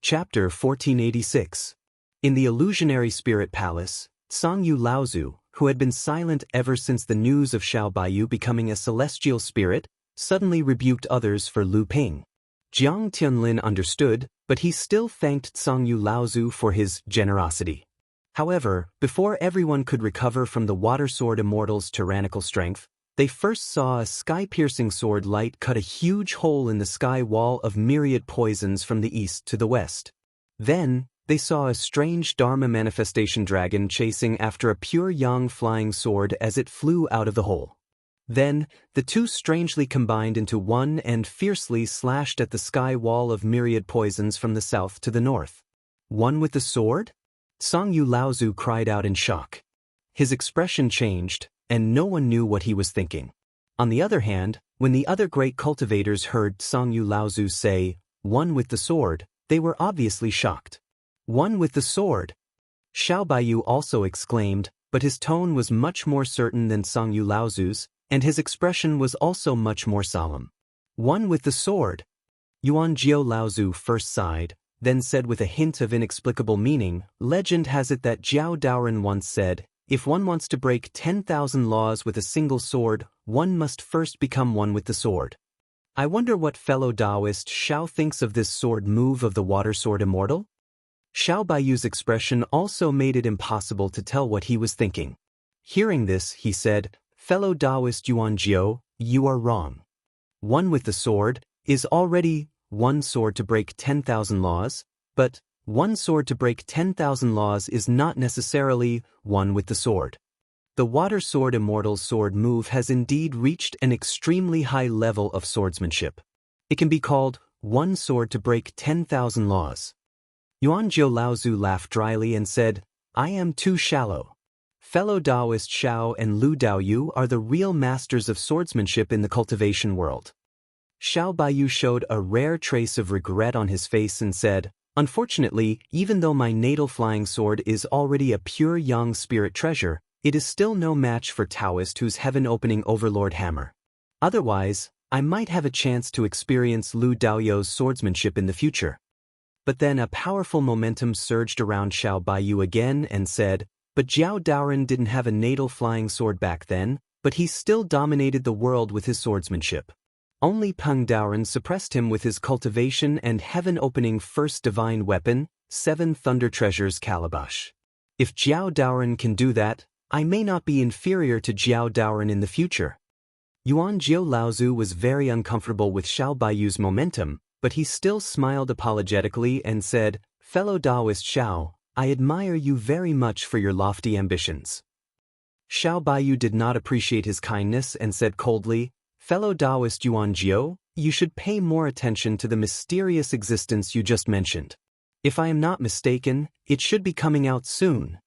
Chapter 1486. In the illusionary spirit palace, Sangyu Laozu, who had been silent ever since the news of Xiao Baiyu becoming a celestial spirit, suddenly rebuked others for Lu Ping. Jiang Tianlin understood, but he still thanked Sangyu Laozu for his generosity. However, before everyone could recover from the Water Sword Immortal's tyrannical strength, they first saw a sky-piercing sword light cut a huge hole in the sky wall of myriad poisons from the east to the west. Then, they saw a strange Dharma manifestation dragon chasing after a pure yang flying sword as it flew out of the hole. Then, the two strangely combined into one and fiercely slashed at the sky wall of myriad poisons from the south to the north. One with the sword? Sangyu Laozu cried out in shock. His expression changed, and no one knew what he was thinking. On the other hand, when the other great cultivators heard Sangyu Laozu say, "One with the sword," they were obviously shocked. "One with the sword!" Xiao Baiyu also exclaimed, but his tone was much more certain than Sangyu Laozu's, and his expression was also much more solemn. "One with the sword!" Yuan Jiao Laozu first sighed, then said with a hint of inexplicable meaning, "Legend has it that Jiao Daoren once said, if one wants to break 10,000 laws with a single sword, one must first become one with the sword. I wonder what fellow Taoist Xiao thinks of this sword move of the Water Sword Immortal?" Xiao Baiyu's expression also made it impossible to tell what he was thinking. Hearing this, he said, "Fellow Taoist Yuan Jiao, you are wrong. One with the sword is already one sword to break 10,000 laws, but one sword to break 10,000 laws is not necessarily one with the sword. The Water Sword Immortal's sword move has indeed reached an extremely high level of swordsmanship. It can be called one sword to break 10,000 laws." Yuan Jiao Laozu laughed dryly and said, "I am too shallow. Fellow Taoist Xiao and Lu Daoyu are the real masters of swordsmanship in the cultivation world." Xiao Baiyu showed a rare trace of regret on his face and said, "Unfortunately, even though my natal flying sword is already a pure yang spirit treasure, it is still no match for Taoist whose heaven-opening overlord hammer. Otherwise, I might have a chance to experience Lu Daoyu's swordsmanship in the future." But then a powerful momentum surged around Xiao Baiyu again and said, "But Jiao Daoren didn't have a natal flying sword back then, but he still dominated the world with his swordsmanship. Only Peng Daoren suppressed him with his cultivation and heaven-opening first divine weapon, 7 Thunder Treasures Calabash. If Jiao Daoren can do that, I may not be inferior to Jiao Daoren in the future." Yuan Jiao Laozu was very uncomfortable with Xiao Baiyu's momentum, but he still smiled apologetically and said, "Fellow Taoist Xiao, I admire you very much for your lofty ambitions." Xiao Baiyu did not appreciate his kindness and said coldly, "Fellow Taoist Yuan Jiao, you should pay more attention to the mysterious existence you just mentioned. If I am not mistaken, it should be coming out soon."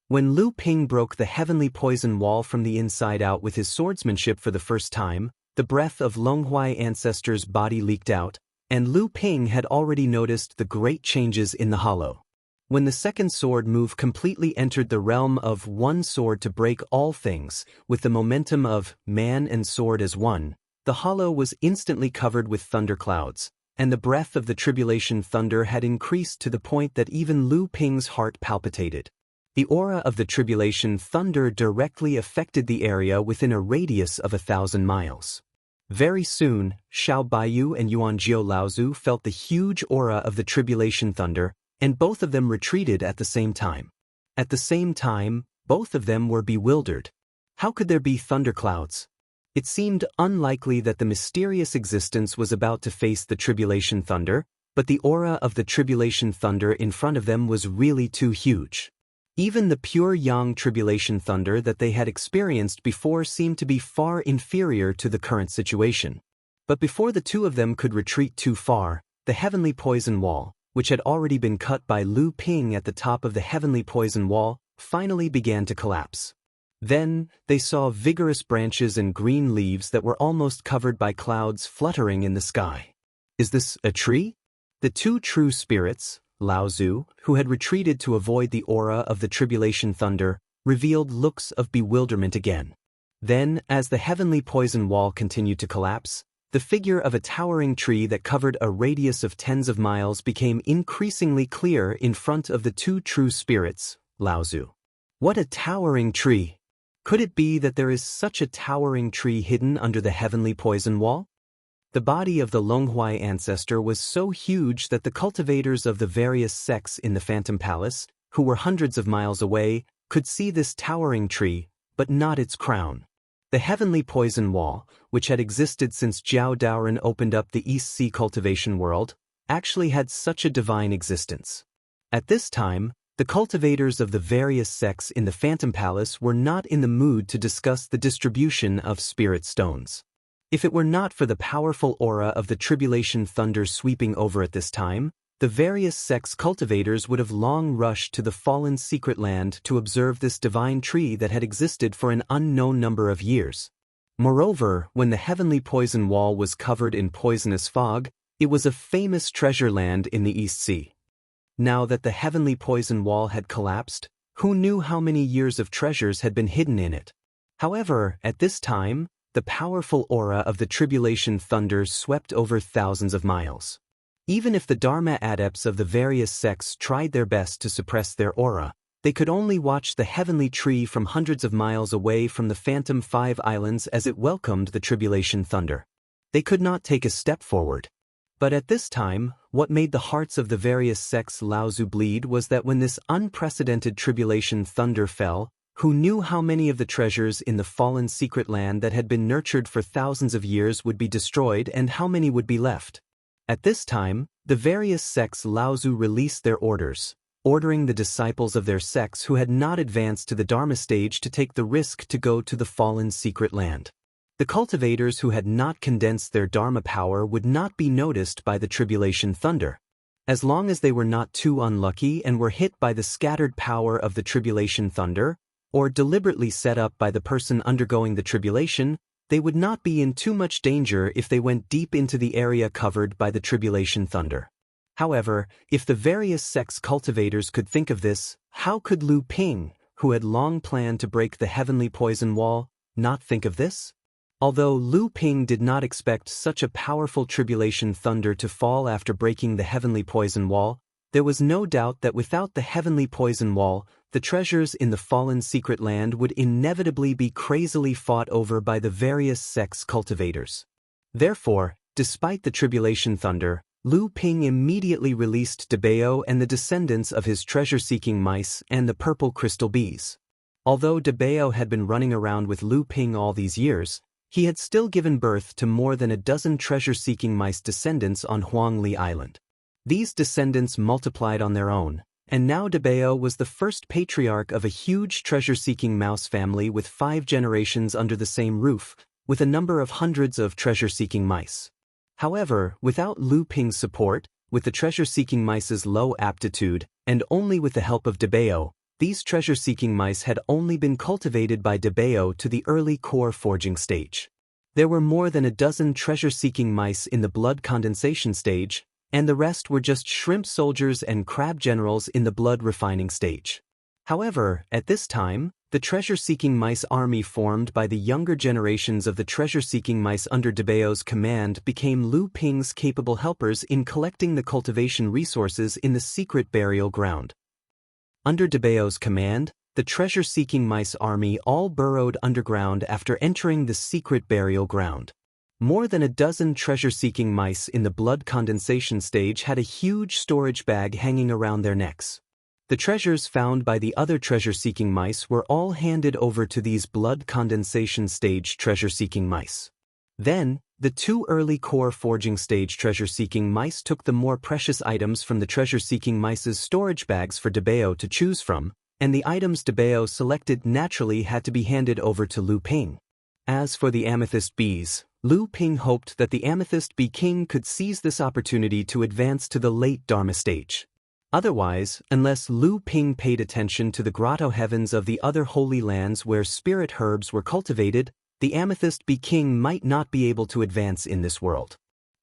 When Lu Ping broke the heavenly poison wall from the inside out with his swordsmanship for the first time, the breath of Longhuai ancestor's body leaked out, and Lu Ping had already noticed the great changes in the hollow. When the second sword move completely entered the realm of one sword to break all things, with the momentum of man and sword as one, the hollow was instantly covered with thunder clouds, and the breath of the tribulation thunder had increased to the point that even Lu Ping's heart palpitated. The aura of the tribulation thunder directly affected the area within a radius of 1,000 miles. Very soon, Xiao Baiyu and Yuan Jiao Laozu felt the huge aura of the tribulation thunder, and both of them retreated at the same time. At the same time, both of them were bewildered. How could there be thunderclouds? It seemed unlikely that the mysterious existence was about to face the tribulation thunder, but the aura of the tribulation thunder in front of them was really too huge. Even the pure yang tribulation thunder that they had experienced before seemed to be far inferior to the current situation. But before the two of them could retreat too far, the heavenly poison wall, which had already been cut by Lu Ping at the top of the heavenly poison wall, finally began to collapse. Then, they saw vigorous branches and green leaves that were almost covered by clouds fluttering in the sky. "Is this a tree?" The two true spirits, Laozu, who had retreated to avoid the aura of the tribulation thunder, revealed looks of bewilderment again. Then, as the heavenly poison wall continued to collapse, The figure of a towering tree that covered a radius of tens of miles became increasingly clear in front of the two true spirits, Laozu. What a towering tree! Could it be that there is such a towering tree hidden under the heavenly poison wall? The body of the Longhuai ancestor was so huge that the cultivators of the various sects in the Phantom Palace, who were hundreds of miles away, could see this towering tree, but not its crown. The heavenly poison wall, which had existed since Jiao Daoren opened up the East Sea cultivation world, actually had such a divine existence. At this time, the cultivators of the various sects in the Phantom Palace were not in the mood to discuss the distribution of spirit stones. If it were not for the powerful aura of the tribulation thunder sweeping over at this time, the various sects' cultivators would have long rushed to the fallen secret land to observe this divine tree that had existed for an unknown number of years. Moreover, when the heavenly poison wall was covered in poisonous fog, it was a famous treasure land in the East Sea. Now that the heavenly poison wall had collapsed, who knew how many years of treasures had been hidden in it? However, at this time, the powerful aura of the tribulation thunder swept over thousands of miles. Even if the Dharma adepts of the various sects tried their best to suppress their aura, they could only watch the heavenly tree from hundreds of miles away from the Phantom Five Islands as it welcomed the tribulation thunder. They could not take a step forward. But at this time, what made the hearts of the various sects Laozu bleed was that when this unprecedented tribulation thunder fell, who knew how many of the treasures in the fallen secret land that had been nurtured for thousands of years would be destroyed and how many would be left? At this time, the various sects Laozu released their orders, ordering the disciples of their sects who had not advanced to the Dharma stage to take the risk to go to the fallen secret land. The cultivators who had not condensed their Dharma power would not be noticed by the tribulation thunder. As long as they were not too unlucky and were hit by the scattered power of the tribulation thunder, or deliberately set up by the person undergoing the tribulation, they would not be in too much danger if they went deep into the area covered by the tribulation thunder. However, if the various sects cultivators could think of this, how could Lu Ping, who had long planned to break the heavenly poison wall, not think of this? Although Lu Ping did not expect such a powerful tribulation thunder to fall after breaking the heavenly poison wall, there was no doubt that without the heavenly poison wall, the treasures in the fallen secret land would inevitably be crazily fought over by the various sects cultivators. Therefore, despite the tribulation thunder, Lu Ping immediately released Debao and the descendants of his treasure-seeking mice and the purple crystal bees. Although Debao had been running around with Lu Ping all these years, he had still given birth to more than a dozen treasure-seeking mice descendants on Huangli Island. These descendants multiplied on their own, and now Debao was the first patriarch of a huge treasure-seeking mouse family with 5 generations under the same roof, with a number of hundreds of treasure-seeking mice. However, without Lu Ping's support, with the treasure-seeking mice's low aptitude, and only with the help of Debao, these treasure-seeking mice had only been cultivated by Debao to the early core forging stage. There were more than a dozen treasure-seeking mice in the blood condensation stage, and the rest were just shrimp soldiers and crab generals in the blood refining stage. However, at this time, the treasure-seeking mice army formed by the younger generations of the treasure-seeking mice under Debao's command became Lu Ping's capable helpers in collecting the cultivation resources in the secret burial ground. Under Debao's command, the treasure-seeking mice army all burrowed underground after entering the secret burial ground. More than a dozen treasure-seeking mice in the blood condensation stage had a huge storage bag hanging around their necks. The treasures found by the other treasure-seeking mice were all handed over to these blood condensation stage treasure-seeking mice. Then, the 2 early core forging stage treasure-seeking mice took the more precious items from the treasure-seeking mice's storage bags for Debao to choose from, and the items Debao selected naturally had to be handed over to Lu Ping. As for the amethyst bees, Lu Ping hoped that the Amethyst Bee King could seize this opportunity to advance to the late Dharma stage. Otherwise, unless Lu Ping paid attention to the grotto heavens of the other holy lands where spirit herbs were cultivated, the Amethyst Bee King might not be able to advance in this world.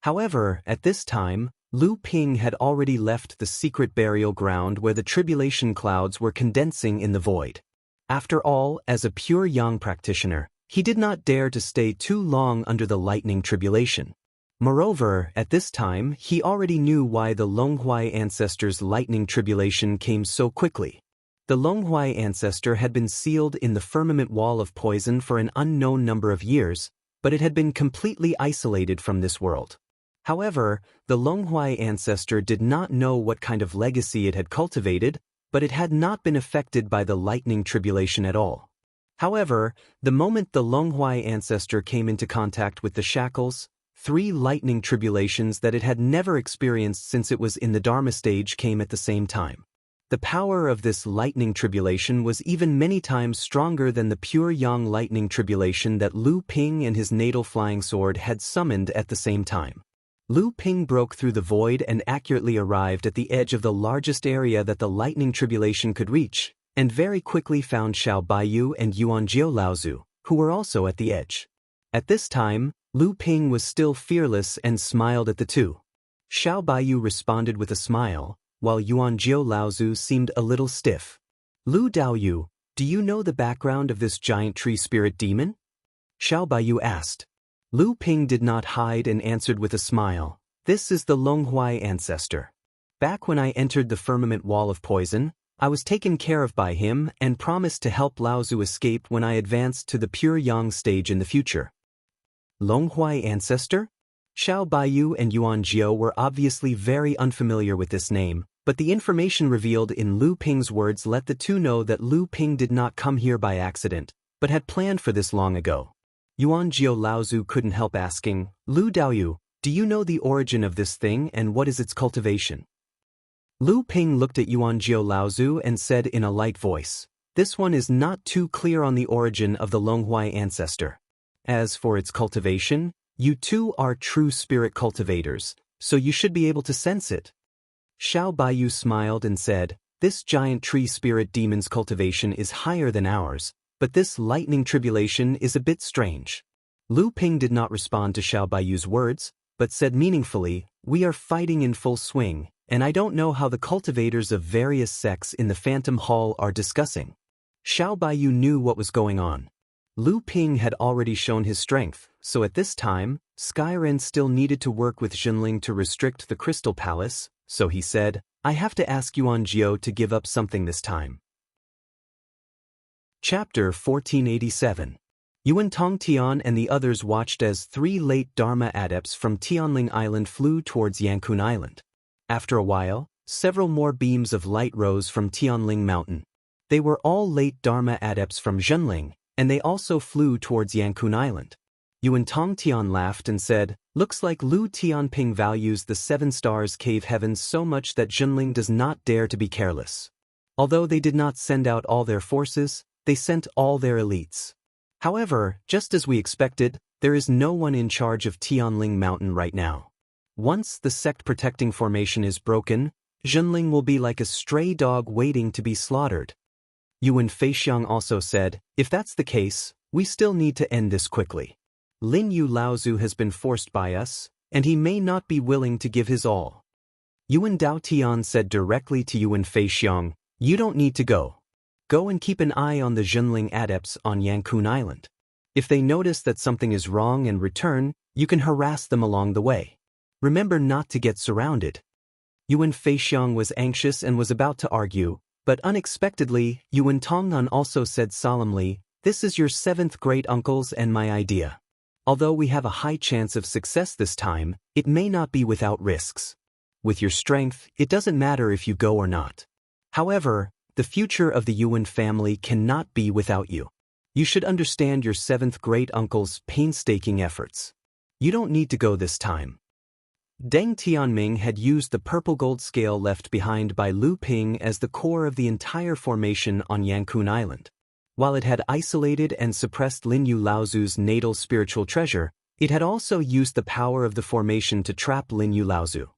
However, at this time, Lu Ping had already left the secret burial ground where the tribulation clouds were condensing in the void. After all, as a pure yang practitioner, he did not dare to stay too long under the lightning tribulation. Moreover, at this time, he already knew why the Longhuai ancestor's lightning tribulation came so quickly. The Longhuai ancestor had been sealed in the firmament wall of poison for an unknown number of years, but it had been completely isolated from this world. However, the Longhuai ancestor did not know what kind of legacy it had cultivated, but it had not been affected by the lightning tribulation at all. However, the moment the Longhuai ancestor came into contact with the shackles, 3 lightning tribulations that it had never experienced since it was in the Dharma stage came at the same time. The power of this lightning tribulation was even many times stronger than the pure yang lightning tribulation that Lu Ping and his natal flying sword had summoned at the same time. Lu Ping broke through the void and accurately arrived at the edge of the largest area that the lightning tribulation could reach, and very quickly found Xiao Baiyu and Yuan Jiu Laozu, who were also at the edge. At this time, Lu Ping was still fearless and smiled at the two. Xiao Baiyu responded with a smile, while Yuan Jiu Laozu seemed a little stiff. Lu Daoyu, do you know the background of this giant tree spirit demon? Xiao Baiyu asked. Lu Ping did not hide and answered with a smile, this is the Longhuai ancestor. Back when I entered the firmament wall of poison, I was taken care of by him and promised to help Laozu escape when I advanced to the pure yang stage in the future. Longhuai ancestor? Xiao Baiyu and Yuan Jiu were obviously very unfamiliar with this name, but the information revealed in Lu Ping's words let the two know that Lu Ping did not come here by accident, but had planned for this long ago. Yuan Jiu Laozu couldn't help asking, Lu Daoyu, do you know the origin of this thing and what is its cultivation? Lu Ping looked at Yuan Jiu Laozu and said in a light voice, this one is not too clear on the origin of the Longhuai ancestor. As for its cultivation, you two are true spirit cultivators, so you should be able to sense it. Xiao Baiyu smiled and said, this giant tree spirit demon's cultivation is higher than ours, but this lightning tribulation is a bit strange. Lu Ping did not respond to Xiao Baiyu's words, but said meaningfully, we are fighting in full swing, and I don't know how the cultivators of various sects in the Phantom Hall are discussing. Xiao Baiyu knew what was going on. Lu Ping had already shown his strength, so at this time, Skyren still needed to work with Jinling to restrict the Crystal Palace, so he said, I have to ask Yuan Jiu to give up something this time. Chapter 1487. Yuan Tongtian and the others watched as 3 late Dharma adepts from Tianling Island flew towards Yankun Island. After a while, several more beams of light rose from Tianling Mountain. They were all late Dharma adepts from Zhenling, and they also flew towards Yankun Island. Yuan Tongtian laughed and said, looks like Lu Tianping values the 7 stars cave heavens so much that Zhenling does not dare to be careless. Although they did not send out all their forces, they sent all their elites. However, just as we expected, there is no one in charge of Tianling Mountain right now. Once the sect-protecting formation is broken, Zhenling will be like a stray dog waiting to be slaughtered. Yuan Feixiang also said, if that's the case, we still need to end this quickly. Lin Yu Laozu has been forced by us, and he may not be willing to give his all. Yuan Daotian said directly to Yuan Feixiang, you don't need to go. Go and keep an eye on the Zhenling adepts on Yankun Island. If they notice that something is wrong and return, you can harass them along the way. Remember not to get surrounded. Yuan Feixiang was anxious and was about to argue, but unexpectedly, Yuan Tongnan also said solemnly, this is your 7th great uncle's and my idea. Although we have a high chance of success this time, it may not be without risks. With your strength, it doesn't matter if you go or not. However, the future of the Yuan family cannot be without you. You should understand your 7th great uncle's painstaking efforts. You don't need to go this time. Deng Tianming had used the purple gold scale left behind by Lu Ping as the core of the entire formation on Yankun Island. While it had isolated and suppressed Lin Yu Laozu's natal spiritual treasure, it had also used the power of the formation to trap Lin Yu Laozu.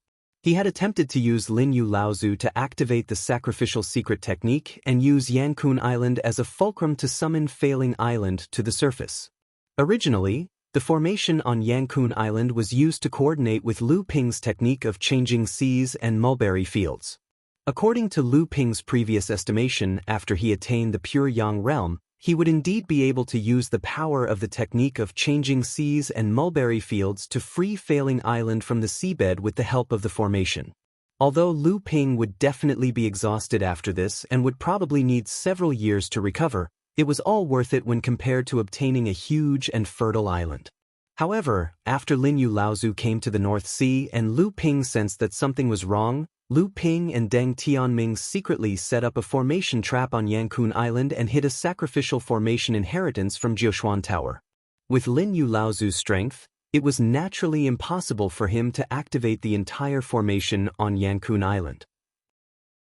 He had attempted to use Lin Yu Laozu to activate the sacrificial secret technique and use Yankun Island as a fulcrum to summon Failing Island to the surface. Originally, the formation on Yankun Island was used to coordinate with Lu Ping's technique of changing seas and mulberry fields. According to Lu Ping's previous estimation after he attained the pure Yang realm, he would indeed be able to use the power of the technique of changing seas and mulberry fields to free Failing Island from the seabed with the help of the formation. Although Lu Ping would definitely be exhausted after this and would probably need several years to recover, it was all worth it when compared to obtaining a huge and fertile island. However, after Lin Yu Laozu came to the North Sea and Lu Ping sensed that something was wrong, Lu Ping and Deng Tianming secretly set up a formation trap on Yankun Island and hid a sacrificial formation inheritance from Jiushuan Tower. With Lin Yu Laozu's strength, it was naturally impossible for him to activate the entire formation on Yankun Island.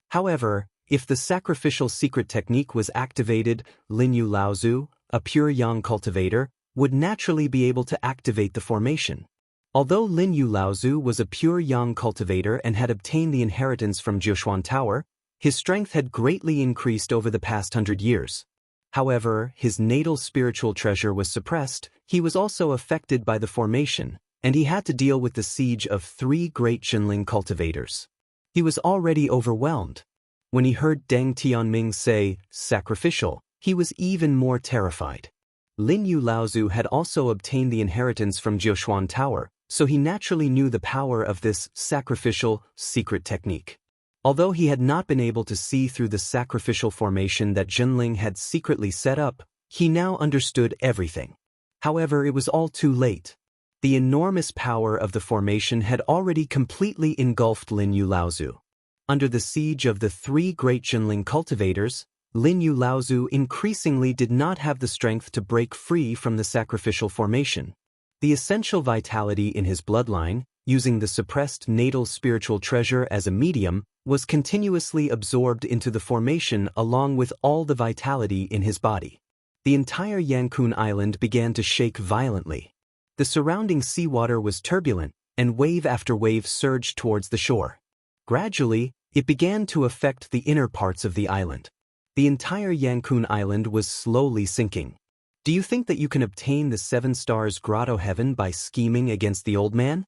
However, if the sacrificial secret technique was activated, Lin Yu Laozu, a pure yang cultivator, would naturally be able to activate the formation. Although Lin Yu Laozu was a pure yang cultivator and had obtained the inheritance from Jiushuan Tower, his strength had greatly increased over the past 100 years. However, his natal spiritual treasure was suppressed, he was also affected by the formation, and he had to deal with the siege of 3 great Jinling cultivators. He was already overwhelmed. When he heard Deng Tianming say, "sacrificial," he was even more terrified. Lin Yu Laozu had also obtained the inheritance from Jiushuan Tower, so he naturally knew the power of this sacrificial secret technique. Although he had not been able to see through the sacrificial formation that Jinling had secretly set up, he now understood everything. However, it was all too late. The enormous power of the formation had already completely engulfed Lin Yu Laozu. Under the siege of the 3 great Jinling cultivators, Lin Yu Laozu increasingly did not have the strength to break free from the sacrificial formation. The essential vitality in his bloodline, using the suppressed natal spiritual treasure as a medium, was continuously absorbed into the formation along with all the vitality in his body. The entire Yankun Island began to shake violently. The surrounding seawater was turbulent, and wave after wave surged towards the shore. Gradually, it began to affect the inner parts of the island. The entire Yankun Island was slowly sinking. Do you think that you can obtain the 7 stars grotto heaven by scheming against the old man?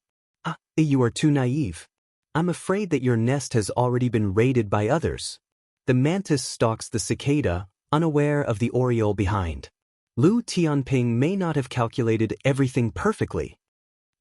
You are too naive. I'm afraid that your nest has already been raided by others. The mantis stalks the cicada, unaware of the oriole behind. Lu Tianping may not have calculated everything perfectly.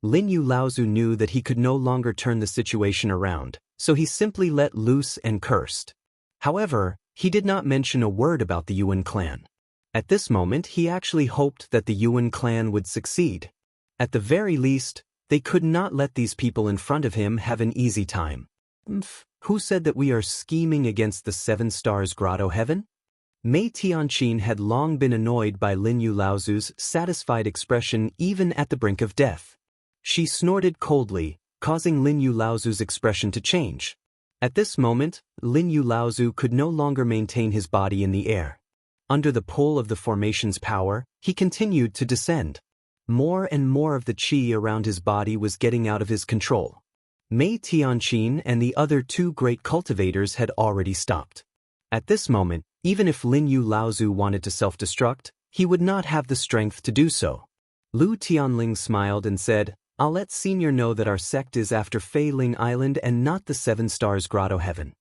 Lin Yu Laozu knew that he could no longer turn the situation around, so he simply let loose and cursed. However, he did not mention a word about the Yuan clan. At this moment, he actually hoped that the Yuan clan would succeed. At the very least, they could not let these people in front of him have an easy time. Who said that we are scheming against the 7 stars grotto heaven? Mei Tianqin had long been annoyed by Lin Yu Laozu's satisfied expression even at the brink of death. She snorted coldly, causing Lin Yu Laozu's expression to change. At this moment, Lin Yu Laozu could no longer maintain his body in the air. Under the pull of the formation's power, he continued to descend. More and more of the qi around his body was getting out of his control. Mei Tianqin and the other 2 great cultivators had already stopped. At this moment, even if Lin Yu Laozu wanted to self-destruct, he would not have the strength to do so. Lu Tianling smiled and said, "I'll let Senior know that our sect is after Failing Island and not the 7 stars grotto heaven.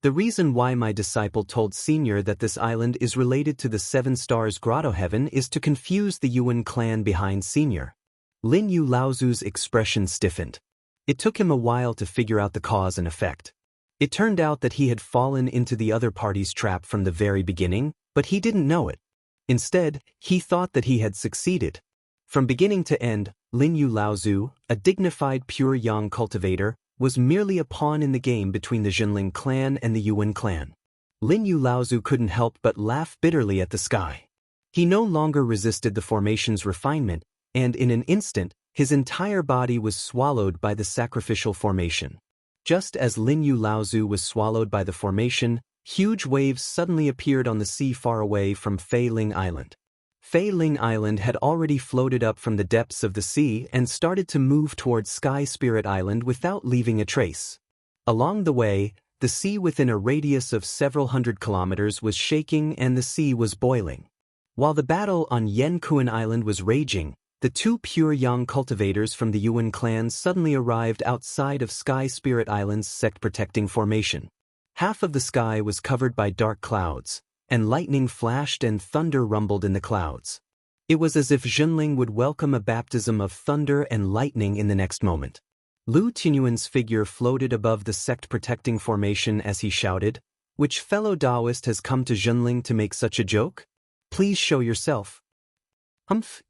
The reason why my disciple told Senior that this island is related to the 7 stars grotto heaven is to confuse the Yuan clan behind Senior." Lin Yu Laozu's expression stiffened. It took him a while to figure out the cause and effect. It turned out that he had fallen into the other party's trap from the very beginning, but he didn't know it. Instead, he thought that he had succeeded. From beginning to end, Lin Yu Laozu, a dignified pure yang cultivator, was merely a pawn in the game between the Jinling clan and the Yuan clan. Lin Yu Laozu couldn't help but laugh bitterly at the sky. He no longer resisted the formation's refinement, and in an instant, his entire body was swallowed by the sacrificial formation. Just as Lin Yu Laozu was swallowed by the formation, huge waves suddenly appeared on the sea far away from Failing Island. Failing Island had already floated up from the depths of the sea and started to move towards Sky Spirit Island without leaving a trace. Along the way, the sea within a radius of several hundred kilometers was shaking and the sea was boiling. While the battle on Yankuan Island was raging, the 2 pure yang cultivators from the Yuan clan suddenly arrived outside of Sky Spirit Island's sect-protecting formation. Half of the sky was covered by dark clouds, and lightning flashed and thunder rumbled in the clouds. It was as if Zhenling would welcome a baptism of thunder and lightning in the next moment. Lu Tianyuan's figure floated above the sect-protecting formation as he shouted, "Which fellow Taoist has come to Zhenling to make such a joke? Please show yourself."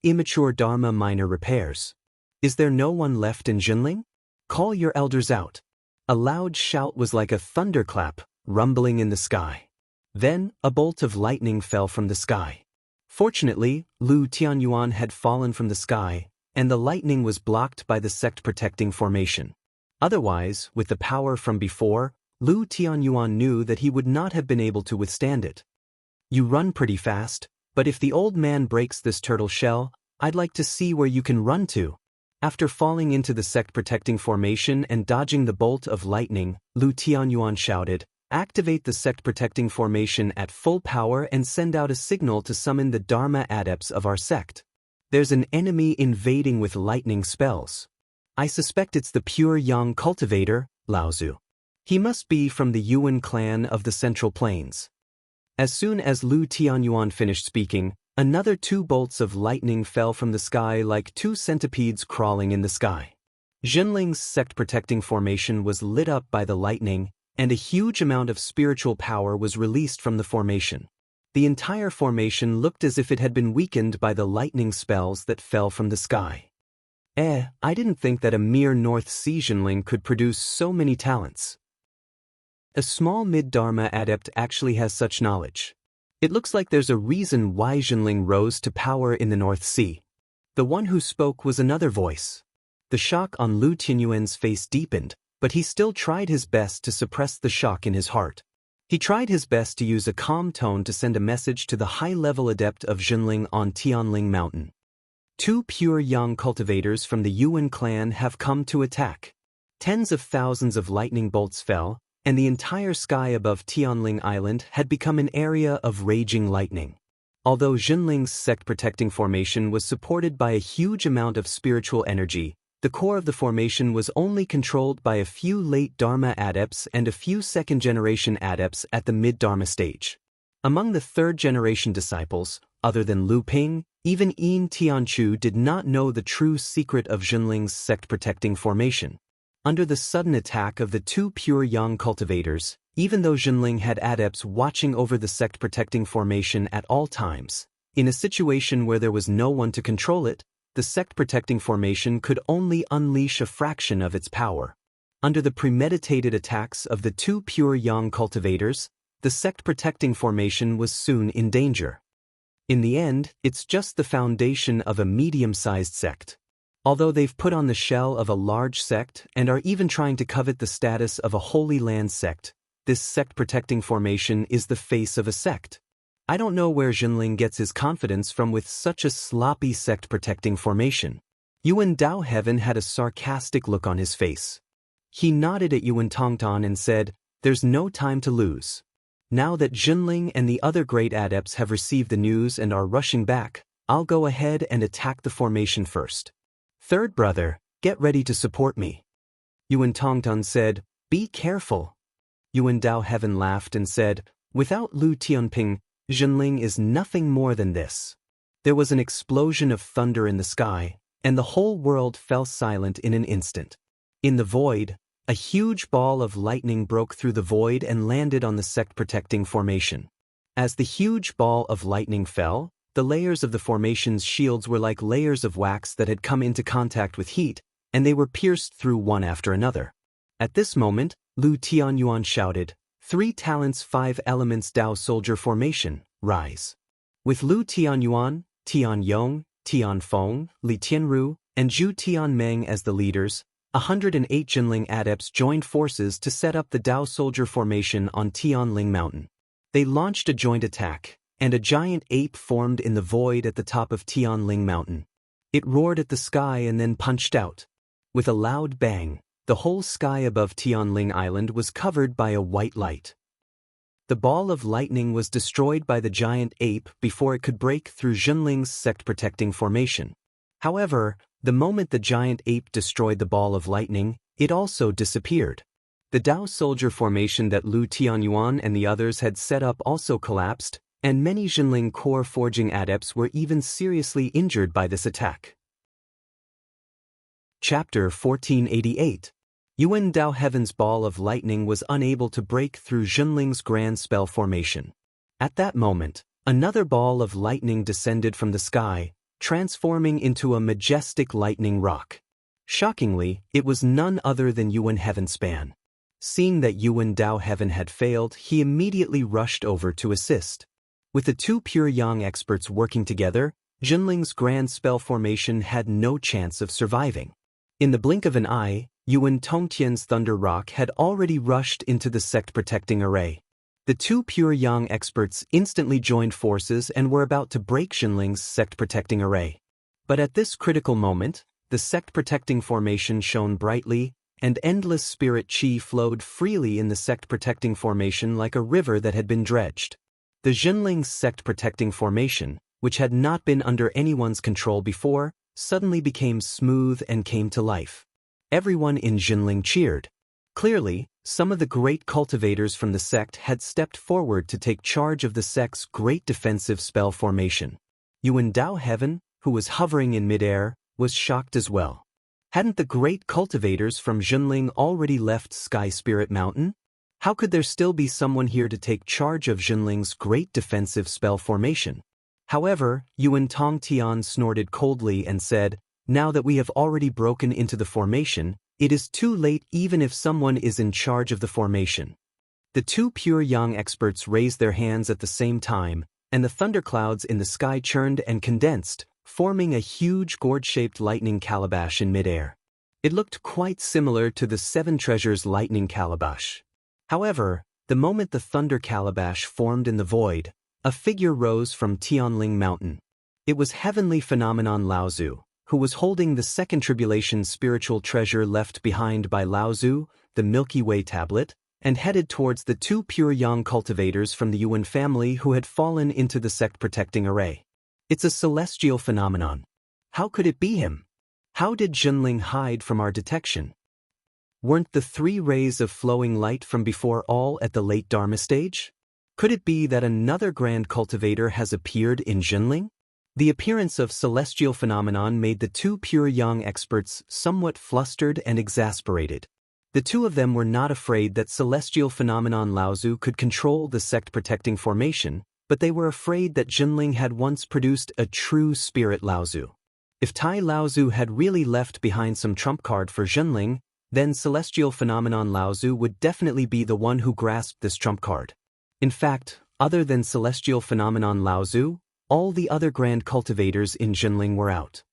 Immature Dharma minor repairs. Is there no one left in Zhenling? Call your elders out. A loud shout was like a thunderclap, rumbling in the sky. Then, a bolt of lightning fell from the sky. Fortunately, Lu Tianyuan had fallen from the sky, and the lightning was blocked by the sect-protecting formation. Otherwise, with the power from before, Lu Tianyuan knew that he would not have been able to withstand it. You run pretty fast, but if the old man breaks this turtle shell, I'd like to see where you can run to. After falling into the sect-protecting formation and dodging the bolt of lightning, Lu Tianyuan shouted, "Activate the sect-protecting formation at full power and send out a signal to summon the Dharma adepts of our sect. There's an enemy invading with lightning spells. I suspect it's the pure yang cultivator, Laozu. He must be from the Yuan clan of the Central Plains." As soon as Lu Tianyuan finished speaking, another 2 bolts of lightning fell from the sky like 2 centipedes crawling in the sky. Zhenling's sect-protecting formation was lit up by the lightning, and a huge amount of spiritual power was released from the formation. The entire formation looked as if it had been weakened by the lightning spells that fell from the sky. I didn't think that a mere North Sea Zhenling could produce so many talents. A small mid-Dharma adept actually has such knowledge. It looks like there's a reason why Zhenling rose to power in the North Sea. The one who spoke was another voice. The shock on Lu Tianyuan's face deepened, but he still tried his best to suppress the shock in his heart. He tried his best to use a calm tone to send a message to the high-level adept of Zhenling on Tianling Mountain. 2 pure yang cultivators from the Yuan clan have come to attack. Tens of thousands of lightning bolts fell, and the entire sky above Tianling Island had become an area of raging lightning. Although Zhenling's sect-protecting formation was supported by a huge amount of spiritual energy, the core of the formation was only controlled by a few late Dharma adepts and a few second-generation adepts at the mid-Dharma stage. Among the third-generation disciples, other than Lu Ping, even Yin Tianchu did not know the true secret of Zhenling's sect-protecting formation. Under the sudden attack of the 2 pure yang cultivators, even though Zhenling had adepts watching over the sect-protecting formation at all times, in a situation where there was no one to control it, the sect-protecting formation could only unleash a fraction of its power. Under the premeditated attacks of the 2 pure yang cultivators, the sect-protecting formation was soon in danger. In the end, it's just the foundation of a medium-sized sect. Although they've put on the shell of a large sect and are even trying to covet the status of a Holy Land sect, this sect-protecting formation is the face of a sect. I don't know where Zhenling gets his confidence from with such a sloppy sect-protecting formation. Yuan Dao Heaven had a sarcastic look on his face. He nodded at Yuan Tongtan and said, "There's no time to lose. Now that Zhenling and the other great adepts have received the news and are rushing back, I'll go ahead and attack the formation first. Third brother, get ready to support me." Yuan Tongtan said, "Be careful." Yuan Dao Heaven laughed and said, "Without Lu Tianping, Zhenling is nothing more than this." There was an explosion of thunder in the sky, and the whole world fell silent in an instant. In the void, a huge ball of lightning broke through the void and landed on the sect-protecting formation. As the huge ball of lightning fell, the layers of the formation's shields were like layers of wax that had come into contact with heat, and they were pierced through one after another. At this moment, Lu Tianyuan shouted, 3 talents 5 elements Dao soldier formation, rise. With Lu Tianyuan, Tian Yong, Tian Feng, Li Tianru, and Zhu Tianmeng as the leaders, 108 Zhenling adepts joined forces to set up the Dao soldier formation on Tianling Mountain. They launched a joint attack, and a giant ape formed in the void at the top of Tianling Mountain. It roared at the sky and then punched out. With a loud bang, the whole sky above Tianling Island was covered by a white light. The ball of lightning was destroyed by the giant ape before it could break through Zhenling's sect-protecting formation. However, the moment the giant ape destroyed the ball of lightning, it also disappeared. The Dao soldier formation that Lu Tianyuan and the others had set up also collapsed, and many Jinling core forging adepts were even seriously injured by this attack. Chapter 1488. Yuan Dao Heaven's ball of lightning was unable to break through Jinling's grand spell formation. At that moment, another ball of lightning descended from the sky, transforming into a majestic lightning rock. Shockingly, it was none other than Yuan Heavenspan. Seeing that Yuan Dao Heaven had failed, he immediately rushed over to assist. With the two pure yang experts working together, Jinling's grand spell formation had no chance of surviving. In the blink of an eye, Yuan Tongtian's Thunder Rock had already rushed into the sect-protecting array. The two pure yang experts instantly joined forces and were about to break Jinling's sect-protecting array. But at this critical moment, the sect-protecting formation shone brightly, and endless spirit qi flowed freely in the sect-protecting formation like a river that had been dredged. The Jinling's sect-protecting formation, which had not been under anyone's control before, suddenly became smooth and came to life. Everyone in Jinling cheered. Clearly, some of the great cultivators from the sect had stepped forward to take charge of the sect's great defensive spell formation. Yuan Dao Heaven, who was hovering in midair, was shocked as well. Hadn't the great cultivators from Jinling already left Sky Spirit Mountain? How could there still be someone here to take charge of Jinling's great defensive spell formation? However, Yuan Tongtian snorted coldly and said, "Now that we have already broken into the formation, it is too late even if someone is in charge of the formation." The two pure yang experts raised their hands at the same time, and the thunderclouds in the sky churned and condensed, forming a huge gourd-shaped lightning calabash in midair. It looked quite similar to the Seven Treasures lightning calabash. However, the moment the thunder calabash formed in the void, a figure rose from Tianling Mountain. It was heavenly phenomenon Laozu, who was holding the second tribulation spiritual treasure left behind by Laozu, the Milky Way tablet, and headed towards the two pure yang cultivators from the Yuan family who had fallen into the sect-protecting array. It's a celestial phenomenon. How could it be him? How did Jinling hide from our detection? Weren't the three rays of flowing light from before all at the late Dharma stage? Could it be that another grand cultivator has appeared in Jinling? The appearance of celestial phenomenon made the two pure yang experts somewhat flustered and exasperated. The two of them were not afraid that celestial phenomenon Laozu could control the sect-protecting formation, but they were afraid that Jinling had once produced a true spirit Laozu. If Tai Laozu had really left behind some trump card for Jinling, then celestial phenomenon Laozu would definitely be the one who grasped this trump card. In fact, other than celestial phenomenon Laozu, all the other grand cultivators in Jinling were out.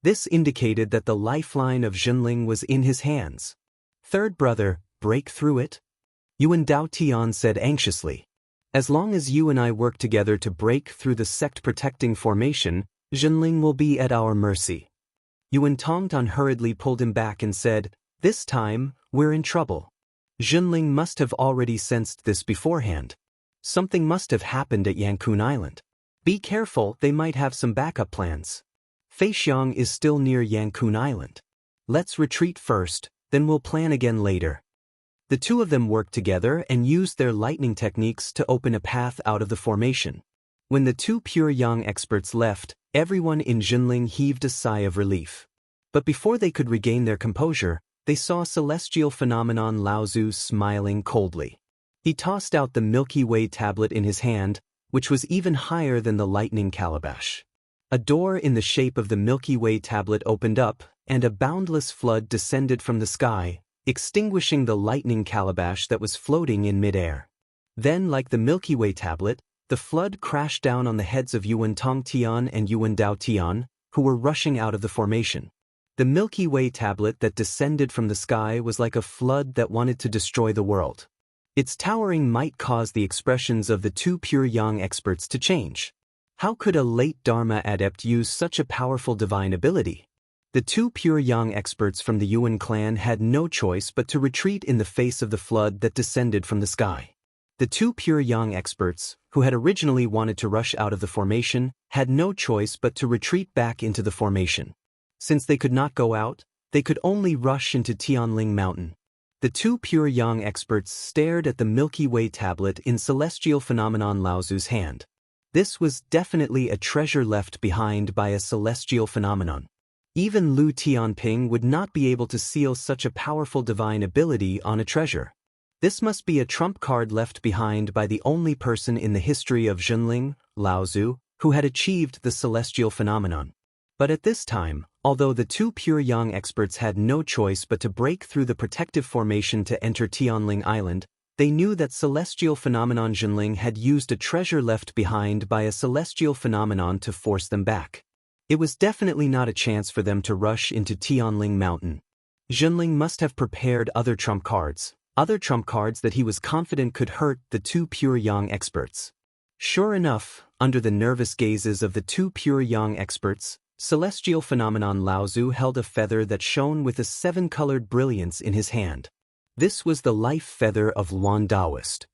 This indicated that the lifeline of Jinling was in his hands. "Third brother, break through it?" Yuan Dao Tian said anxiously. "As long as you and I work together to break through the sect-protecting formation, Jinling will be at our mercy." Yuan Tongtan hurriedly pulled him back and said, "This time, we're in trouble. Jinling must have already sensed this beforehand. Something must have happened at Yankun Island. Be careful, they might have some backup plans. Feixiang is still near Yankun Island. Let's retreat first, then we'll plan again later." The two of them worked together and used their lightning techniques to open a path out of the formation. When the two pure yang experts left, everyone in Jinling heaved a sigh of relief. But before they could regain their composure, they saw celestial phenomenon Laozu smiling coldly. He tossed out the Milky Way tablet in his hand, which was even higher than the lightning calabash. A door in the shape of the Milky Way tablet opened up, and a boundless flood descended from the sky, extinguishing the lightning calabash that was floating in midair. Then, like the Milky Way tablet, the flood crashed down on the heads of Yuan Tongtian and Yuan Dao Tian, who were rushing out of the formation. The Milky Way tablet that descended from the sky was like a flood that wanted to destroy the world. Its towering might cause the expressions of the two pure yang experts to change. How could a late Dharma adept use such a powerful divine ability? The two pure yang experts from the Yuan clan had no choice but to retreat in the face of the flood that descended from the sky. The two pure yang experts, who had originally wanted to rush out of the formation, had no choice but to retreat back into the formation. Since they could not go out, they could only rush into Tianling Mountain. The two pure yang experts stared at the Milky Way tablet in celestial phenomenon Laozu's hand. This was definitely a treasure left behind by a celestial phenomenon. Even Lu Tianping would not be able to seal such a powerful divine ability on a treasure. This must be a trump card left behind by the only person in the history of Zhenling, Laozu, who had achieved the celestial phenomenon. But at this time, although the two pure yang experts had no choice but to break through the protective formation to enter Tianling Island, they knew that celestial phenomenon Zhenling had used a treasure left behind by a celestial phenomenon to force them back. It was definitely not a chance for them to rush into Tianling Mountain. Zhenling must have prepared other trump cards that he was confident could hurt the two pure yang experts. Sure enough, under the nervous gazes of the two pure yang experts, celestial phenomenon Laozu held a feather that shone with a seven-colored brilliance in his hand. This was the life feather of Luan Daoist.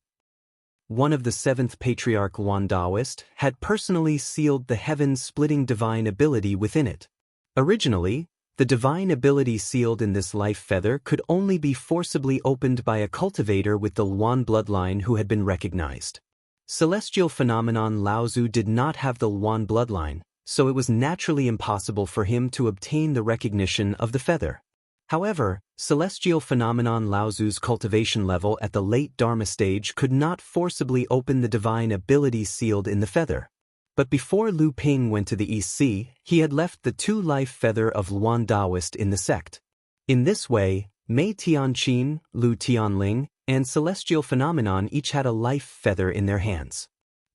One of the seventh patriarch Luan Daoist had personally sealed the heaven-splitting divine ability within it. Originally, the divine ability sealed in this life feather could only be forcibly opened by a cultivator with the Luan bloodline who had been recognized. Celestial phenomenon Laozu did not have the Luan bloodline, so it was naturally impossible for him to obtain the recognition of the feather. However, celestial phenomenon Laozu's cultivation level at the late Dharma stage could not forcibly open the divine ability sealed in the feather. But before Lu Ping went to the East Sea, he had left the two-life feather of Luan Daoist in the sect. In this way, Mei Tianqin, Lu Tianling, and celestial phenomenon each had a life feather in their hands.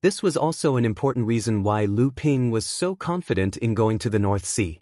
This was also an important reason why Lu Ping was so confident in going to the North Sea.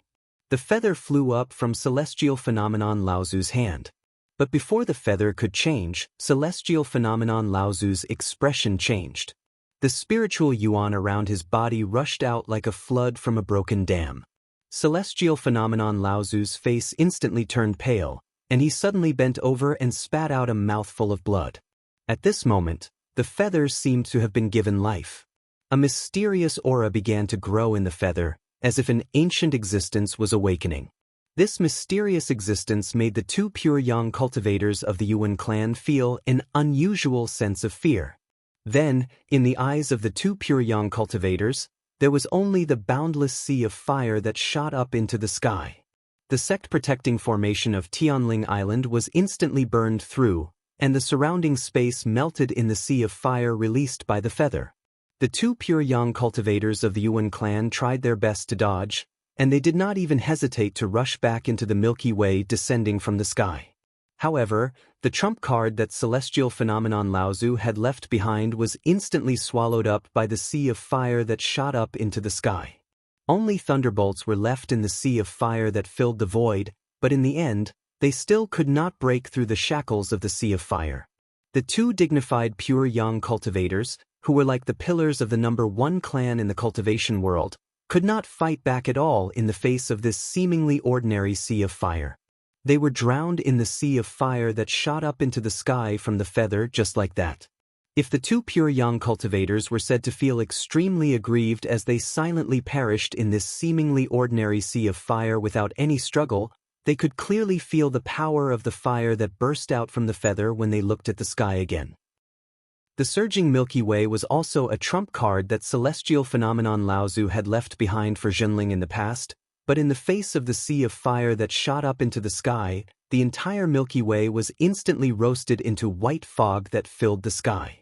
The feather flew up from celestial phenomenon Laozu's hand. But before the feather could change, celestial phenomenon Laozu's expression changed. The spiritual yuan around his body rushed out like a flood from a broken dam. Celestial phenomenon Laozu's face instantly turned pale, and he suddenly bent over and spat out a mouthful of blood. At this moment, the feather seemed to have been given life. A mysterious aura began to grow in the feather, as if an ancient existence was awakening. This mysterious existence made the two pure yang cultivators of the Yuan clan feel an unusual sense of fear. Then, in the eyes of the two pure yang cultivators, there was only the boundless sea of fire that shot up into the sky. The sect-protecting formation of Tianling Island was instantly burned through, and the surrounding space melted in the sea of fire released by the feather. The two pure yang cultivators of the Yuan clan tried their best to dodge, and they did not even hesitate to rush back into the Milky Way descending from the sky. However, the trump card that celestial phenomenon Laozu had left behind was instantly swallowed up by the sea of fire that shot up into the sky. Only thunderbolts were left in the sea of fire that filled the void, but in the end, they still could not break through the shackles of the sea of fire. The two dignified pure yang cultivators, who were like the pillars of the number one clan in the cultivation world, could not fight back at all in the face of this seemingly ordinary sea of fire. They were drowned in the sea of fire that shot up into the sky from the feather just like that. If the two pure yang cultivators were said to feel extremely aggrieved as they silently perished in this seemingly ordinary sea of fire without any struggle, they could clearly feel the power of the fire that burst out from the feather when they looked at the sky again. The surging Milky Way was also a trump card that celestial phenomenon Laozu had left behind for Zhenling in the past, but in the face of the sea of fire that shot up into the sky, the entire Milky Way was instantly roasted into white fog that filled the sky.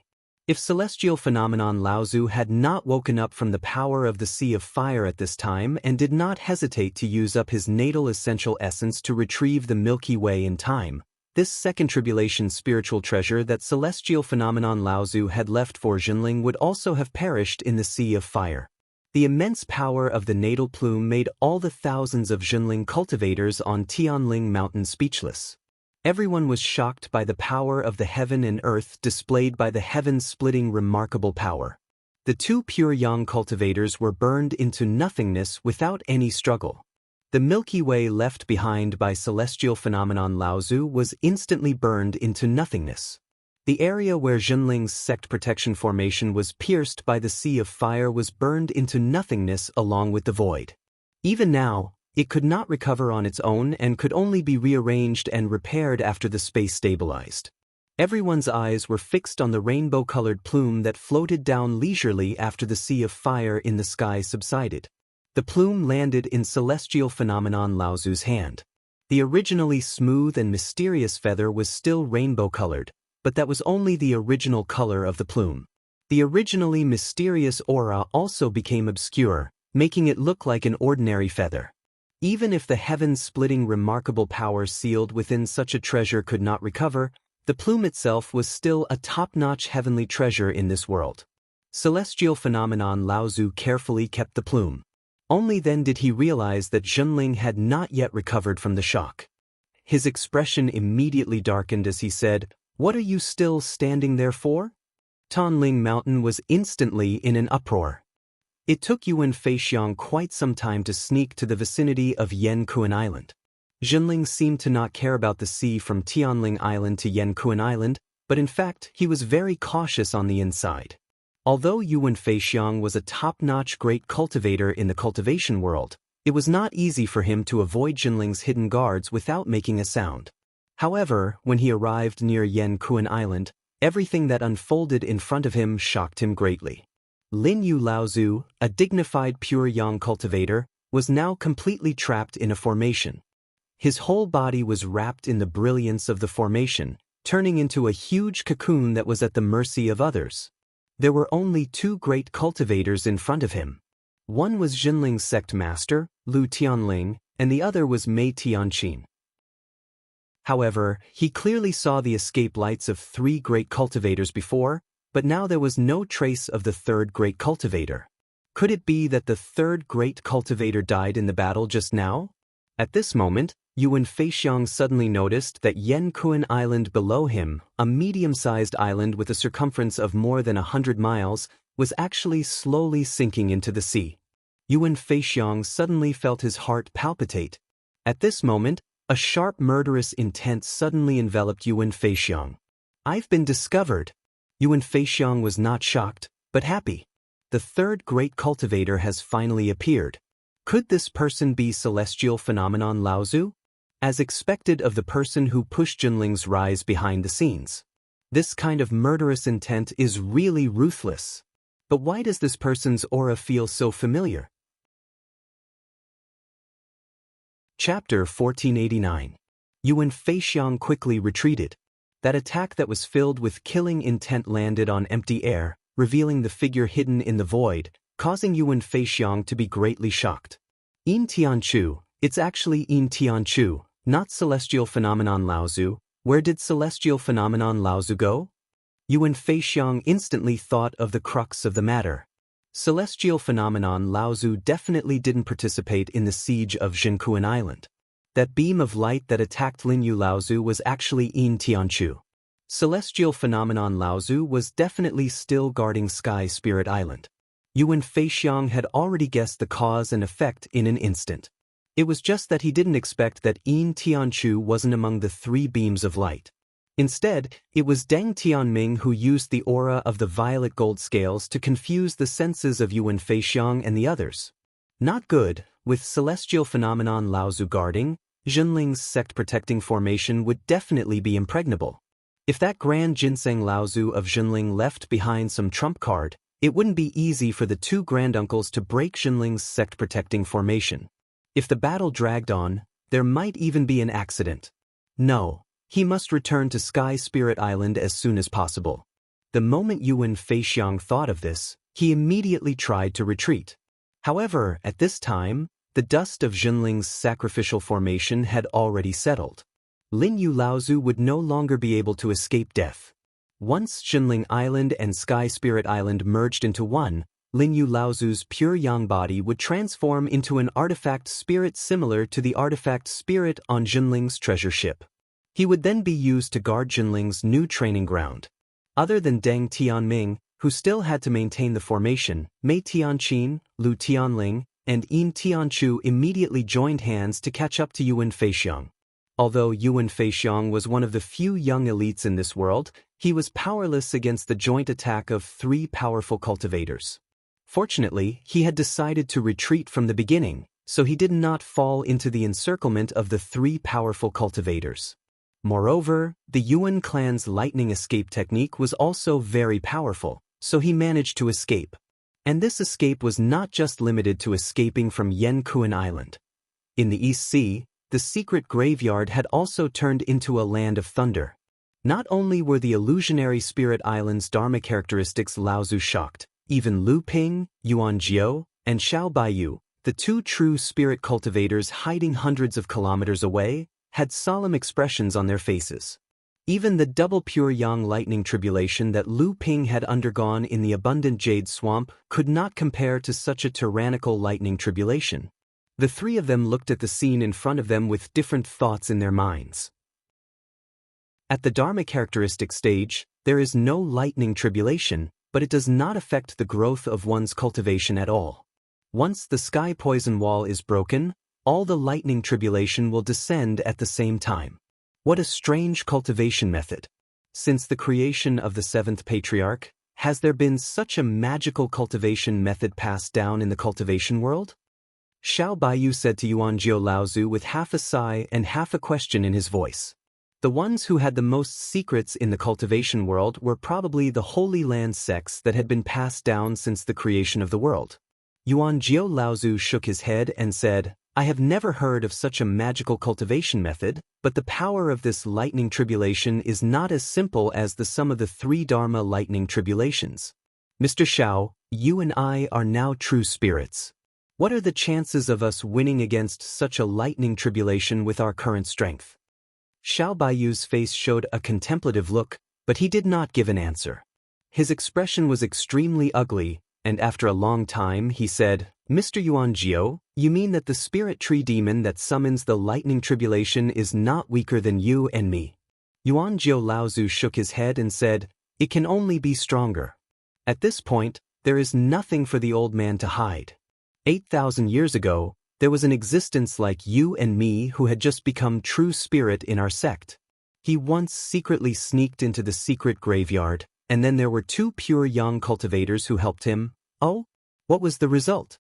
If celestial phenomenon Laozu had not woken up from the power of the sea of fire at this time and did not hesitate to use up his natal essential essence to retrieve the Milky Way in time, this second tribulation spiritual treasure that celestial phenomenon Laozu had left for Zhenling would also have perished in the sea of fire. The immense power of the natal plume made all the thousands of Zhenling cultivators on Tianling Mountain speechless. Everyone was shocked by the power of the heaven and earth displayed by the heaven-splitting remarkable power. The two pure yang cultivators were burned into nothingness without any struggle. The Milky Way left behind by celestial phenomenon Laozu was instantly burned into nothingness. The area where Zhenling's sect protection formation was pierced by the sea of fire was burned into nothingness along with the void. Even now, It could not recover on its own and could only be rearranged and repaired after the space stabilized. Everyone's eyes were fixed on the rainbow-colored plume that floated down leisurely after the sea of fire in the sky subsided. The plume landed in celestial phenomenon Laozu's hand. The originally smooth and mysterious feather was still rainbow-colored, but that was only the original color of the plume. The originally mysterious aura also became obscure, making it look like an ordinary feather. Even if the heaven-splitting remarkable power sealed within such a treasure could not recover, the plume itself was still a top-notch heavenly treasure in this world. Celestial phenomenon Laozu carefully kept the plume. Only then did he realize that Zhenling had not yet recovered from the shock. His expression immediately darkened as he said, "What are you still standing there for?" Tanling Mountain was instantly in an uproar. It took Yuan Feixiang quite some time to sneak to the vicinity of Yankuan Island. Zhenling seemed to not care about the sea from Tianling Island to Yankuan Island, but in fact he was very cautious on the inside. Although Yuan Feixiang was a top-notch great cultivator in the cultivation world, it was not easy for him to avoid Zhenling's hidden guards without making a sound. However, when he arrived near Yankuan Island, everything that unfolded in front of him shocked him greatly. Lin Yu Laozu, a dignified pure yang cultivator, was now completely trapped in a formation. His whole body was wrapped in the brilliance of the formation, turning into a huge cocoon that was at the mercy of others. There were only two great cultivators in front of him. One was Zhenling's sect master, Lu Tianling, and the other was Mei Tianqin. However, he clearly saw the escape lights of three great cultivators before, but now there was no trace of the third great cultivator. Could it be that the third great cultivator died in the battle just now? At this moment, Yuan Feixiang suddenly noticed that Yankuan Island below him, a medium-sized island with a circumference of more than 100 miles, was actually slowly sinking into the sea. Yuan Feixiang suddenly felt his heart palpitate. At this moment, a sharp murderous intent suddenly enveloped Yuan Feixiang. "I've been discovered." Yuan Feixiang was not shocked, but happy. The third great cultivator has finally appeared. Could this person be celestial phenomenon Laozu? As expected of the person who pushed Zhenling's rise behind the scenes. This kind of murderous intent is really ruthless. But why does this person's aura feel so familiar? Chapter 1489. Yuan Feixiang quickly retreated. That attack that was filled with killing intent landed on empty air, revealing the figure hidden in the void, causing Yuan Feixiang to be greatly shocked. Yin Tianchu, it's actually Yin Tianchu, not celestial phenomenon Laozu. Where did celestial phenomenon Laozu go? Yuan Feixiang instantly thought of the crux of the matter. Celestial phenomenon Laozu definitely didn't participate in the siege of Zhenkuan Island. That beam of light that attacked Lin Yu Laozu was actually Yin Tianchu. Celestial phenomenon Laozu was definitely still guarding Sky Spirit Island. Yuan Feixiang had already guessed the cause and effect in an instant. It was just that he didn't expect that Yin Tianchu wasn't among the three beams of light. Instead, it was Deng Tianming who used the aura of the violet gold scales to confuse the senses of Yuan Feixiang and the others. Not good. With celestial phenomenon Laozu guarding, Zhenling's sect-protecting formation would definitely be impregnable. If that grand ginseng Laozu of Zhenling left behind some trump card, it wouldn't be easy for the two granduncles to break Zhenling's sect-protecting formation. If the battle dragged on, there might even be an accident. No, he must return to Sky Spirit Island as soon as possible. The moment Yuan Feixiang thought of this, he immediately tried to retreat. However, at this time, the dust of Zhenling's sacrificial formation had already settled. Lin Yu Laozu would no longer be able to escape death. Once Zhenling Island and Sky Spirit Island merged into one, Lin Yu Laozu's pure yang body would transform into an artifact spirit similar to the artifact spirit on Zhenling's treasure ship. He would then be used to guard Zhenling's new training ground. Other than Deng Tianming, who still had to maintain the formation, Mei Tianqin, Lu Tianling, and Yin Tianchu immediately joined hands to catch up to Yuan Feixiang. Although Yuan Feixiang was one of the few young elites in this world, he was powerless against the joint attack of three powerful cultivators. Fortunately, he had decided to retreat from the beginning, so he did not fall into the encirclement of the three powerful cultivators. Moreover, the Yuan clan's lightning escape technique was also very powerful, so he managed to escape. And this escape was not just limited to escaping from Yankuan Island. In the East Sea, the secret graveyard had also turned into a land of thunder. Not only were the illusionary spirit island's dharma characteristics Laozu shocked, even Lu Ping, Yuan Jiao, and Xiao Baiyu, the two true spirit cultivators hiding hundreds of kilometers away, had solemn expressions on their faces. Even the double pure yang lightning tribulation that Lu Ping had undergone in the abundant jade swamp could not compare to such a tyrannical lightning tribulation. The three of them looked at the scene in front of them with different thoughts in their minds. At the dharma characteristic stage, there is no lightning tribulation, but it does not affect the growth of one's cultivation at all. Once the sky poison wall is broken, all the lightning tribulation will descend at the same time. What a strange cultivation method. Since the creation of the seventh patriarch, has there been such a magical cultivation method passed down in the cultivation world? Xiao Baiyu said to Yuan Jiao Laozu with half a sigh and half a question in his voice. The ones who had the most secrets in the cultivation world were probably the Holy Land sects that had been passed down since the creation of the world. Yuan Jiao Laozu shook his head and said, I have never heard of such a magical cultivation method, but the power of this lightning tribulation is not as simple as the sum of the three dharma lightning tribulations. Mr. Xiao, you and I are now true spirits. What are the chances of us winning against such a lightning tribulation with our current strength? Xiao Baiyu's face showed a contemplative look, but he did not give an answer. His expression was extremely ugly, and after a long time he said, Mr. Yuan Jiao, you mean that the spirit tree demon that summons the lightning tribulation is not weaker than you and me? Yuan Jiao Laozu shook his head and said, it can only be stronger. At this point, there is nothing for the old man to hide. 8,000 years ago, there was an existence like you and me who had just become true spirit in our sect. He once secretly sneaked into the secret graveyard, and then there were two pure yang cultivators who helped him. Oh? What was the result?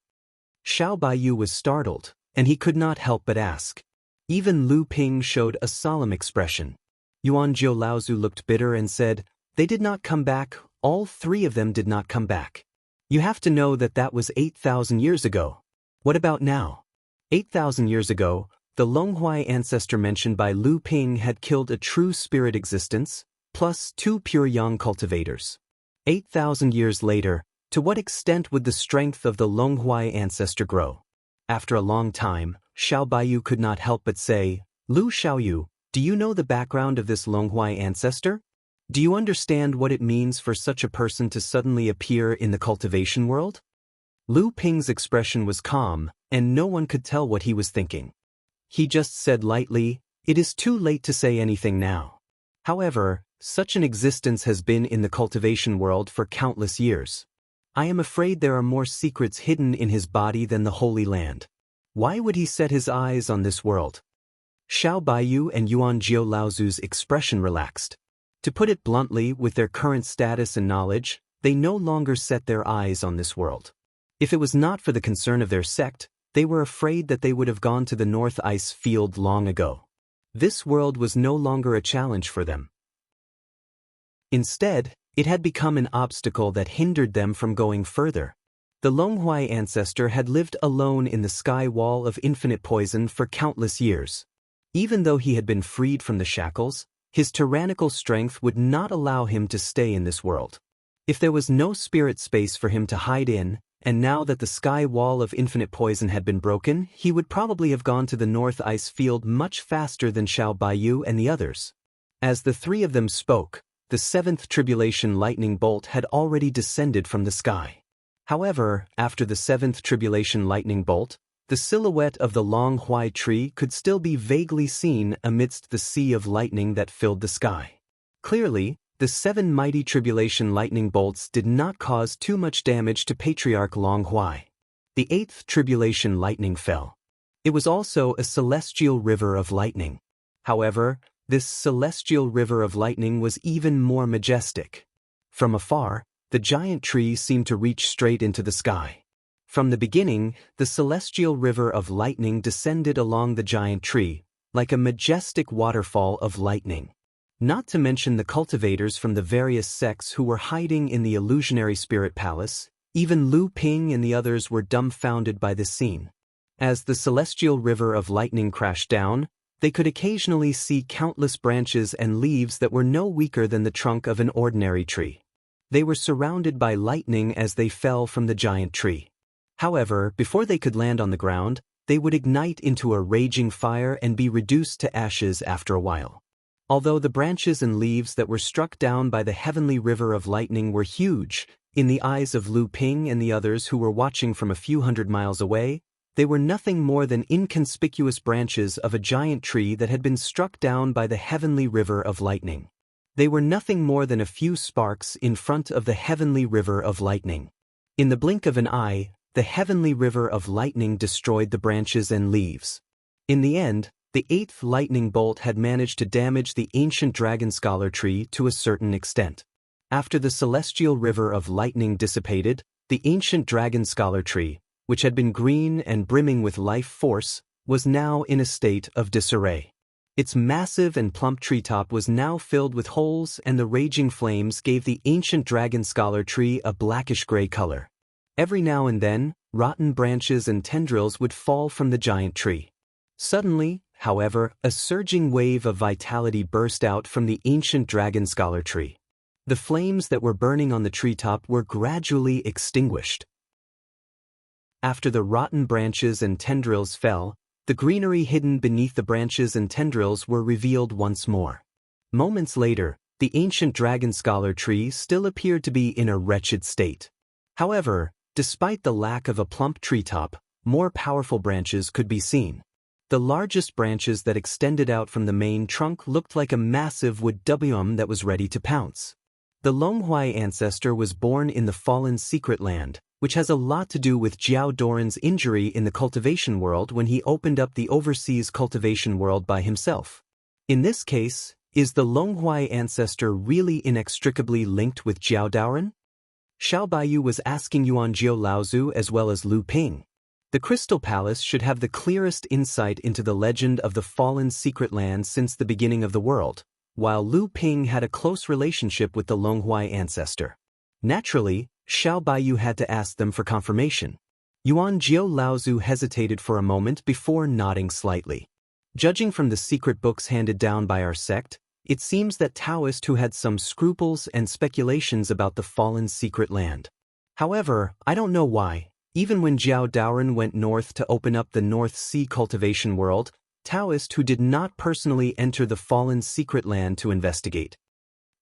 Xiao Baiyu was startled, and he could not help but ask. Even Lu Ping showed a solemn expression. Yuan Jiao Laozu looked bitter and said, they did not come back, all three of them did not come back. You have to know that that was 8,000 years ago. What about now? 8,000 years ago, the Longhuai ancestor mentioned by Lu Ping had killed a true spirit existence, plus two pure yang cultivators. 8,000 years later, to what extent would the strength of the Longhuai ancestor grow? After a long time, Xiao Baiyu could not help but say, Lu Xiaoyu, do you know the background of this Longhuai ancestor? Do you understand what it means for such a person to suddenly appear in the cultivation world? Lu Ping's expression was calm, and no one could tell what he was thinking. He just said lightly, it is too late to say anything now. However, such an existence has been in the cultivation world for countless years. I am afraid there are more secrets hidden in his body than the Holy Land. Why would he set his eyes on this world? Xiao Baiyu and Yuan Jiao Laozu's expression relaxed. To put it bluntly, with their current status and knowledge, they no longer set their eyes on this world. If it was not for the concern of their sect, they were afraid that they would have gone to the North Ice Field long ago. This world was no longer a challenge for them. Instead, it had become an obstacle that hindered them from going further. The Longhuai ancestor had lived alone in the sky wall of infinite poison for countless years. Even though he had been freed from the shackles, his tyrannical strength would not allow him to stay in this world. If there was no spirit space for him to hide in, and now that the sky wall of infinite poison had been broken, he would probably have gone to the North Ice Field much faster than Xiao Baiyu and the others. As the three of them spoke, the seventh tribulation lightning bolt had already descended from the sky. However, after the seventh tribulation lightning bolt, the silhouette of the Longhuai tree could still be vaguely seen amidst the sea of lightning that filled the sky. Clearly, the seven mighty tribulation lightning bolts did not cause too much damage to Patriarch Longhuai. The eighth tribulation lightning fell. It was also a celestial river of lightning. However, this celestial river of lightning was even more majestic. From afar, the giant tree seemed to reach straight into the sky. From the beginning, the celestial river of lightning descended along the giant tree, like a majestic waterfall of lightning. Not to mention the cultivators from the various sects who were hiding in the illusionary spirit palace, even Lu Ping and the others were dumbfounded by this scene. As the celestial river of lightning crashed down, they could occasionally see countless branches and leaves that were no weaker than the trunk of an ordinary tree. They were surrounded by lightning as they fell from the giant tree. However, before they could land on the ground, they would ignite into a raging fire and be reduced to ashes after a while. Although the branches and leaves that were struck down by the heavenly river of lightning were huge, in the eyes of Lu Ping and the others who were watching from a few hundred miles away, they were nothing more than inconspicuous branches of a giant tree that had been struck down by the heavenly river of lightning. They were nothing more than a few sparks in front of the heavenly river of lightning. In the blink of an eye, the heavenly river of lightning destroyed the branches and leaves. In the end, the 8th lightning bolt had managed to damage the ancient dragon scholar tree to a certain extent. After the celestial river of lightning dissipated, the ancient dragon scholar tree, which had been green and brimming with life force, was now in a state of disarray. Its massive and plump treetop was now filled with holes, and the raging flames gave the ancient dragon scholar tree a blackish-gray color. Every now and then, rotten branches and tendrils would fall from the giant tree. Suddenly, however, a surging wave of vitality burst out from the ancient dragon scholar tree. The flames that were burning on the treetop were gradually extinguished. After the rotten branches and tendrils fell, the greenery hidden beneath the branches and tendrils were revealed once more. Moments later, the ancient dragon scholar tree still appeared to be in a wretched state. However, despite the lack of a plump treetop, more powerful branches could be seen. The largest branches that extended out from the main trunk looked like a massive wood WM that was ready to pounce. The Longhuai ancestor was born in the fallen secret land, which has a lot to do with Jiao Doran's injury in the cultivation world when he opened up the overseas cultivation world by himself. In this case, is the Longhuai ancestor really inextricably linked with Jiao Doran? Xiao Baiyu was asking Yuan Jiao Laozu as well as Lu Ping. The Crystal Palace should have the clearest insight into the legend of the fallen secret land since the beginning of the world, while Lu Ping had a close relationship with the Longhuai ancestor. Naturally, Xiao Baiyu had to ask them for confirmation. Yuan Jiao Laozu hesitated for a moment before nodding slightly. Judging from the secret books handed down by our sect, it seems that Taoists who had some scruples and speculations about the fallen secret land. However, I don't know why, even when Jiao Daoran went north to open up the North Sea cultivation world, Taoists who did not personally enter the fallen secret land to investigate.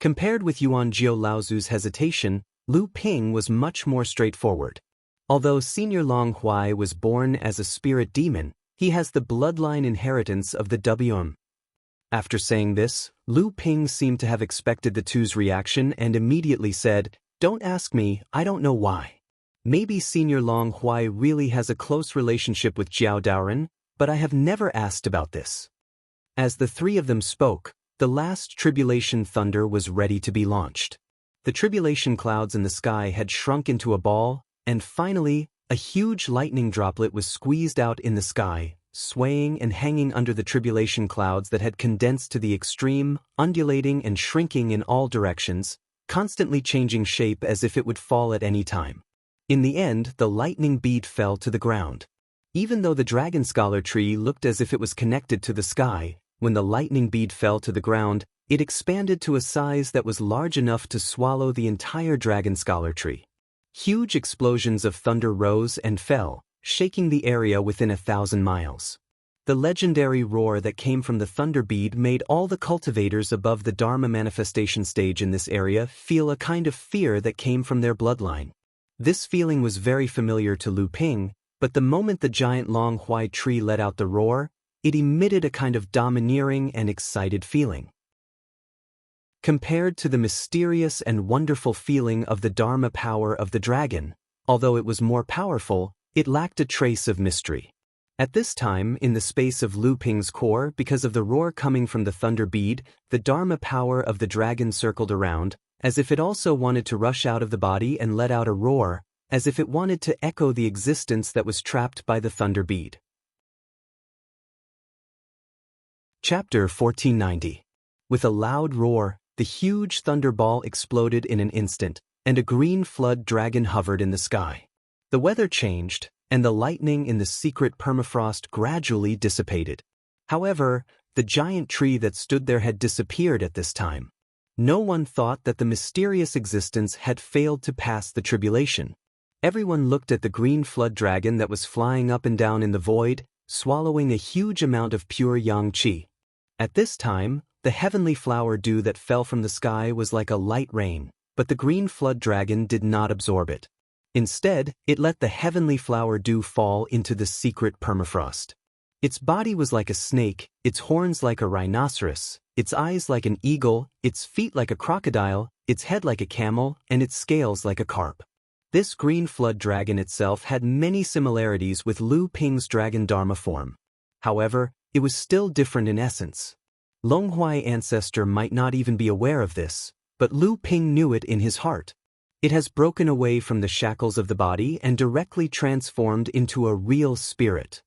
Compared with Yuan Jiao Laozu's hesitation, Lu Ping was much more straightforward. Although Senior Long Huai was born as a spirit demon, he has the bloodline inheritance of the WM. After saying this, Lu Ping seemed to have expected the two's reaction and immediately said, "Don't ask me, I don't know why. Maybe Senior Long Huai really has a close relationship with Jiao Daoran, but I have never asked about this." As the three of them spoke, the last tribulation thunder was ready to be launched. The tribulation clouds in the sky had shrunk into a ball, and finally, a huge lightning droplet was squeezed out in the sky, swaying and hanging under the tribulation clouds that had condensed to the extreme, undulating and shrinking in all directions, constantly changing shape as if it would fall at any time. In the end, the lightning bead fell to the ground. Even though the dragon scholar tree looked as if it was connected to the sky, when the lightning bead fell to the ground, it expanded to a size that was large enough to swallow the entire dragon scholar tree. Huge explosions of thunder rose and fell, shaking the area within 1,000 miles. The legendary roar that came from the thunder bead made all the cultivators above the Dharma manifestation stage in this area feel a kind of fear that came from their bloodline. This feeling was very familiar to Lu Ping, but the moment the giant Long Huai tree let out the roar, it emitted a kind of domineering and excited feeling. Compared to the mysterious and wonderful feeling of the Dharma power of the dragon, although it was more powerful, it lacked a trace of mystery. At this time, in the space of Lu Ping's core, because of the roar coming from the thunder bead, the Dharma power of the dragon circled around, as if it also wanted to rush out of the body and let out a roar, as if it wanted to echo the existence that was trapped by the thunder bead. Chapter 1490. With a loud roar, the huge thunderball exploded in an instant, and a green flood dragon hovered in the sky. The weather changed, and the lightning in the secret permafrost gradually dissipated. However, the giant tree that stood there had disappeared at this time. No one thought that the mysterious existence had failed to pass the tribulation. Everyone looked at the green flood dragon that was flying up and down in the void, swallowing a huge amount of pure yang qi. At this time, the heavenly flower dew that fell from the sky was like a light rain, but the green flood dragon did not absorb it. Instead, it let the heavenly flower dew fall into the secret permafrost. Its body was like a snake, its horns like a rhinoceros, its eyes like an eagle, its feet like a crocodile, its head like a camel, and its scales like a carp. This green flood dragon itself had many similarities with Lu Ping's dragon dharma form. However, it was still different in essence. Longhuai ancestor might not even be aware of this, but Lu Ping knew it in his heart. It has broken away from the shackles of the body and directly transformed into a real spirit.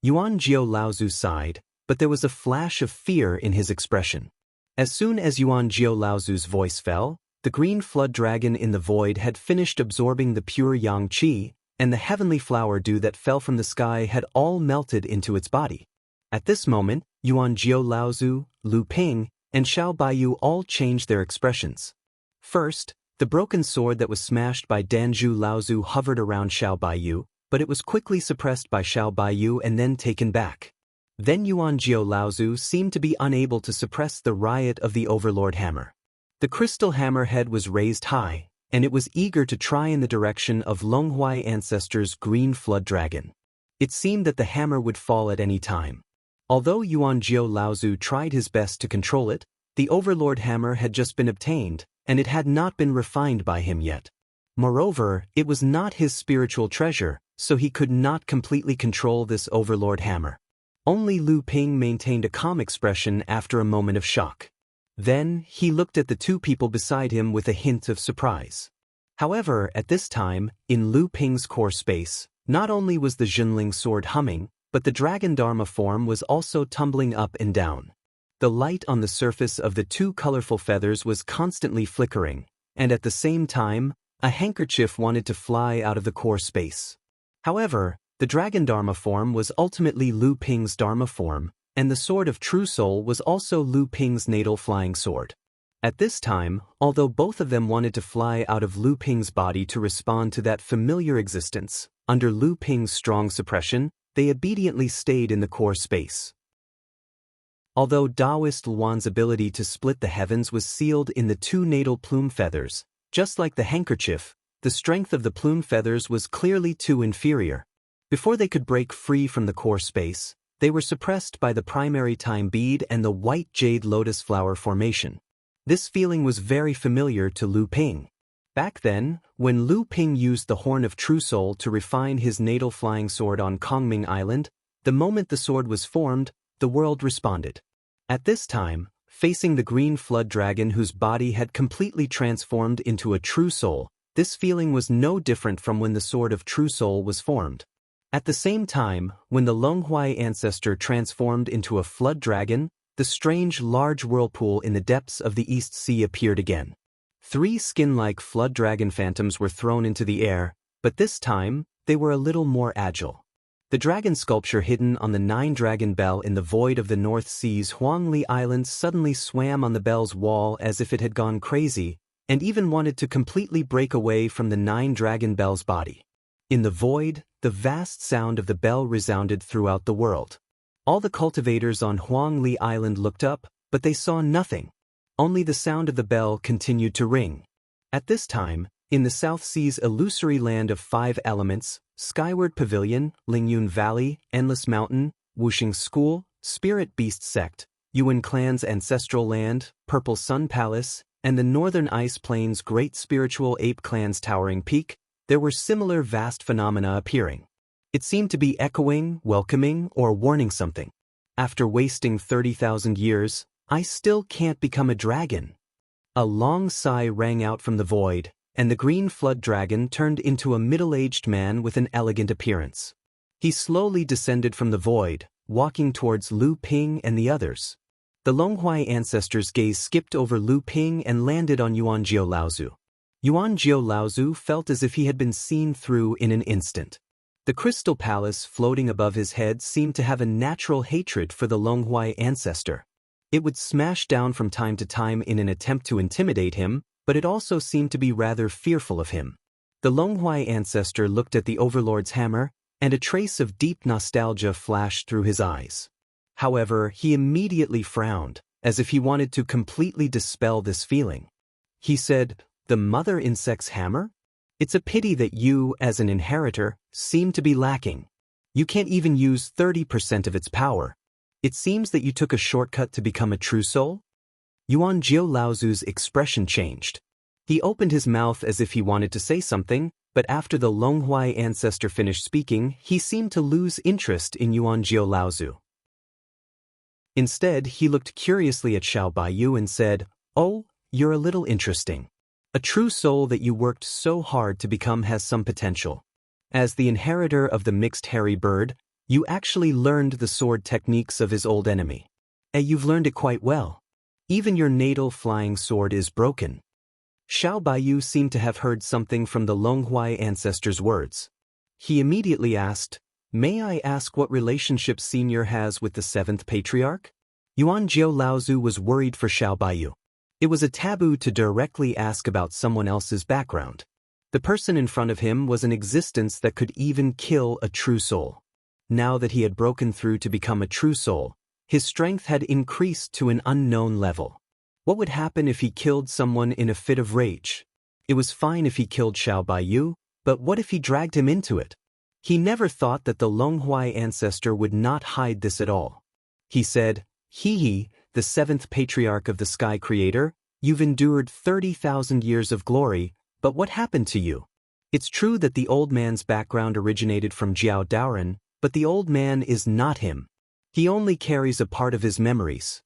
Yuan Jiao Laozu sighed, but there was a flash of fear in his expression. As soon as Yuan Jiao Laozu's voice fell, the green flood dragon in the void had finished absorbing the pure yang qi, and the heavenly flower dew that fell from the sky had all melted into its body. At this moment, Yuan Jiao Laozu, Lu Ping, and Xiao Baiyu all changed their expressions. First, the broken sword that was smashed by Danzhu Laozu hovered around Xiao Baiyu, but it was quickly suppressed by Xiao Baiyu and then taken back. Then Yuan Jiao Laozu seemed to be unable to suppress the riot of the Overlord Hammer. The crystal hammer head was raised high, and it was eager to try in the direction of Longhuai ancestor's green flood dragon. It seemed that the hammer would fall at any time. Although Yuan Jiao Laozu tried his best to control it, the Overlord Hammer had just been obtained, and it had not been refined by him yet. Moreover, it was not his spiritual treasure, so he could not completely control this Overlord Hammer. Only Lu Ping maintained a calm expression after a moment of shock. Then, he looked at the two people beside him with a hint of surprise. However, at this time, in Lu Ping's core space, not only was the Zhenling sword humming, but the dragon dharma form was also tumbling up and down. The light on the surface of the two colorful feathers was constantly flickering, and at the same time, a handkerchief wanted to fly out of the core space. However, the dragon dharma form was ultimately Lu Ping's dharma form, and the sword of true soul was also Lu Ping's natal flying sword. At this time, although both of them wanted to fly out of Lu Ping's body to respond to that familiar existence, under Lu Ping's strong suppression, they obediently stayed in the core space. Although Taoist Luan's ability to split the heavens was sealed in the two natal plume feathers, just like the handkerchief, the strength of the plume feathers was clearly too inferior. Before they could break free from the core space, they were suppressed by the primary time bead and the white jade lotus flower formation. This feeling was very familiar to Lu Ping. Back then, when Lu Ping used the Horn of True Soul to refine his natal flying sword on Kongming Island, the moment the sword was formed, the world responded. At this time, facing the green flood dragon whose body had completely transformed into a true soul, this feeling was no different from when the sword of true soul was formed. At the same time, when the Longhuai ancestor transformed into a flood dragon, the strange large whirlpool in the depths of the East Sea appeared again. 3 skin-like flood dragon phantoms were thrown into the air, but this time, they were a little more agile. The dragon sculpture hidden on the 9-dragon bell in the void of the North Sea's Huangli Island suddenly swam on the bell's wall as if it had gone crazy, and even wanted to completely break away from the 9-dragon bell's body. In the void, the vast sound of the bell resounded throughout the world. All the cultivators on Huangli Island looked up, but they saw nothing. Only the sound of the bell continued to ring. At this time, in the South Sea's illusory land of 5 elements, Skyward Pavilion, Lingyun Valley, Endless Mountain, Wuxing School, Spirit Beast Sect, Yuan Clan's Ancestral Land, Purple Sun Palace, and the Northern Ice Plains' Great Spiritual Ape Clan's Towering Peak, there were similar vast phenomena appearing. It seemed to be echoing, welcoming, or warning something. After wasting 30,000 years, I still can't become a dragon. A long sigh rang out from the void, and the green flood dragon turned into a middle-aged man with an elegant appearance. He slowly descended from the void, walking towards Lu Ping and the others. The Longhuai ancestors' gaze skipped over Lu Ping and landed on Yuan Jiao Laozu. Yuan Jiao Laozu felt as if he had been seen through in an instant. The crystal palace floating above his head seemed to have a natural hatred for the Longhuai ancestor. It would smash down from time to time in an attempt to intimidate him, but it also seemed to be rather fearful of him. The Longhuai ancestor looked at the overlord's hammer, and a trace of deep nostalgia flashed through his eyes. However, he immediately frowned, as if he wanted to completely dispel this feeling. He said, "The mother insect's hammer? It's a pity that you, as an inheritor, seem to be lacking. You can't even use 30% of its power. It seems that you took a shortcut to become a true soul?" Yuan Jiao Laozu's expression changed. He opened his mouth as if he wanted to say something, but after the Longhuai ancestor finished speaking, he seemed to lose interest in Yuan Jiao Laozu. Instead, he looked curiously at Xiao Baiyu and said, "Oh, you're a little interesting. A true soul that you worked so hard to become has some potential. As the inheritor of the mixed hairy bird, you actually learned the sword techniques of his old enemy. And you've learned it quite well. Even your natal flying sword is broken." Xiao Baiyu seemed to have heard something from the Longhuai ancestor's words. He immediately asked, "May I ask what relationship Senior has with the 7th Patriarch?" Yuan Jiao Laozu was worried for Xiao Baiyu. It was a taboo to directly ask about someone else's background. The person in front of him was an existence that could even kill a true soul. Now that he had broken through to become a true soul, his strength had increased to an unknown level. What would happen if he killed someone in a fit of rage? It was fine if he killed Xiao Baiyu, but what if he dragged him into it? He never thought that the Longhuai ancestor would not hide this at all. He said, "He, the 7th Patriarch of the Sky Creator, you've endured 30,000 years of glory, but what happened to you? It's true that the old man's background originated from Jiao Daoren, but the old man is not him. He only carries a part of his memories.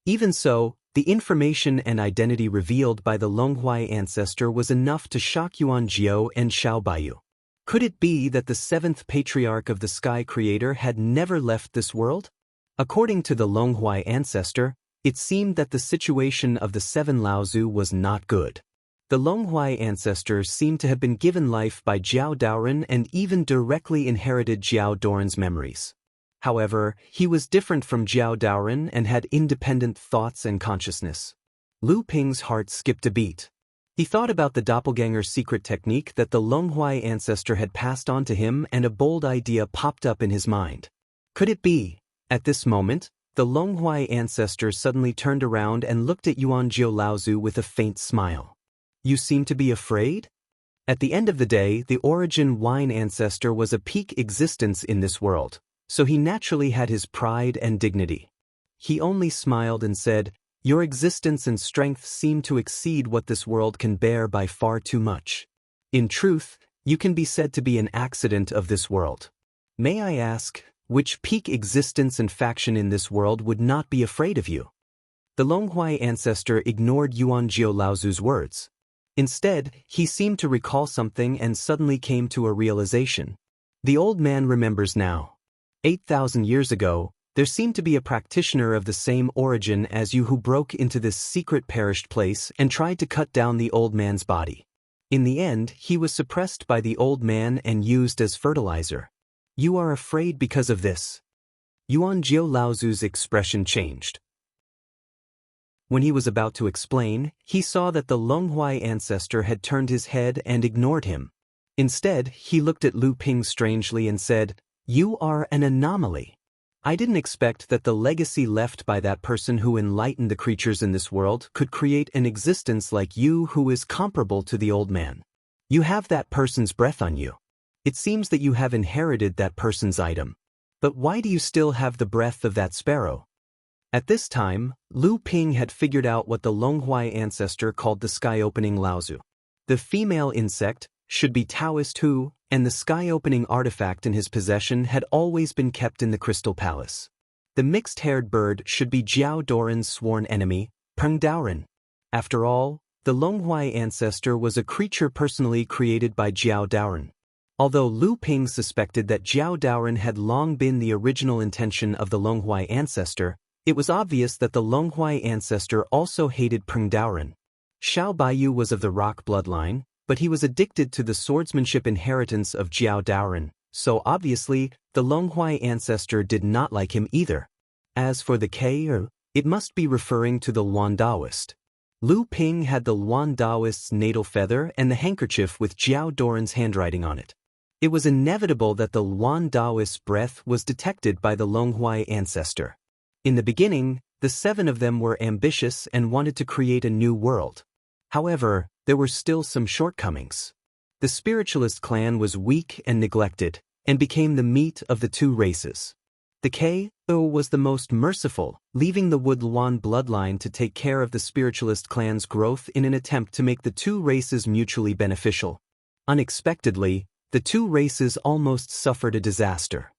Even so, the information and identity revealed by the Longhuai ancestor was enough to shock Yuan Jiao and Xiao Baiyu. Could it be that the 7th Patriarch of the Sky Creator had never left this world? According to the Longhuai ancestor, it seemed that the situation of the 7 Laozu was not good. The Longhuai ancestor seemed to have been given life by Jiao Daoren and even directly inherited Jiao Daoren's memories. However, he was different from Jiao Daoren and had independent thoughts and consciousness. Lu Ping's heart skipped a beat. He thought about the doppelganger secret technique that the Longhuai ancestor had passed on to him, and a bold idea popped up in his mind. Could it be? At this moment, the Longhuai ancestor suddenly turned around and looked at Yuan Jiao Laozu with a faint smile. "You seem to be afraid?" At the end of the day, the Origin Wine ancestor was a peak existence in this world, so he naturally had his pride and dignity. He only smiled and said, "Your existence and strength seem to exceed what this world can bear by far too much. In truth, you can be said to be an accident of this world. May I ask, which peak existence and faction in this world would not be afraid of you?" The Longhuai ancestor ignored Yuan Jiao Laozu's words. Instead, he seemed to recall something and suddenly came to a realization. The old man remembers now. 8,000 years ago, there seemed to be a practitioner of the same origin as you who broke into this secret perished place and tried to cut down the old man's body. In the end, he was suppressed by the old man and used as fertilizer. You are afraid because of this. Yuan Jiao Laozu's expression changed. When he was about to explain, he saw that the Longhuai ancestor had turned his head and ignored him. Instead, he looked at Lu Ping strangely and said, "You are an anomaly. I didn't expect that the legacy left by that person who enlightened the creatures in this world could create an existence like you who is comparable to the old man. You have that person's breath on you. It seems that you have inherited that person's item. But why do you still have the breath of that sparrow?" At this time, Lu Ping had figured out what the Longhuai ancestor called the sky-opening Laozu. The female insect should be Taoist Hu, and the sky-opening artifact in his possession had always been kept in the Crystal Palace. The mixed-haired bird should be Jiao Daoren's sworn enemy, Peng Daoren. After all, The Longhuai ancestor was a creature personally created by Jiao Daoren. Although Lu Ping suspected that Jiao Daoren had long been the original intention of the Longhuai ancestor, it was obvious that the Longhuai ancestor also hated Peng Daoren. Xiao Baiyu was of the rock bloodline, but he was addicted to the swordsmanship inheritance of Jiao Daoren, so obviously, the Longhuai ancestor did not like him either. As for the Ke, it must be referring to the Luan Daoist. Lu Ping had the Luan Daoist's natal feather and the handkerchief with Jiao Daoren's handwriting on it. It was inevitable that the Luan Daoist's breath was detected by the Longhuai ancestor. In the beginning, the 7 of them were ambitious and wanted to create a new world. However, there were still some shortcomings. The spiritualist clan was weak and neglected, and became the meat of the 2 races. The Ke was the most merciful, leaving the Wood Luan bloodline to take care of the spiritualist clan's growth in an attempt to make the 2 races mutually beneficial. Unexpectedly, the 2 races almost suffered a disaster.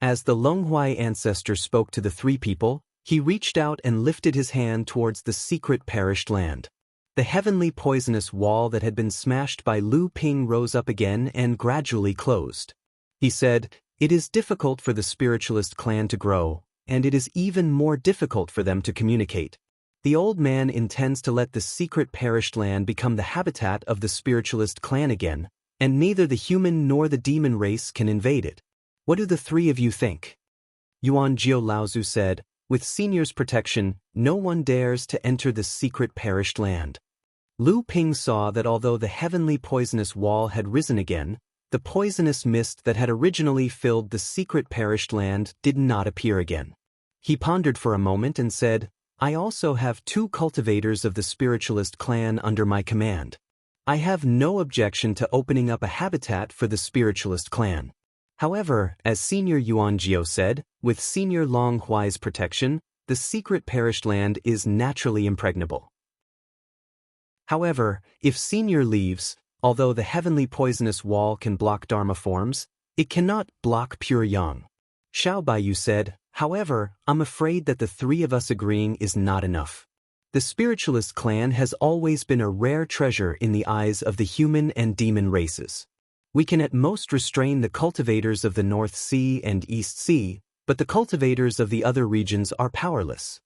As the Longhuai ancestor spoke to the 3 people, he reached out and lifted his hand towards the secret perished land. The heavenly poisonous wall that had been smashed by Lu Ping rose up again and gradually closed. He said, "It is difficult for the spiritualist clan to grow, and it is even more difficult for them to communicate. The old man intends to let the secret perished land become the habitat of the spiritualist clan again, and neither the human nor the demon race can invade it. What do the 3 of you think?" Yuan Jiao Laozu said, "With senior's protection, no one dares to enter the secret perished land." Lu Ping saw that although the heavenly poisonous wall had risen again, the poisonous mist that had originally filled the secret perished land did not appear again. He pondered for a moment and said, "I also have 2 cultivators of the spiritualist clan under my command. I have no objection to opening up a habitat for the spiritualist clan. However, as Senior Yuan Jiao said, with Senior Longhuai's protection, the secret perished land is naturally impregnable. However, if Senior leaves, although the heavenly poisonous wall can block Dharma forms, it cannot block pure yang." Xiao Baiyu said, "However, I'm afraid that the 3 of us agreeing is not enough. The spiritualist clan has always been a rare treasure in the eyes of the human and demon races. We can at most restrain the cultivators of the North Sea and East Sea, but the cultivators of the other regions are powerless."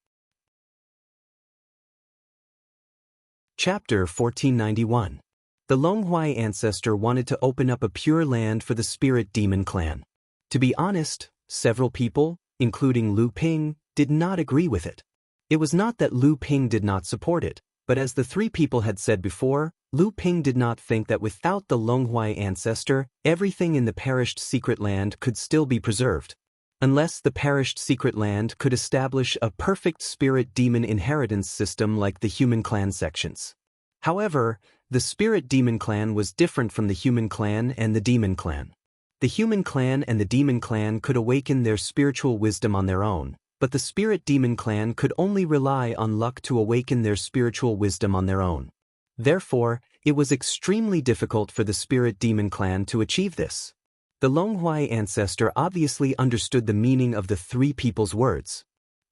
Chapter 1491. The Longhuai ancestor wanted to open up a pure land for the spirit demon clan. To be honest, several people, including Lu Ping, did not agree with it. It was not that Lu Ping did not support it, but as the 3 people had said before, Lu Ping did not think that without the Longhuai ancestor, everything in the perished secret land could still be preserved. Unless the perished secret land could establish a perfect spirit demon inheritance system like the human clan sections. However, the spirit demon clan was different from the human clan and the demon clan. The human clan and the demon clan could awaken their spiritual wisdom on their own, but the spirit demon clan could only rely on luck to awaken their spiritual wisdom on their own. Therefore, it was extremely difficult for the spirit demon clan to achieve this. The Longhuai ancestor obviously understood the meaning of the 3 people's words.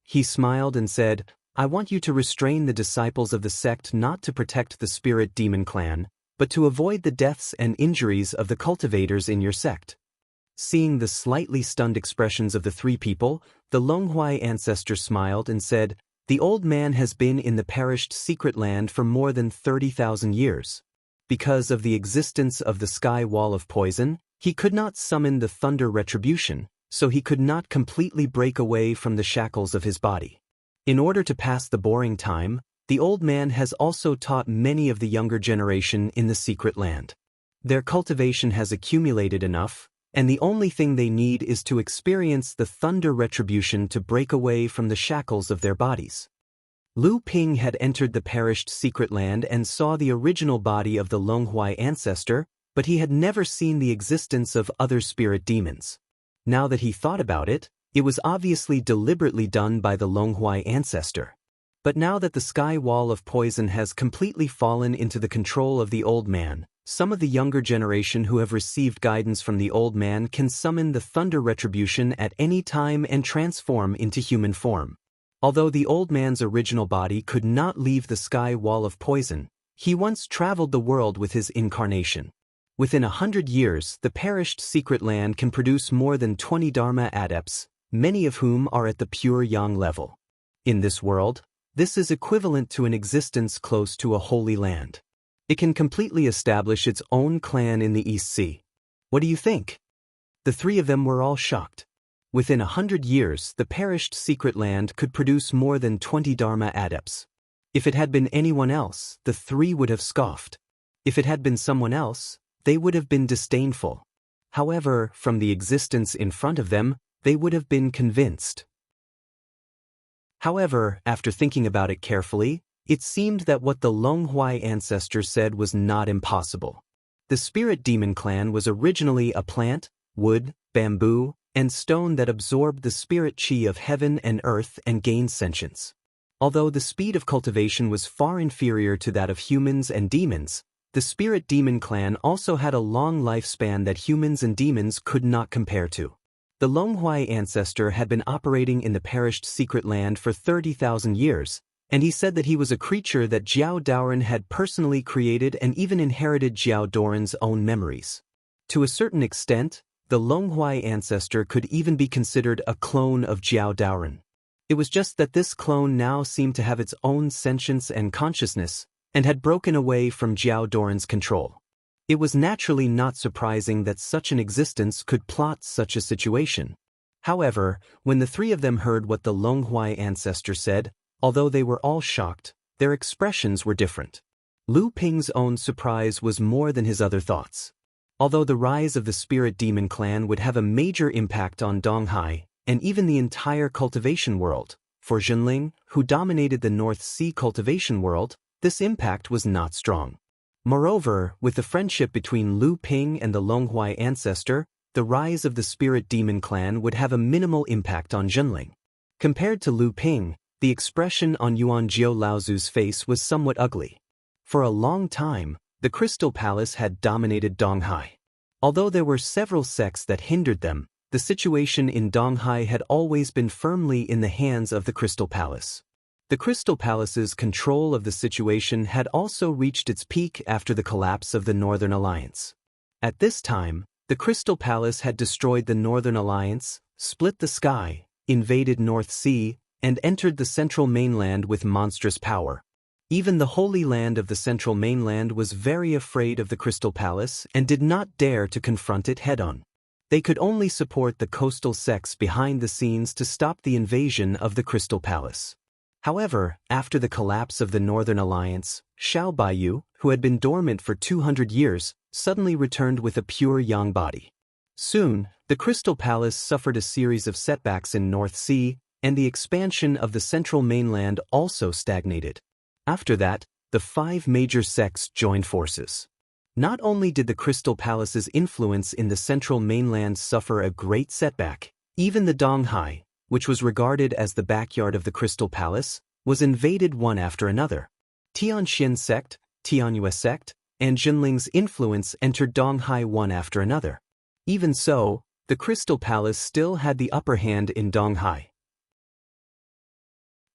He smiled and said, "I want you to restrain the disciples of the sect not to protect the spirit demon clan, but to avoid the deaths and injuries of the cultivators in your sect." Seeing the slightly stunned expressions of the 3 people, the Longhuai ancestor smiled and said, "The old man has been in the perished secret land for more than 30,000 years. Because of the existence of the sky wall of poison, he could not summon the thunder retribution, so he could not completely break away from the shackles of his body. In order to pass the boring time, the old man has also taught many of the younger generation in the secret land. Their cultivation has accumulated enough, and the only thing they need is to experience the thunder retribution to break away from the shackles of their bodies." Lu Ping had entered the perished secret land and saw the original body of the Longhuai ancestor, but he had never seen the existence of other spirit demons. Now that he thought about it, it was obviously deliberately done by the Longhuai ancestor. But now that the sky wall of poison has completely fallen into the control of the old man, some of the younger generation who have received guidance from the old man can summon the thunder retribution at any time and transform into human form. Although the old man's original body could not leave the sky wall of poison, He once traveled the world with his incarnation. Within 100 years, the perished secret land can produce more than 20 Dharma adepts, many of whom are at the pure yang level. In this world, this is equivalent to an existence close to a holy land. It can completely establish its own clan in the East Sea. What do you think? The three of them were all shocked. Within 100 years, the perished secret land could produce more than 20 Dharma adepts. If it had been anyone else, the three would have scoffed. If it had been someone else, they would have been disdainful. However, from the existence in front of them, they would have been convinced. However, after thinking about it carefully, it seemed that what the Longhuai ancestor said was not impossible. The spirit demon clan was originally a plant, wood, bamboo, and stone that absorbed the spirit chi of heaven and earth and gained sentience. Although the speed of cultivation was far inferior to that of humans and demons, the spirit demon clan also had a long lifespan that humans and demons could not compare to. The Longhuai ancestor had been operating in the perished secret land for 30,000 years, and he said that he was a creature that Jiao Daoren had personally created and even inherited Jiao Doran's own memories. To a certain extent, the Longhuai ancestor could even be considered a clone of Jiao Daoren. It was just that this clone now seemed to have its own sentience and consciousness, and had broken away from Jiao Doran's control. It was naturally not surprising that such an existence could plot such a situation. However, when the three of them heard what the Longhuai ancestor said, although they were all shocked, their expressions were different. Lu Ping's own surprise was more than his other thoughts. Although the rise of the spirit demon clan would have a major impact on Donghai, and even the entire cultivation world, for Junling, who dominated the North Sea cultivation world, this impact was not strong. Moreover, with the friendship between Lu Ping and the Longhuai ancestor, the rise of the spirit demon clan would have a minimal impact on Junling. Compared to Lu Ping, the expression on Yuan Jiao Laozu's face was somewhat ugly. For a long time, the Crystal Palace had dominated Donghai. Although there were several sects that hindered them, the situation in Donghai had always been firmly in the hands of the Crystal Palace. The Crystal Palace's control of the situation had also reached its peak after the collapse of the Northern Alliance. At this time, the Crystal Palace had destroyed the Northern Alliance, split the sky, invaded North Sea, and entered the central mainland with monstrous power. Even the Holy Land of the central mainland was very afraid of the Crystal Palace and did not dare to confront it head-on. They could only support the coastal sects behind the scenes to stop the invasion of the Crystal Palace. However, after the collapse of the Northern Alliance, Xiao Baiyu, who had been dormant for 200 years, suddenly returned with a pure yang body. Soon, the Crystal Palace suffered a series of setbacks in North Sea, and the expansion of the central mainland also stagnated. After that, the 5 major sects joined forces. Not only did the Crystal Palace's influence in the central mainland suffer a great setback, even the Donghai, which was regarded as the backyard of the Crystal Palace, was invaded one after another. Tianxian sect, Tianyue sect, and Junling's influence entered Donghai one after another. Even so, the Crystal Palace still had the upper hand in Donghai.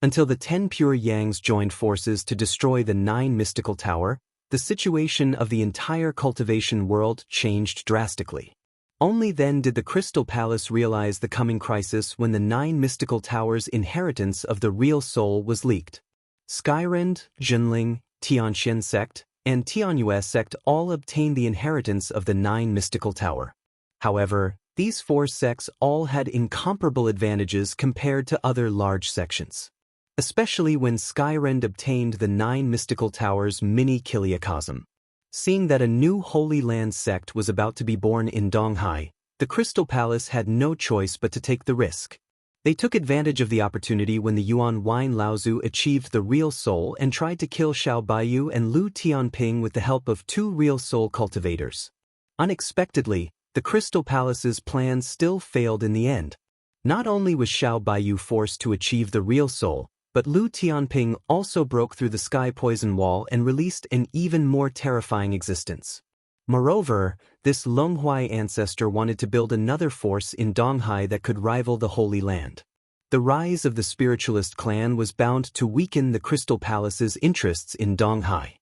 Until the 10 pure Yangs joined forces to destroy the 9 mystical tower, the situation of the entire cultivation world changed drastically. Only then did the Crystal Palace realize the coming crisis when the 9 mystical towers' inheritance of the real soul was leaked. Skyrend, Junling, Tianxian sect, and Tianyue sect all obtained the inheritance of the 9 mystical tower. However, these 4 sects all had incomparable advantages compared to other large sections. Especially when Skyrend obtained the 9 mystical towers' mini-kiliacosm. Seeing that a new Holy Land sect was about to be born in Donghai, the Crystal Palace had no choice but to take the risk. They took advantage of the opportunity when the Yuan Wine Laozu achieved the real soul and tried to kill Xiao Baiyu and Lu Tianping with the help of 2 real soul cultivators. Unexpectedly, the Crystal Palace's plans still failed in the end. Not only was Xiao Baiyu forced to achieve the real soul, but Lu Tianping also broke through the sky poison wall and released an even more terrifying existence. Moreover, this Longhuai ancestor wanted to build another force in Donghai that could rival the Holy Land. The rise of the spiritualist clan was bound to weaken the Crystal Palace's interests in Donghai.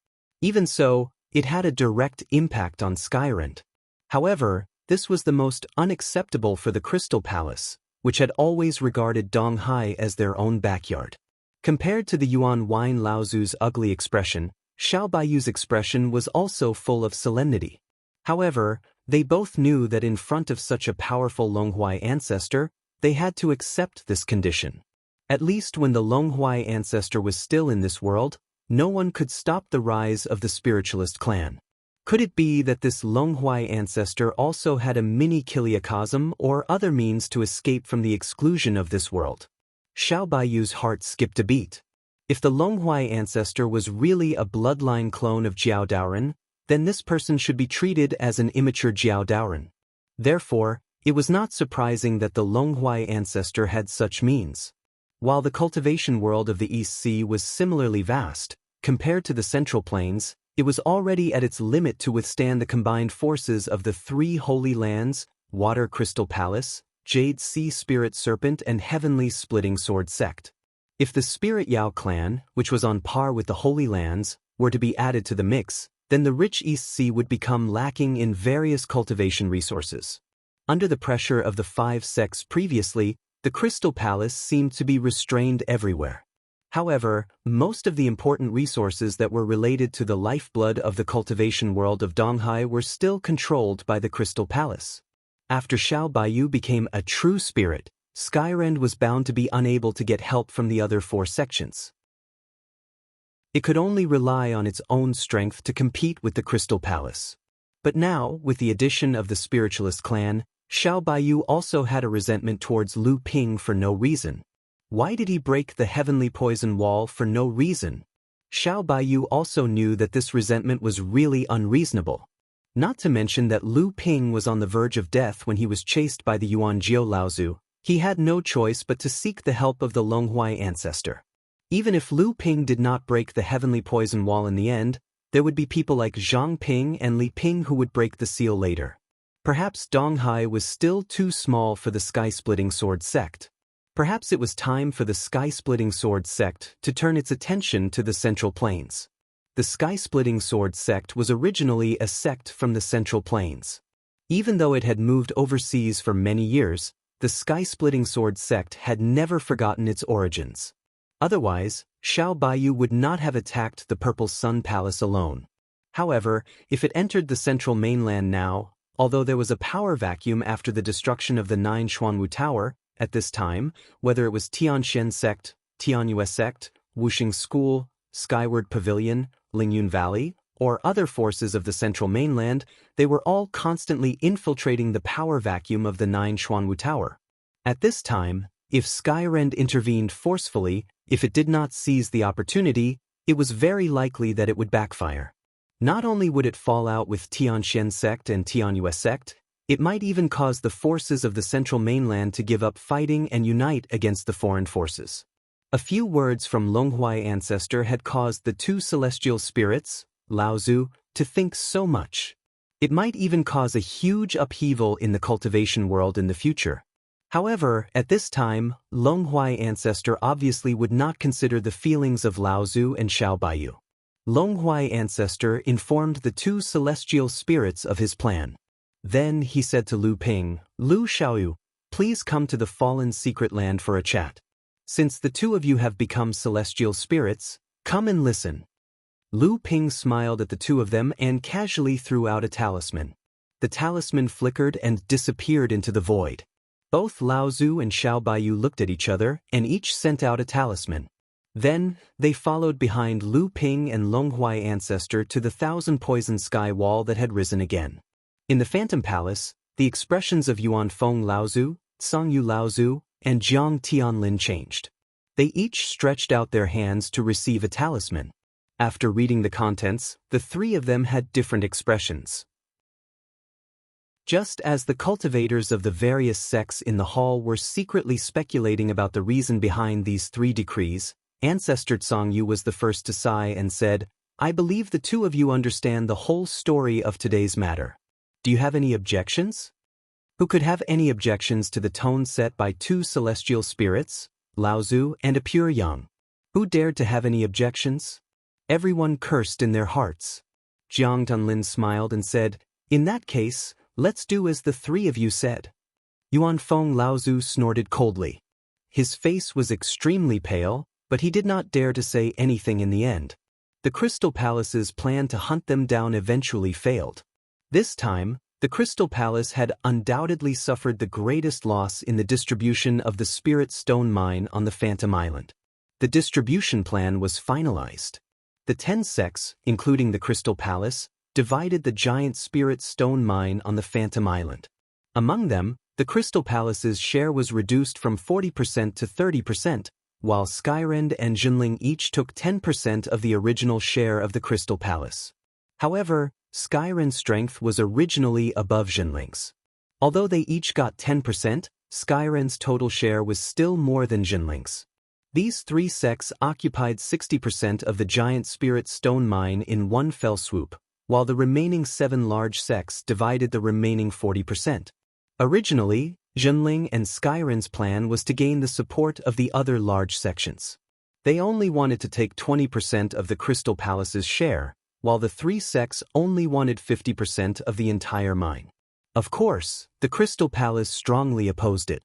Even so, it had a direct impact on Skyrend. However, this was the most unacceptable for the Crystal Palace, which had always regarded Donghai as their own backyard. Compared to the Yuan Wine Laozu's ugly expression, Xiao Baiyu's expression was also full of solemnity. However, they both knew that in front of such a powerful Longhuai ancestor, they had to accept this condition. At least when the Longhuai ancestor was still in this world, no one could stop the rise of the spiritualist clan. Could it be that this Longhuai ancestor also had a mini Kiliacosm or other means to escape from the exclusion of this world? Xiao Baiyu's heart skipped a beat. If the Longhuai ancestor was really a bloodline clone of Jiao Daoren, then this person should be treated as an immature Jiao Daoren. Therefore, it was not surprising that the Longhuai ancestor had such means. While the cultivation world of the East Sea was similarly vast, compared to the Central Plains, it was already at its limit to withstand the combined forces of the three Holy Lands, Water Crystal Palace, Jade Sea Spirit Serpent and Heavenly Splitting Sword Sect. If the Spirit Yao clan, which was on par with the Holy Lands, were to be added to the mix, then the rich East Sea would become lacking in various cultivation resources. Under the pressure of the five sects previously, the Crystal Palace seemed to be restrained everywhere. However, most of the important resources that were related to the lifeblood of the cultivation world of Donghai were still controlled by the Crystal Palace. After Xiao Baiyu became a true spirit, Skyrend was bound to be unable to get help from the other four sections. It could only rely on its own strength to compete with the Crystal Palace. But now, with the addition of the spiritualist clan, Xiao Baiyu also had a resentment towards Lu Ping for no reason. Why did he break the heavenly poison wall for no reason? Xiao Baiyu also knew that this resentment was really unreasonable. Not to mention that Lu Ping was on the verge of death when he was chased by the Yuan Jiao Laozu. He had no choice but to seek the help of the Longhuai ancestor. Even if Lu Ping did not break the heavenly poison wall in the end, there would be people like Zhang Ping and Li Ping who would break the seal later. Perhaps Donghai was still too small for the Sky-Splitting Sword Sect. Perhaps it was time for the Sky-Splitting Sword Sect to turn its attention to the Central Plains. The Sky-Splitting Sword Sect was originally a sect from the Central Plains. Even though it had moved overseas for many years, the Sky-Splitting Sword Sect had never forgotten its origins. Otherwise, Xiao Baiyu would not have attacked the Purple Sun Palace alone. However, if it entered the central mainland now, although there was a power vacuum after the destruction of the 9 Xuanwu Tower, at this time, whether it was Tianxian Sect, Tianyue Sect, Wuxing School, Skyward Pavilion, Lingyun Valley, or other forces of the central mainland, they were all constantly infiltrating the power vacuum of the 9 Xuanwu Tower. At this time, if Skyrend intervened forcefully, if it did not seize the opportunity, it was very likely that it would backfire. Not only would it fall out with Tianxian Sect and Tianyue Sect, it might even cause the forces of the central mainland to give up fighting and unite against the foreign forces. A few words from Longhuai ancestor had caused the two celestial spirits, Laozu, to think so much. It might even cause a huge upheaval in the cultivation world in the future. However, at this time, Longhuai ancestor obviously would not consider the feelings of Laozu and Xiao Baiyu. Longhuai ancestor informed the two celestial spirits of his plan. Then he said to Lu Ping, "Lu Xiaoyu, please come to the fallen secret land for a chat. Since the two of you have become celestial spirits, come and listen." Lu Ping smiled at the two of them and casually threw out a talisman. The talisman flickered and disappeared into the void. Both Laozu and Xiao Baiyu looked at each other and each sent out a talisman. Then, they followed behind Lu Ping and Longhuai ancestor to the 1,000 poison sky wall that had risen again. In the Phantom Palace, the expressions of Yuan Feng Laozu, Songyu Laozu, and Jiang Tianlin changed. They each stretched out their hands to receive a talisman. After reading the contents, the three of them had different expressions. Just as the cultivators of the various sects in the hall were secretly speculating about the reason behind these three decrees, Ancestor Songyu was the first to sigh and said, "I believe the two of you understand the whole story of today's matter. Do you have any objections?" Who could have any objections to the tone set by two celestial spirits, Laozu and a pure yang? Who dared to have any objections? Everyone cursed in their hearts. Jiang Tunlin smiled and said, "In that case, let's do as the three of you said." Yuanfeng Laozu snorted coldly. His face was extremely pale, but he did not dare to say anything in the end. The Crystal Palace's plan to hunt them down eventually failed. This time, the Crystal Palace had undoubtedly suffered the greatest loss in the distribution of the Spirit Stone Mine on the Phantom Island. The distribution plan was finalized. The 10 sects, including the Crystal Palace, divided the giant Spirit Stone Mine on the Phantom Island. Among them, the Crystal Palace's share was reduced from 40% to 30%, while Skyrend and Jinling each took 10% of the original share of the Crystal Palace. However, Skyrend's strength was originally above Jinling's. Although they each got 10%, Skyrend's total share was still more than Jinling's. These three sects occupied 60% of the giant Spirit Stone Mine in one fell swoop, while the remaining 7 large sects divided the remaining 40%. Originally, Jinling and Skyrend's plan was to gain the support of the other large sections. They only wanted to take 20% of the Crystal Palace's share, while the 3 sects only wanted 50% of the entire mine. Of course, the Crystal Palace strongly opposed it.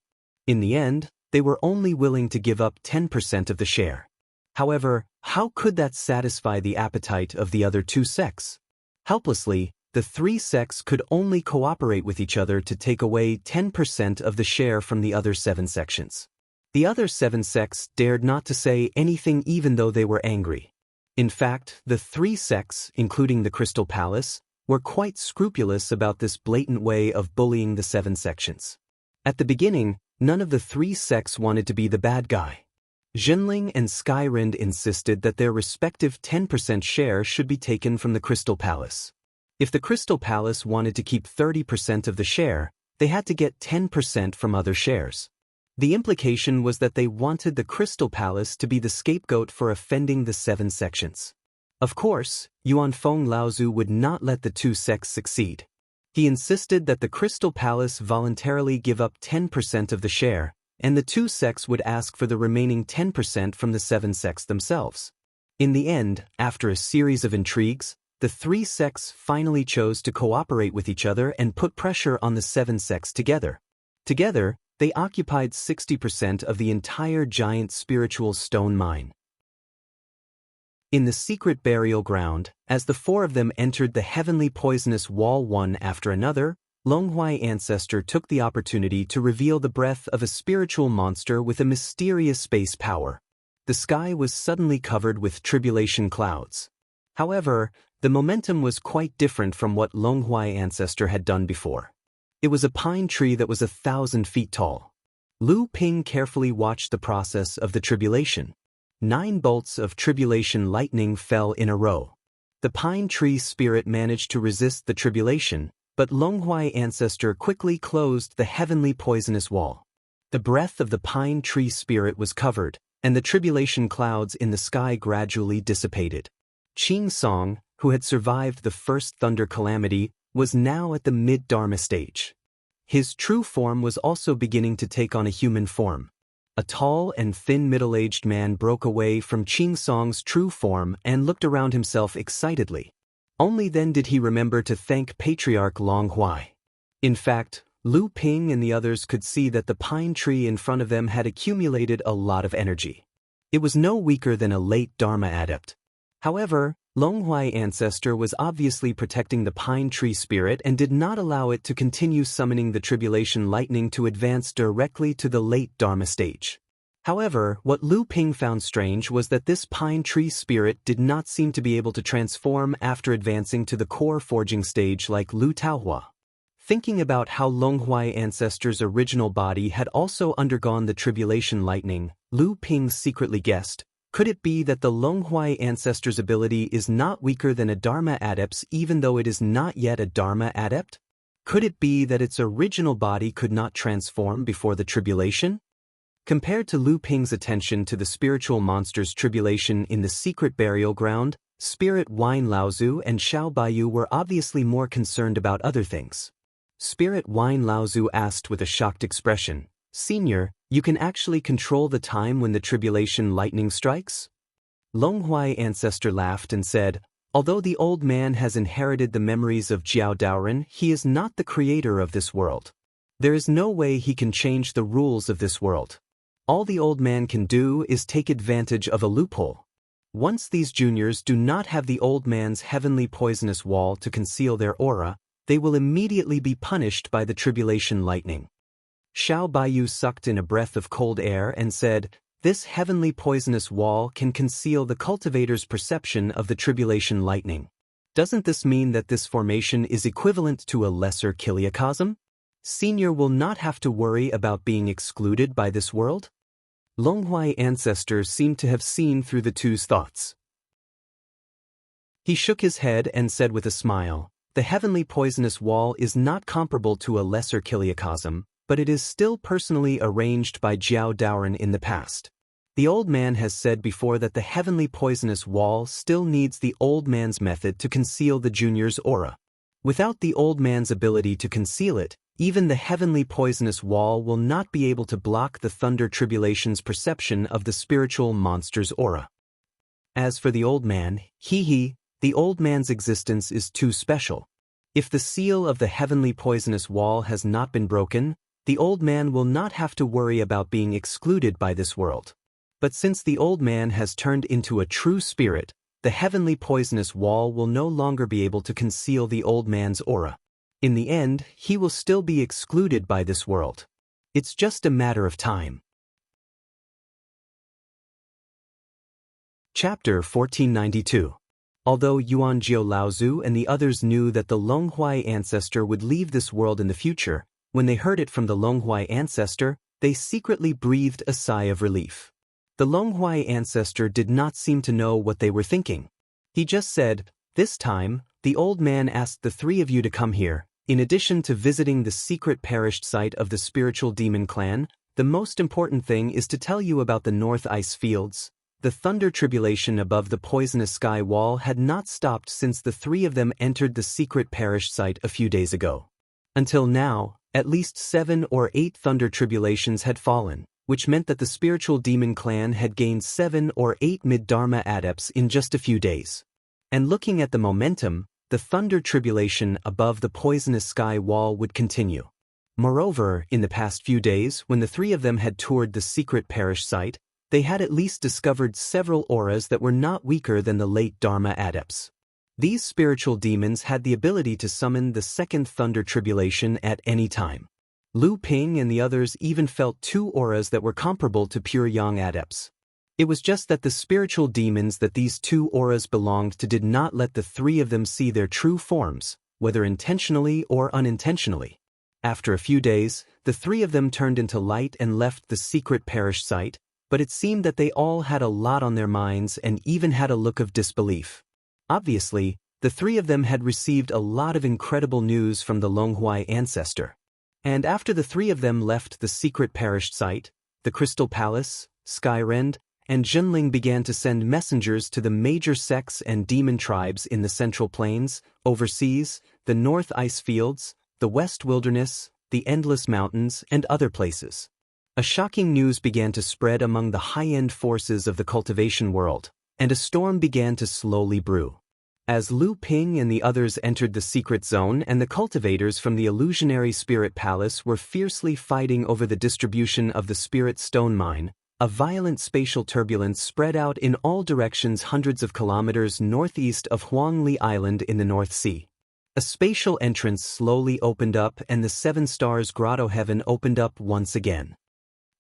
In the end, they were only willing to give up 10% of the share. However, how could that satisfy the appetite of the other 2 sects? Helplessly, the 3 sects could only cooperate with each other to take away 10% of the share from the other 7 sections. The other 7 sects dared not to say anything even though they were angry. In fact, the 3 sects, including the Crystal Palace, were quite scrupulous about this blatant way of bullying the 7 sections. At the beginning, none of the 3 sects wanted to be the bad guy. Jinling and Skyrend insisted that their respective 10% share should be taken from the Crystal Palace. If the Crystal Palace wanted to keep 30% of the share, they had to get 10% from other shares. The implication was that they wanted the Crystal Palace to be the scapegoat for offending the 7 sections. Of course, Yuanfeng Laozu would not let the 2 sects succeed. He insisted that the Crystal Palace voluntarily give up 10% of the share, and the 2 sects would ask for the remaining 10% from the 7 sects themselves. In the end, after a series of intrigues, the 3 sects finally chose to cooperate with each other and put pressure on the 7 sects together. Together, they occupied 60% of the entire giant spiritual stone mine. In the secret burial ground, as the 4 of them entered the heavenly poisonous wall one after another, Longhuai Ancestor took the opportunity to reveal the breath of a spiritual monster with a mysterious space power. The sky was suddenly covered with tribulation clouds. However, the momentum was quite different from what Longhuai Ancestor had done before. It was a pine tree that was 1,000 feet tall. Lu Ping carefully watched the process of the tribulation. 9 bolts of tribulation lightning fell in a row. The pine tree spirit managed to resist the tribulation, but Longhuai Ancestor quickly closed the heavenly poisonous wall. The breath of the pine tree spirit was covered, and the tribulation clouds in the sky gradually dissipated. Qing Song, who had survived the first thunder calamity, was now at the mid-Dharma stage. His true form was also beginning to take on a human form. A tall and thin middle-aged man broke away from Qing Song's true form and looked around himself excitedly. Only then did he remember to thank Patriarch Long Huai. In fact, Lu Ping and the others could see that the pine tree in front of them had accumulated a lot of energy. It was no weaker than a late Dharma adept. However, Longhuai Ancestor was obviously protecting the pine tree spirit and did not allow it to continue summoning the tribulation lightning to advance directly to the late Dharma stage. However, what Lu Ping found strange was that this pine tree spirit did not seem to be able to transform after advancing to the core forging stage like Lu Taohua. Thinking about how Longhuai Ancestor's original body had also undergone the tribulation lightning, Lu Ping secretly guessed, could it be that the Longhuai Ancestor's ability is not weaker than a Dharma adept's even though it is not yet a Dharma adept? Could it be that its original body could not transform before the tribulation? Compared to Lu Ping's attention to the spiritual monster's tribulation in the secret burial ground, Spirit Wine Laozu and Xiao Baiyu were obviously more concerned about other things. Spirit Wine Laozu asked with a shocked expression, "Senior, you can actually control the time when the tribulation lightning strikes?" Longhuai ancestor laughed and said, "Although the old man has inherited the memories of Jiao Daoren, he is not the creator of this world. There is no way he can change the rules of this world. All the old man can do is take advantage of a loophole. Once these juniors do not have the old man's heavenly poisonous wall to conceal their aura, they will immediately be punished by the tribulation lightning." Xiao Baiyu sucked in a breath of cold air and said, "This heavenly poisonous wall can conceal the cultivator's perception of the tribulation lightning. Doesn't this mean that this formation is equivalent to a lesser kiliacosm? Senior will not have to worry about being excluded by this world?" Longhuai ancestor seemed to have seen through the two's thoughts. He shook his head and said with a smile, "The heavenly poisonous wall is not comparable to a lesser kiliacosm, but it is still personally arranged by Jiao Daoren in the past. The old man has said before that the heavenly poisonous wall still needs the old man's method to conceal the junior's aura. Without the old man's ability to conceal it, even the heavenly poisonous wall will not be able to block the thunder tribulation's perception of the spiritual monster's aura. As for the old man, the old man's existence is too special. If the seal of the heavenly poisonous wall has not been broken, the old man will not have to worry about being excluded by this world. But since the old man has turned into a true spirit, the heavenly poisonous wall will no longer be able to conceal the old man's aura. In the end, he will still be excluded by this world. It's just a matter of time." Chapter 1492. Although Yuan Jiu Laozu and the others knew that the Longhuai ancestor would leave this world in the future, when they heard it from the Longhuai ancestor, they secretly breathed a sigh of relief. The Longhuai ancestor did not seem to know what they were thinking. He just said, "This time, the old man asked the three of you to come here. In addition to visiting the secret perished site of the spiritual demon clan, the most important thing is to tell you about the North Ice Fields." The thunder tribulation above the poisonous sky wall had not stopped since the three of them entered the secret perished site a few days ago. Until now, at least 7 or 8 thunder tribulations had fallen, which meant that the spiritual demon clan had gained 7 or 8 mid-dharma adepts in just a few days. And looking at the momentum, the thunder tribulation above the poisonous sky wall would continue. Moreover, in the past few days, when the three of them had toured the secret parish site, they had at least discovered several auras that were not weaker than the late Dharma adepts. These spiritual demons had the ability to summon the second thunder tribulation at any time. Lu Ping and the others even felt 2 auras that were comparable to pure yang adepts. It was just that the spiritual demons that these 2 auras belonged to did not let the 3 of them see their true forms, whether intentionally or unintentionally. After a few days, the 3 of them turned into light and left the secret parish site, but it seemed that they all had a lot on their minds and even had a look of disbelief. Obviously, the 3 of them had received a lot of incredible news from the Longhuai ancestor. And after the 3 of them left the secret parish site, the Crystal Palace, Skyrend, and Zhenling began to send messengers to the major sects and demon tribes in the Central Plains, overseas, the North Ice Fields, the West Wilderness, the Endless Mountains, and other places. A shocking news began to spread among the high-end forces of the cultivation world, and a storm began to slowly brew. As Lu Ping and the others entered the secret zone and the cultivators from the illusionary spirit palace were fiercely fighting over the distribution of the spirit stone mine, a violent spatial turbulence spread out in all directions hundreds of kilometers northeast of Huangli Island in the North Sea. A spatial entrance slowly opened up and the 7 Stars Grotto Heaven opened up once again.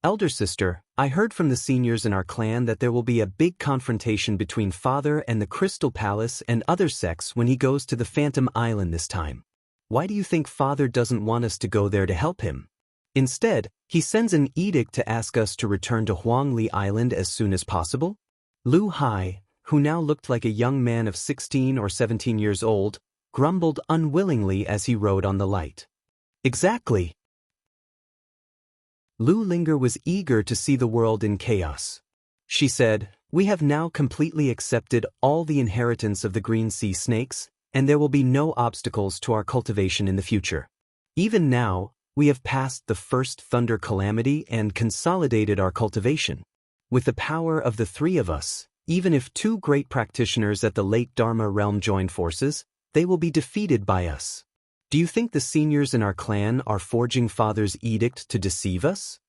"Elder sister, I heard from the seniors in our clan that there will be a big confrontation between Father and the Crystal Palace and other sects when he goes to the Phantom Island this time. Why do you think Father doesn't want us to go there to help him? Instead, he sends an edict to ask us to return to Huangli Island as soon as possible?" Lu Hai, who now looked like a young man of 16 or 17 years old, grumbled unwillingly as he rode on the light. "Exactly." Lu Linger was eager to see the world in chaos. She said, "We have now completely accepted all the inheritance of the Green Sea Snakes, and there will be no obstacles to our cultivation in the future. Even now, we have passed the first thunder calamity and consolidated our cultivation. With the power of the 3 of us, Even if two great practitioners at the late Dharma realm join forces, they will be defeated by us. Do you think the seniors in our clan are forging Father's edict to deceive us?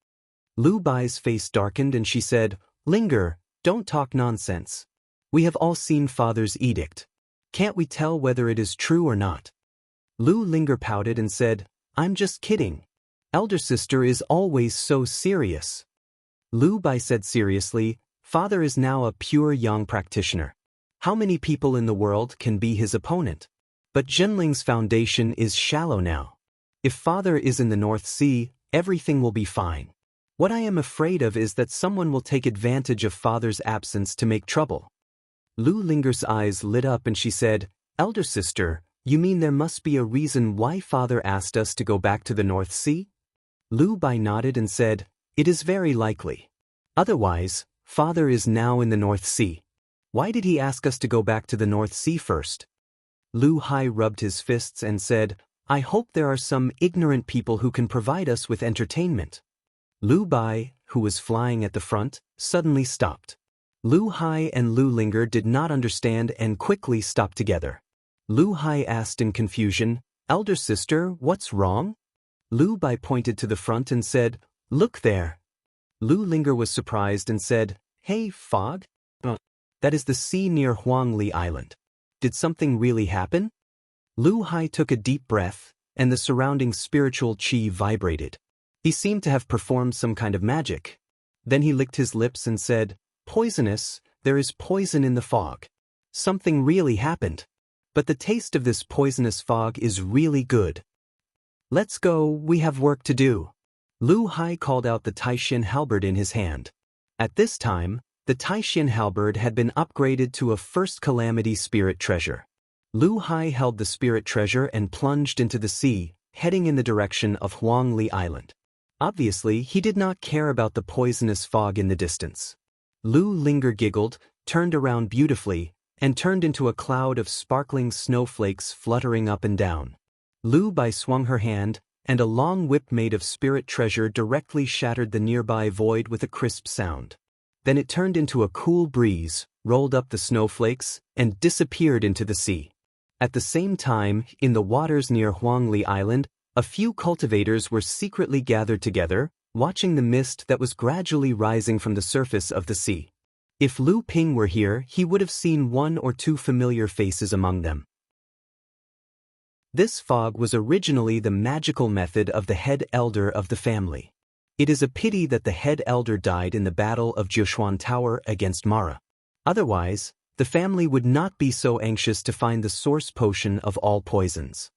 Lu Bai's face darkened and she said, Linger, don't talk nonsense. We have all seen Father's edict. Can't we tell whether it is true or not? Lu Linger pouted and said, I'm just kidding. Elder sister is always so serious. Lu Bai said seriously, Father is now a pure yang practitioner. How many people in the world can be his opponent? But Jinling's foundation is shallow now. If Father is in the North Sea, everything will be fine. What I am afraid of is that someone will take advantage of Father's absence to make trouble. Lu Linger's eyes lit up and she said, Elder sister, you mean there must be a reason why Father asked us to go back to the North Sea? Lu Bai nodded and said, It is very likely. Otherwise, Father is now in the North Sea. Why did he ask us to go back to the North Sea first? Lu Hai rubbed his fists and said, I hope there are some ignorant people who can provide us with entertainment. Lu Bai, who was flying at the front, suddenly stopped. Lu Hai and Lu Linger did not understand and quickly stopped together. Lu Hai asked in confusion, Elder sister, what's wrong? Lu Bai pointed to the front and said, Look there. Lu Linger was surprised and said, Hey, fog? That is the sea near Huangli Island. Did something really happen? Lu Hai took a deep breath, and the surrounding spiritual qi vibrated. He seemed to have performed some kind of magic. Then he licked his lips and said, Poisonous, there is poison in the fog. Something really happened. But the taste of this poisonous fog is really good. Let's go, we have work to do. Lu Hai called out the Taishin halberd in his hand. At this time, the Taishin halberd had been upgraded to a first calamity spirit treasure. Lu Hai held the spirit treasure and plunged into the sea, heading in the direction of Huangli Island. Obviously, he did not care about the poisonous fog in the distance. Lu Linger giggled, turned around beautifully, and turned into a cloud of sparkling snowflakes fluttering up and down. Lu Bai swung her hand, and a long whip made of spirit treasure directly shattered the nearby void with a crisp sound. Then it turned into a cool breeze, rolled up the snowflakes, and disappeared into the sea. At the same time, in the waters near Huangli Island, a few cultivators were secretly gathered together, watching the mist that was gradually rising from the surface of the sea. If Lu Ping were here, he would have seen one or two familiar faces among them. This fog was originally the magical method of the head elder of the family. It is a pity that the head elder died in the Battle of Jiushuan Tower against Mara. Otherwise, the family would not be so anxious to find the source potion of all poisons.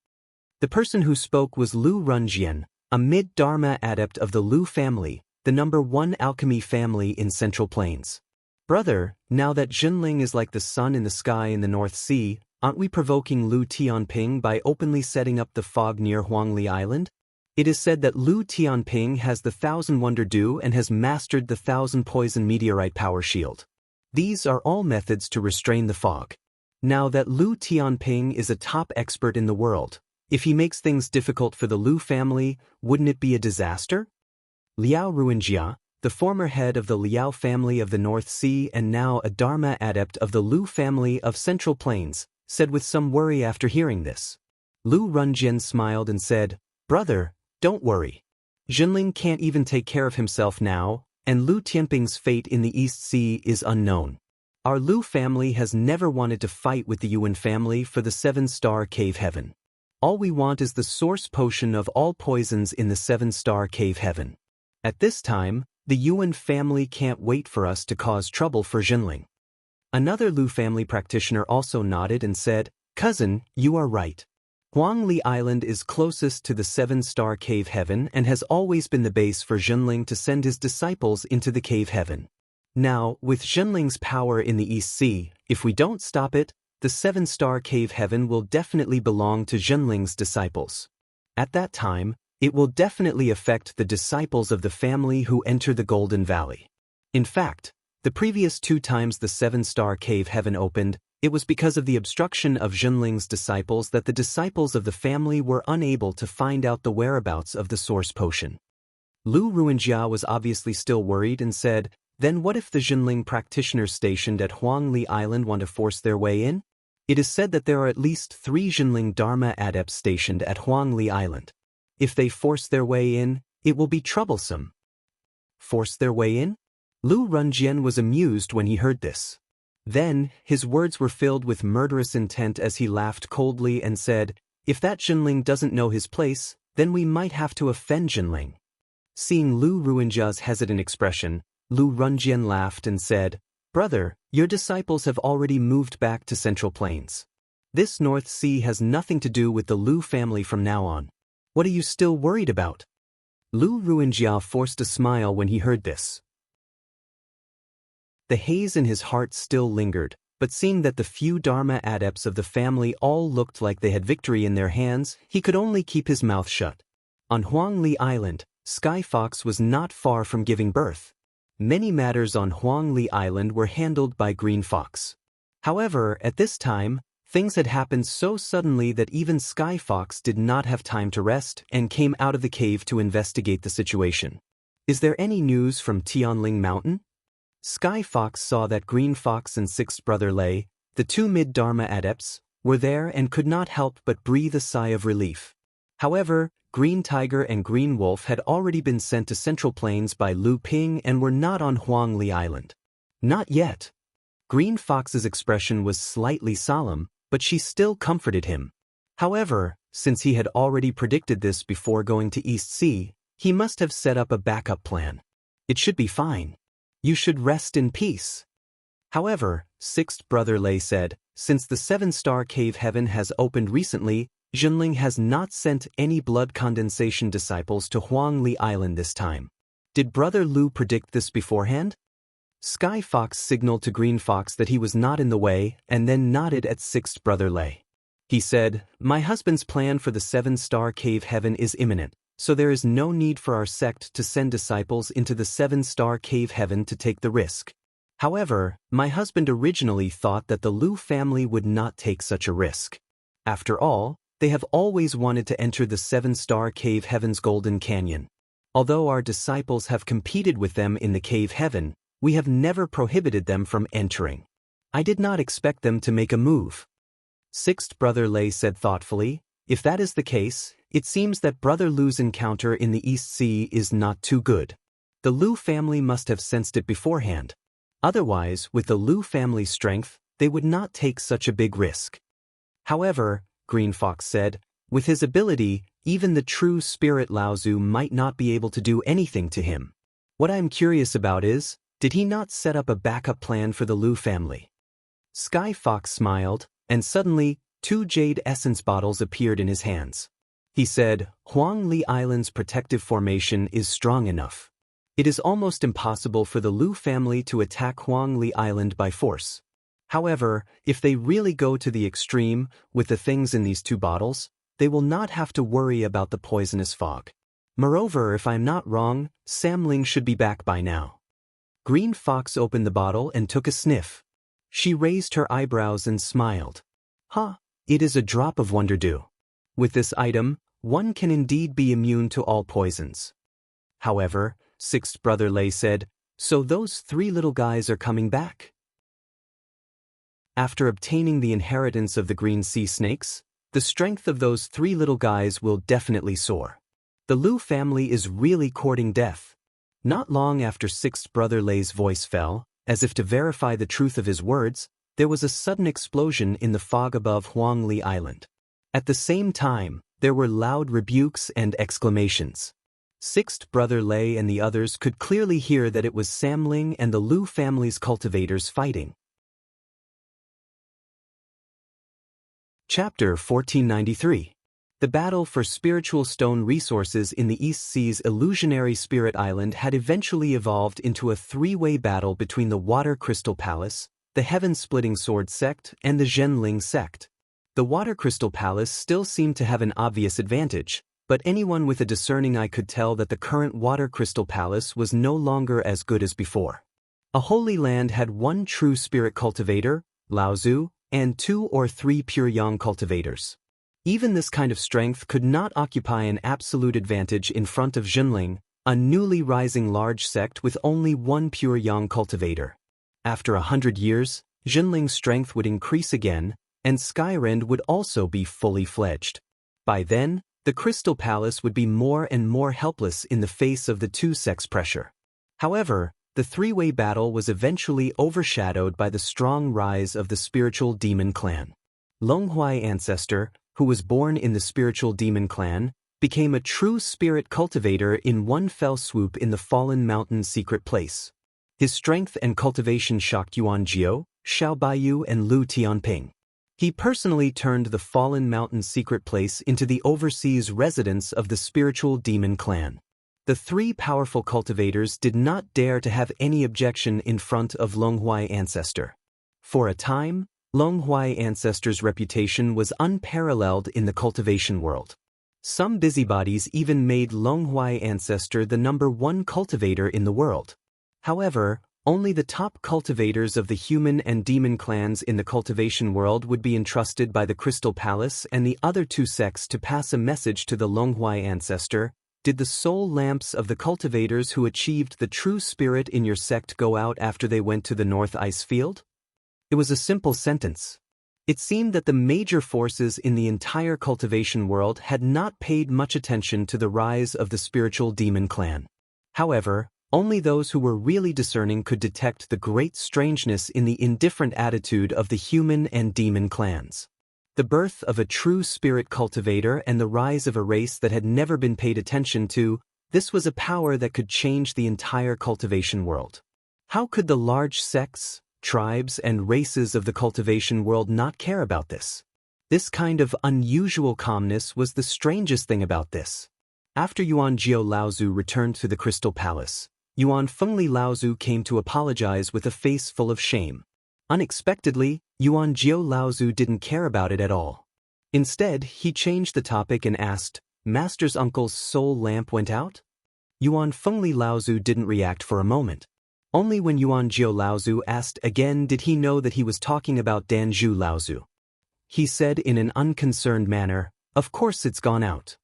The person who spoke was Lu Runjian, a mid-Dharma adept of the Lu family, the #1 alchemy family in Central Plains. Brother, now that Jinling is like the sun in the sky in the North Sea, aren't we provoking Lu Tianping by openly setting up the fog near Huangli Island? It is said that Lu Tianping has the 1,000 Wonder Dew and has mastered the 1,000 Poison Meteorite Power Shield. These are all methods to restrain the fog. Now that Lu Tianping is a top expert in the world, if he makes things difficult for the Lu family, wouldn't it be a disaster? Liao Ruinjia, the former head of the Liao family of the North Sea and now a Dharma adept of the Lu family of Central Plains, said with some worry after hearing this. Lu Runjian smiled and said, Brother, don't worry. Jinling can't even take care of himself now, and Lu Tianping's fate in the East Sea is unknown. Our Lu family has never wanted to fight with the Yuan family for the 7-star cave heaven. All we want is the source potion of all poisons in the 7-star cave heaven. At this time, the Yuan family can't wait for us to cause trouble for Jinling. Another Lu family practitioner also nodded and said, Cousin, you are right. Huangli Island is closest to the 7-star cave heaven and has always been the base for Jinling to send his disciples into the cave heaven. Now, with Jinling's power in the East Sea, if we don't stop it, the 7-star cave heaven will definitely belong to Jinling's disciples. At that time, it will definitely affect the disciples of the family who enter the Golden Valley. In fact, the previous 2 times the 7-star cave heaven opened, it was because of the obstruction of Jinling's disciples that the disciples of the family were unable to find out the whereabouts of the source potion. Lu Ruinjia was obviously still worried and said, Then what if the Jinling practitioners stationed at Huangli Island want to force their way in? It is said that there are at least 3 Jinling Dharma adepts stationed at Huangli Island. If they force their way in, it will be troublesome. Force their way in? Lu Runjian was amused when he heard this. Then, his words were filled with murderous intent as he laughed coldly and said, "If that Jinling doesn't know his place, then we might have to offend Jinling." Seeing Lu Ruinjia's hesitant expression, Lu Runjian laughed and said, "Brother, your disciples have already moved back to Central Plains. This North Sea has nothing to do with the Lu family from now on. What are you still worried about?" Lu Ruinjia forced a smile when he heard this. The haze in his heart still lingered, but seeing that the few Dharma adepts of the family all looked like they had victory in their hands, he could only keep his mouth shut. On Huangli Island, Sky Fox was not far from giving birth. Many matters on Huangli Island were handled by Green Fox. However, at this time, things had happened so suddenly that even Sky Fox did not have time to rest and came out of the cave to investigate the situation. "Is there any news from Tianling Mountain?" Sky Fox saw that Green Fox and Sixth Brother Lei, the 2 mid-Dharma adepts, were there and could not help but breathe a sigh of relief. However, Green Tiger and Green Wolf had already been sent to Central Plains by Lu Ping and were not on Huangli Island. Not yet. Green Fox's expression was slightly solemn, but she still comforted him. However, since he had already predicted this before going to East Sea, he must have set up a backup plan. It should be fine. You should rest in peace. However, Sixth Brother Lei said, since the 7-star cave heaven has opened recently, Jinling has not sent any blood condensation disciples to Huangli Island this time. Did Brother Lu predict this beforehand? Sky Fox signaled to Green Fox that he was not in the way and then nodded at Sixth Brother Lei. He said, "My husband's plan for the 7-star cave heaven is imminent, so there is no need for our sect to send disciples into the 7-star cave heaven to take the risk. However, my husband originally thought that the Lu family would not take such a risk. After all, they have always wanted to enter the 7-star cave heaven's golden canyon. Although our disciples have competed with them in the cave heaven, we have never prohibited them from entering. I did not expect them to make a move." Sixth Brother Lei said thoughtfully, "If that is the case, it seems that Brother Lu's encounter in the East Sea is not too good. The Lu family must have sensed it beforehand. Otherwise, with the Lu family's strength, they would not take such a big risk." However, Green Fox said, with his ability, even the true spirit Laozu might not be able to do anything to him. What I am curious about is, did he not set up a backup plan for the Lu family? Sky Fox smiled, and suddenly, 2 jade essence bottles appeared in his hands. He said, "Huangli Island's protective formation is strong enough. It is almost impossible for the Lu family to attack Huangli Island by force. However, if they really go to the extreme with the things in these 2 bottles, they will not have to worry about the poisonous fog. Moreover, if I'm not wrong, Samling should be back by now." Green Fox opened the bottle and took a sniff. She raised her eyebrows and smiled. "Huh, it is a drop of Wonder Dew. With this item, one can indeed be immune to all poisons." However, Sixth Brother Lei said, "So those 3 little guys are coming back?" After obtaining the inheritance of the green sea snakes, the strength of those 3 little guys will definitely soar. The Lu family is really courting death. Not long after Sixth Brother Lei's voice fell, as if to verify the truth of his words, there was a sudden explosion in the fog above Huangli Island. At the same time, there were loud rebukes and exclamations. Sixth Brother Lei and the others could clearly hear that it was Samling and the Lu family's cultivators fighting. Chapter 1493. The battle for spiritual stone resources in the East Sea's illusionary spirit island had eventually evolved into a 3-way battle between the Water Crystal Palace, the Heaven-Splitting Sword sect, and the Zhenling sect. The Water Crystal Palace still seemed to have an obvious advantage, but anyone with a discerning eye could tell that the current Water Crystal Palace was no longer as good as before. A holy land had 1 true spirit cultivator, Laozu, and 2 or 3 pure yang cultivators. Even this kind of strength could not occupy an absolute advantage in front of Zhenling, a newly rising large sect with only one pure yang cultivator. After 100 years, Jinling's strength would increase again, and Skyrend would also be fully fledged. By then, the Crystal Palace would be more and more helpless in the face of the two sects' pressure. However, the three-way battle was eventually overshadowed by the strong rise of the spiritual demon clan. Longhuai ancestor, who was born in the spiritual demon clan, became a true spirit cultivator in one fell swoop in the Fallen Mountain secret place. His strength and cultivation shocked Yuan Jiao, Xiao Baiyu and Lu Tianping. He personally turned the Fallen Mountain secret place into the overseas residence of the spiritual demon clan. The three powerful cultivators did not dare to have any objection in front of Longhuai ancestor. For a time, Longhuai ancestor's reputation was unparalleled in the cultivation world. Some busybodies even made Longhuai ancestor the #1 cultivator in the world. However, only the top cultivators of the human and demon clans in the cultivation world would be entrusted by the Crystal Palace and the other two sects to pass a message to the Longhuai ancestor. Did the soul lamps of the cultivators who achieved the true spirit in your sect go out after they went to the North Ice Field? It was a simple sentence. It seemed that the major forces in the entire cultivation world had not paid much attention to the rise of the spiritual demon clan. However, only those who were really discerning could detect the great strangeness in the indifferent attitude of the human and demon clans. The birth of a true spirit cultivator and the rise of a race that had never been paid attention to, this was a power that could change the entire cultivation world. How could the large sects, tribes, and races of the cultivation world not care about this? This kind of unusual calmness was the strangest thing about this. After Yuan Jiao Laozu returned to the Crystal Palace, Yuan Fengli Laozu came to apologize with a face full of shame. Unexpectedly, Yuan Jiao Laozu didn't care about it at all. Instead, he changed the topic and asked, "Master's uncle's soul lamp went out?" Yuan Fengli Laozu didn't react for a moment. Only when Yuan Jiao Laozu asked again did he know that he was talking about Danzhu Laozu. He said in an unconcerned manner, "Of course it's gone out."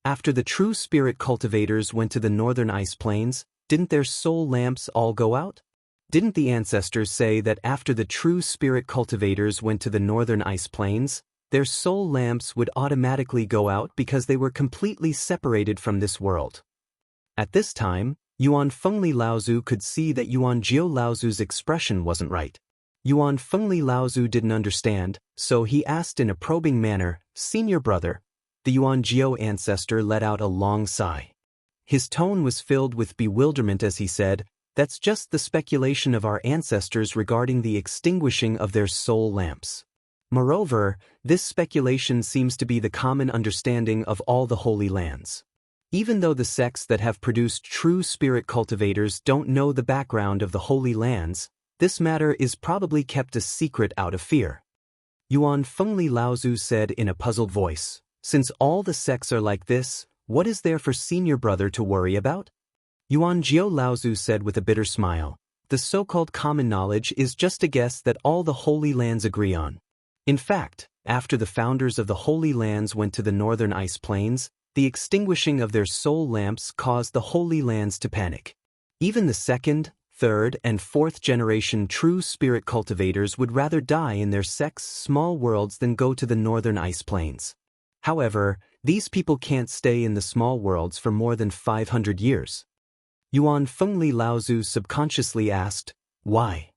After the true spirit cultivators went to the northern ice plains, didn't their soul lamps all go out? Didn't the ancestors say that after the true spirit cultivators went to the northern ice plains, their soul lamps would automatically go out because they were completely separated from this world? At this time, Yuan Fengli Laozu could see that Yuan Jiao Laozu's expression wasn't right. Yuan Fengli Laozu didn't understand, so he asked in a probing manner, "Senior brother." The Yuan Jiao ancestor let out a long sigh. His tone was filled with bewilderment as he said, "That's just the speculation of our ancestors regarding the extinguishing of their soul lamps. Moreover, this speculation seems to be the common understanding of all the Holy Lands. Even though the sects that have produced true spirit cultivators don't know the background of the Holy Lands, this matter is probably kept a secret out of fear." Yuan Fengli Laozu said in a puzzled voice, "Since all the sects are like this, what is there for senior brother to worry about?" Yuan Jiao Laozu said with a bitter smile, "The so-called common knowledge is just a guess that all the Holy Lands agree on. In fact, after the founders of the Holy Lands went to the northern ice plains, the extinguishing of their soul lamps caused the Holy Lands to panic. Even the second, third, and fourth generation true spirit cultivators would rather die in their sect's small worlds than go to the northern ice plains. However, these people can't stay in the small worlds for more than 500 years. Yuan Fengli Laozu subconsciously asked, "Why?"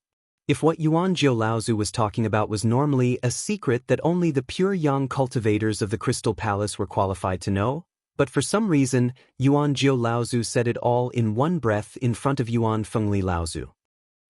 If what Yuan Jiao Laozu was talking about was normally a secret that only the pure yang cultivators of the Crystal Palace were qualified to know, but for some reason, Yuan Jiao Laozu said it all in one breath in front of Yuan Fengli Laozu.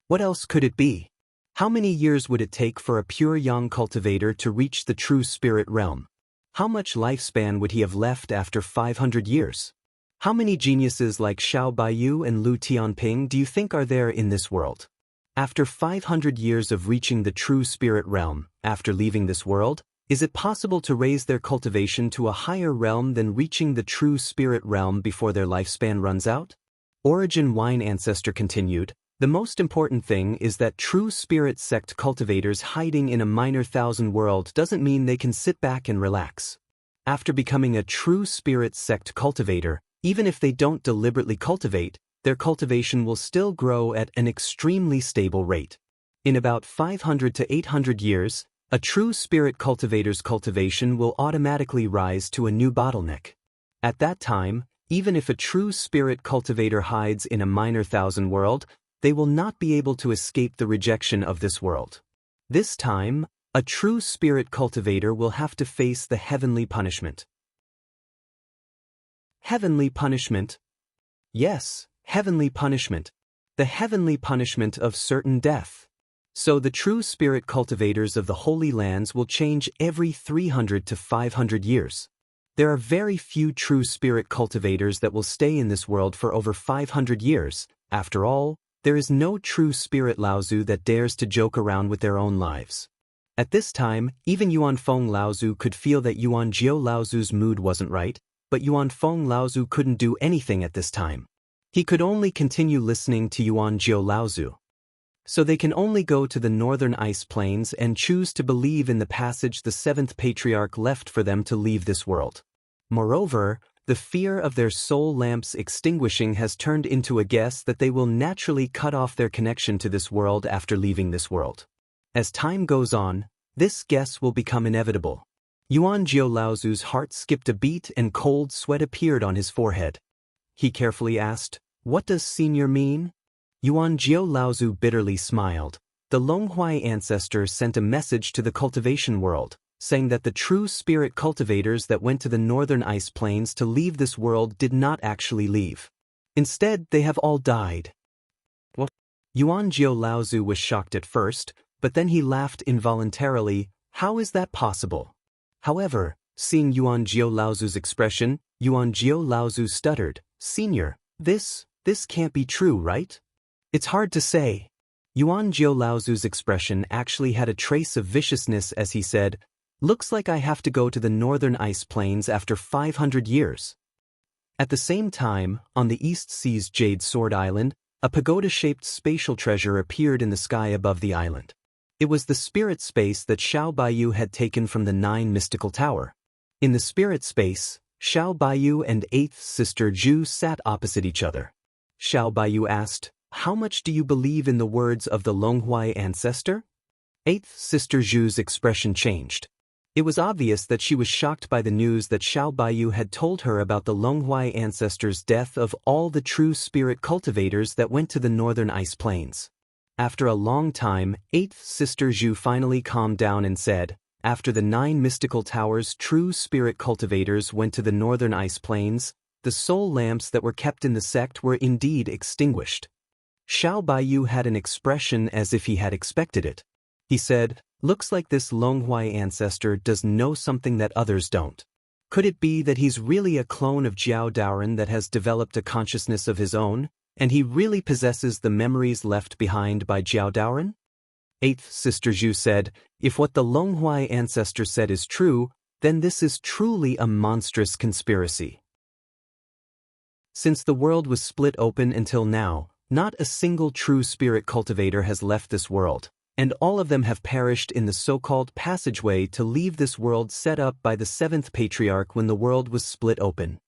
What else could it be? How many years would it take for a pure yang cultivator to reach the true spirit realm? How much lifespan would he have left after 500 years? How many geniuses like Xiao Baiyu and Lu Tianping do you think are there in this world? After 500 years of reaching the true spirit realm, after leaving this world, is it possible to raise their cultivation to a higher realm than reaching the true spirit realm before their lifespan runs out? Origin Wine ancestor continued, "The most important thing is that true spirit sect cultivators hiding in a minor thousand world doesn't mean they can sit back and relax. After becoming a true spirit sect cultivator, Even if they don't deliberately cultivate, their cultivation will still grow at an extremely stable rate. In about 500 to 800 years, a true spirit cultivator's cultivation will automatically rise to a new bottleneck. At that time, even if a true spirit cultivator hides in a minor thousand world, they will not be able to escape the rejection of this world. This time, a true spirit cultivator will have to face the heavenly punishment. Heavenly punishment? Yes, heavenly punishment. The heavenly punishment of certain death. So the true spirit cultivators of the Holy Lands will change every 300 to 500 years. There are very few true spirit cultivators that will stay in this world for over 500 years. After all, there is no true spirit Laozu that dares to joke around with their own lives. At this time, even Yuan Feng Laozu could feel that Yuan Jiu Laozu's mood wasn't right, but Yuan Feng Laozu couldn't do anything at this time. He could only continue listening to Yuan Jiu Laozu. So they can only go to the northern ice plains and choose to believe in the passage the seventh patriarch left for them to leave this world. Moreover, the fear of their soul lamps extinguishing has turned into a guess that they will naturally cut off their connection to this world after leaving this world. As time goes on, this guess will become inevitable. Yuan Jiu Laozu's heart skipped a beat and cold sweat appeared on his forehead. He carefully asked, "What does senior mean?" Yuan Jiu Laozu bitterly smiled. The Longhuai ancestor sent a message to the cultivation world, saying that the true spirit cultivators that went to the northern ice plains to leave this world did not actually leave. Instead, they have all died. What? Yuan Jiu Laozu was shocked at first, but then he laughed involuntarily. How is that possible? However, seeing Yuan Jiu Laozu's expression, Yuan Jiu Laozu stuttered, "Senior, this can't be true, right?" "It's hard to say." Yuan Jiu Laozu's expression actually had a trace of viciousness as he said, "Looks like I have to go to the northern ice plains after 500 years. At the same time, on the East Sea's Jade Sword Island, a pagoda-shaped spatial treasure appeared in the sky above the island. It was the spirit space that Xiao Baiyu had taken from the 9 mystical tower. In the spirit space, Xiao Baiyu and 8th Sister Zhu sat opposite each other. Xiao Baiyu asked, "How much do you believe in the words of the Longhuai ancestor?" 8th Sister Zhu's expression changed. It was obvious that she was shocked by the news that Xiao Baiyu had told her about the Longhuai ancestor's death of all the true spirit cultivators that went to the northern ice plains. After a long time, 8th Sister Zhu finally calmed down and said, "After the 9 mystical towers' true spirit cultivators went to the northern ice plains, the soul lamps that were kept in the sect were indeed extinguished." Xiao Baiyu had an expression as if he had expected it. He said, "Looks like this Longhuai ancestor does know something that others don't. Could it be that he's really a clone of Jiao Daoren that has developed a consciousness of his own, and he really possesses the memories left behind by Jiao Daoren?" 8th Sister Zhu said, "If what the Longhuai ancestor said is true, then this is truly a monstrous conspiracy." Since the world was split open until now, not a single true spirit cultivator has left this world, and all of them have perished in the so-called passageway to leave this world set up by the 7th patriarch when the world was split open.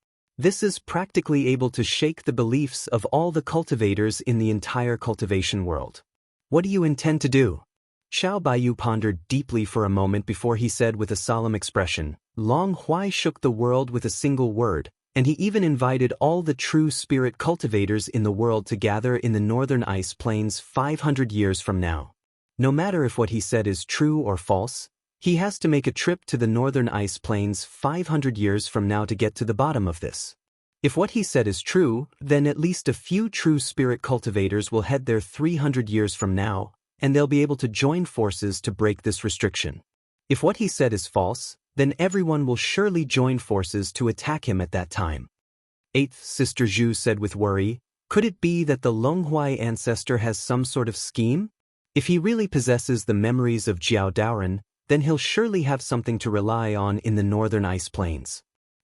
This is practically able to shake the beliefs of all the cultivators in the entire cultivation world. "What do you intend to do?" Xiao Baiyu pondered deeply for a moment before he said with a solemn expression, "Long Huai shook the world with a single word, and he even invited all the true spirit cultivators in the world to gather in the northern ice plains 500 years from now. No matter if what he said is true or false, he has to make a trip to the northern ice plains 500 years from now to get to the bottom of this. If what he said is true, then at least a few true spirit cultivators will head there 300 years from now, and they'll be able to join forces to break this restriction. If what he said is false, then everyone will surely join forces to attack him at that time." 8th Sister Zhu said with worry, "Could it be that the Longhuai ancestor has some sort of scheme? If he really possesses the memories of Jiao Daoren, then he'll surely have something to rely on in the northern ice plains.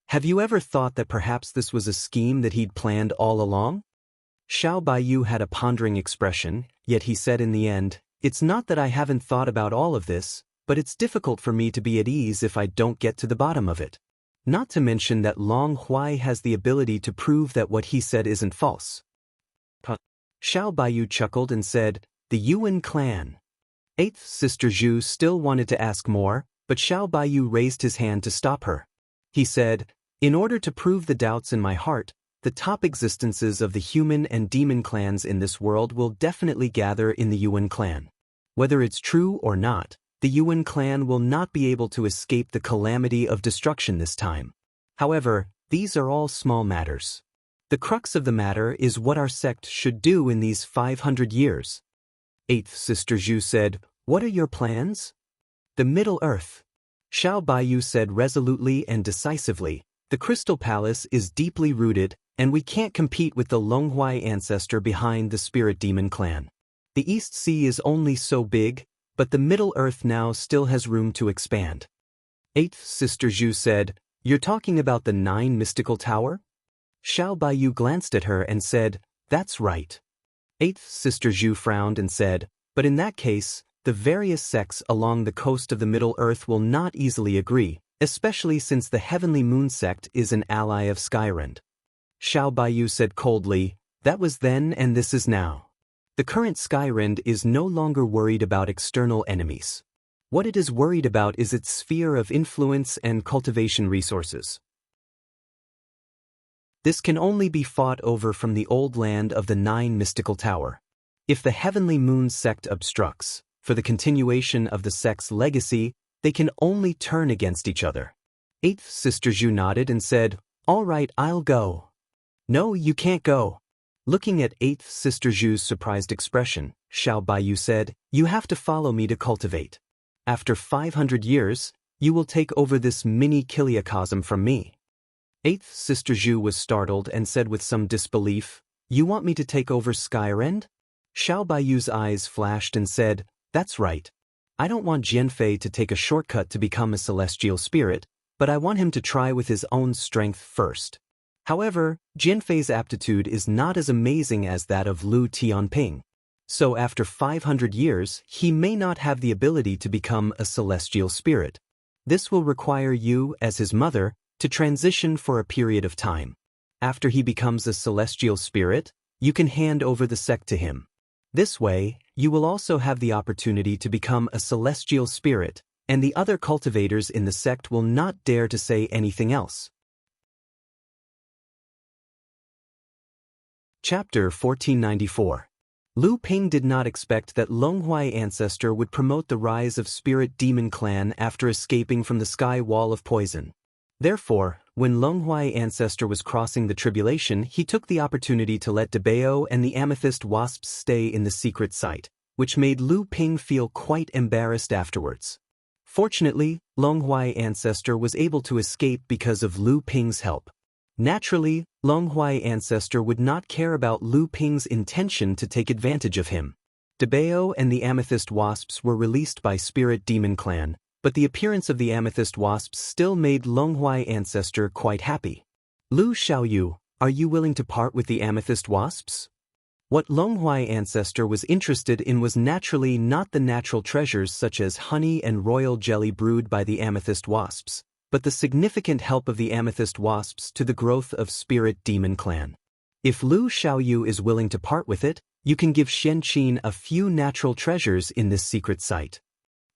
Have you ever thought that perhaps this was a scheme that he'd planned all along?" Xiao Baiyu had a pondering expression, yet he said in the end, "It's not that I haven't thought about all of this, but it's difficult for me to be at ease if I don't get to the bottom of it." Not to mention that Long Huai has the ability to prove that what he said isn't false. Xiao Baiyu chuckled and said, "The Yuan clan." Eighth Sister Zhu still wanted to ask more, but Xiao Baiyu raised his hand to stop her. He said, "In order to prove the doubts in my heart, the top existences of the human and demon clans in this world will definitely gather in the Yuan clan. Whether it's true or not, the Yuan clan will not be able to escape the calamity of destruction this time. However, these are all small matters. The crux of the matter is what our sect should do in these 500 years. Eighth Sister Zhu said, "What are your plans?" "The Middle Earth." Xiao Baiyu said resolutely and decisively, "The Crystal Palace is deeply rooted, and we can't compete with the Longhuai ancestor behind the Spirit Demon clan. The East Sea is only so big, but the Middle Earth now still has room to expand." Eighth Sister Zhu said, "You're talking about the 9 mystical tower?" Xiao Baiyu glanced at her and said, "That's right." Eighth Sister Zhu frowned and said, "But in that case, the various sects along the coast of the Middle Earth will not easily agree, especially since the Heavenly Moon sect is an ally of Skyrend." Xiao Baiyu said coldly, "That was then and this is now. The current Skyrend is no longer worried about external enemies. What it is worried about is its sphere of influence and cultivation resources. This can only be fought over from the old land of the 9 mystical tower. If the Heavenly Moon sect obstructs, for the continuation of the sect's legacy, they can only turn against each other." Eighth Sister Zhu nodded and said, "All right, I'll go." "No, you can't go." Looking at Eighth Sister Zhu's surprised expression, Xiao Baiyu said, "You have to follow me to cultivate. After 500 years, you will take over this mini kiliacosm from me." Eighth Sister Zhu was startled and said with some disbelief, "You want me to take over Skyrend?" Xiao Baiyu's eyes flashed and said, "That's right. I don't want Jianfei to take a shortcut to become a celestial spirit, but I want him to try with his own strength first. However, Jianfei's aptitude is not as amazing as that of Lu Tianping. So after 500 years, he may not have the ability to become a celestial spirit. This will require you, as his mother, to transition for a period of time. After he becomes a celestial spirit, you can hand over the sect to him. This way, you will also have the opportunity to become a celestial spirit, and the other cultivators in the sect will not dare to say anything else." Chapter 1494. Lu Ping did not expect that Longhuai ancestor would promote the rise of Spirit Demon Clan after escaping from the sky wall of poison. Therefore, when Longhuai ancestor was crossing the tribulation, he took the opportunity to let Debao and the amethyst wasps stay in the secret site, which made Lu Ping feel quite embarrassed afterwards. Fortunately, Longhuai ancestor was able to escape because of Lu Ping's help. Naturally, Longhuai ancestor would not care about Lu Ping's intention to take advantage of him. Debao and the amethyst wasps were released by Spirit Demon Clan, but the appearance of the amethyst wasps still made Longhuai ancestor quite happy. "Lu Xiaoyu, are you willing to part with the amethyst wasps?" What Longhuai ancestor was interested in was naturally not the natural treasures such as honey and royal jelly brewed by the amethyst wasps, but the significant help of the amethyst wasps to the growth of Spirit Demon Clan. If Lu Xiaoyu is willing to part with it, you can give Shenqin a few natural treasures in this secret site.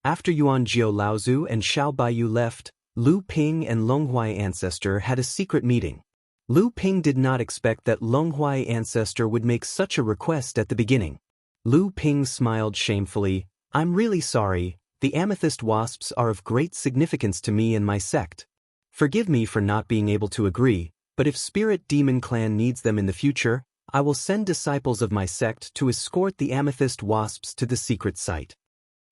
After Yuan Jiu Laozu and Xiao Baiyu left, Lu Ping and Longhuai ancestor had a secret meeting. Lu Ping did not expect that Longhuai ancestor would make such a request at the beginning. Lu Ping smiled shamefully, "I'm really sorry, the amethyst wasps are of great significance to me and my sect. Forgive me for not being able to agree, but if Spirit Demon Clan needs them in the future, I will send disciples of my sect to escort the amethyst wasps to the secret site."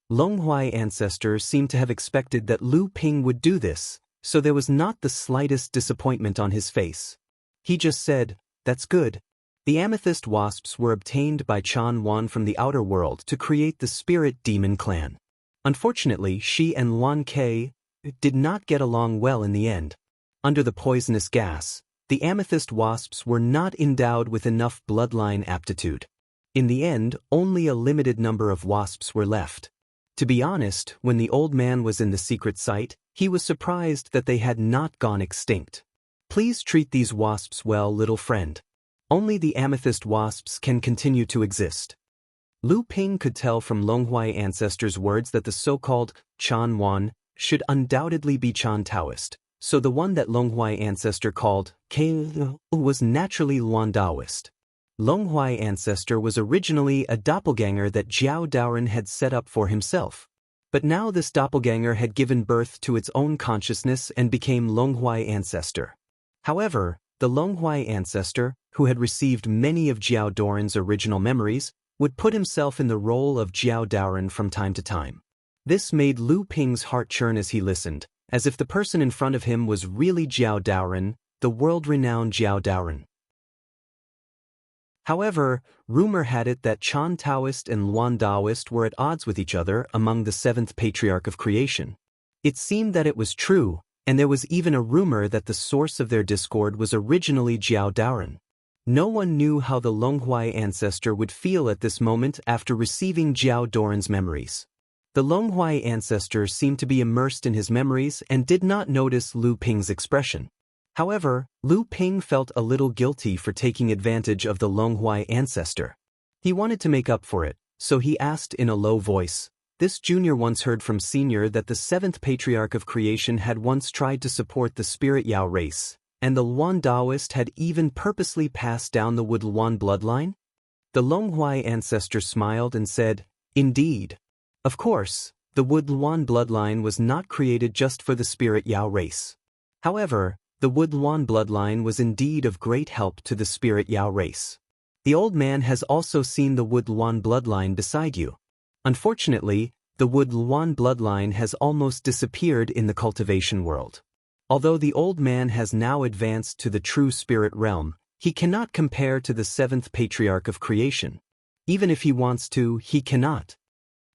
Longhuai ancestor seemed to have expected that Lu Ping would do this, so there was not the slightest disappointment on his face. He just said, "That's good." The amethyst wasps were obtained by Chan Wan from the outer world to create the Spirit Demon Clan. Unfortunately, she and Wan Ke did not get along well in the end. Under the poisonous gas, the amethyst wasps were not endowed with enough bloodline aptitude. In the end, only a limited number of wasps were left. To be honest, when the old man was in the secret site, he was surprised that they had not gone extinct. Please treat these wasps well, little friend. Only the amethyst wasps can continue to exist. Lu Ping could tell from Longhuai ancestors' words that the so-called Chan Wan should undoubtedly be Chan Taoist, so the one that Longhuai ancestor called Ke was naturally Luan Daoist. Longhuai ancestor was originally a doppelganger that Jiao Daoren had set up for himself. But now this doppelganger had given birth to its own consciousness and became Longhuai ancestor. However, the Longhuai ancestor, who had received many of Jiao Daoren's original memories, would put himself in the role of Jiao Daoren from time to time. This made Lu Ping's heart churn as he listened, as if the person in front of him was really Jiao Daoren, the world-renowned Jiao Daoren. However, rumor had it that Chan Taoist and Luan Daoist were at odds with each other among the seventh patriarch of creation. It seemed that it was true, and there was even a rumor that the source of their discord was originally Jiao Daoren. No one knew how the Longhuai ancestor would feel at this moment after receiving Jiao Daoren's memories. The Longhuai ancestor seemed to be immersed in his memories and did not notice Lu Ping's expression. However, Lu Ping felt a little guilty for taking advantage of the Longhuai ancestor. He wanted to make up for it, so he asked in a low voice, "This junior once heard from senior that the seventh patriarch of creation had once tried to support the spirit Yao race, and the Luan Daoist had even purposely passed down the Wood Luan bloodline?" The Longhuai ancestor smiled and said, "Indeed. Of course, the Wood Luan bloodline was not created just for the spirit Yao race. However, the Wood Luan bloodline was indeed of great help to the spirit Yao race. The old man has also seen the Wood Luan bloodline beside you. Unfortunately, the Wood Luan bloodline has almost disappeared in the cultivation world. Although the old man has now advanced to the true spirit realm, he cannot compare to the seventh patriarch of creation. Even if he wants to, he cannot."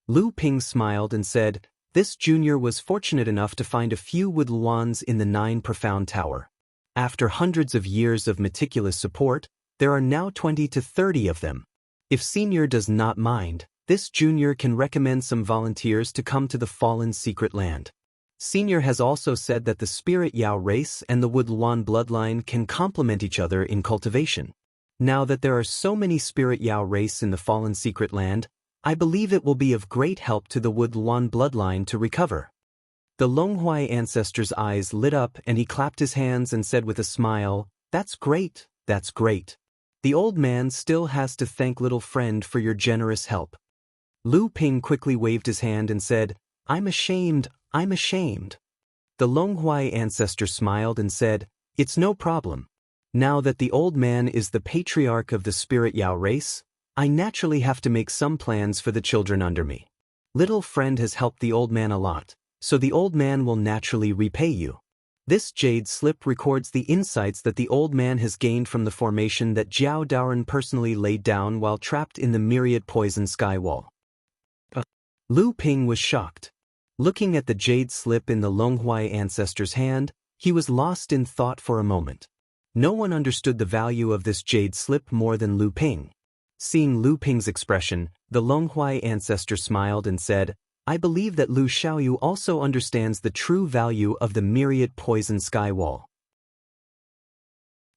Lu Ping smiled and said, "This junior was fortunate enough to find a few Wood Luans in the 9 Profound Tower. After hundreds of years of meticulous support, there are now 20 to 30 of them. If senior does not mind, this junior can recommend some volunteers to come to the fallen secret land. Senior has also said that the spirit Yao race and the Wood Luan bloodline can complement each other in cultivation. Now that there are so many spirit Yao race in the fallen secret land, I believe it will be of great help to the Wood Luan bloodline to recover." The Longhuai ancestor's eyes lit up and he clapped his hands and said with a smile, "That's great, that's great. The old man still has to thank little friend for your generous help." Lu Ping quickly waved his hand and said, I'm ashamed. The Longhuai ancestor smiled and said, "It's no problem. Now that the old man is the patriarch of the spirit Yao race, I naturally have to make some plans for the children under me. Little friend has helped the old man a lot, so the old man will naturally repay you. This jade slip records the insights that the old man has gained from the formation that Jiao Daoren personally laid down while trapped in the myriad poison sky wall." Lu Ping was shocked. Looking at the jade slip in the Longhuai ancestor's hand, he was lost in thought for a moment. No one understood the value of this jade slip more than Lu Ping. Seeing Lu Ping's expression, the Longhuai ancestor smiled and said, "I believe that Lu Xiaoyu also understands the true value of the myriad poison sky wall."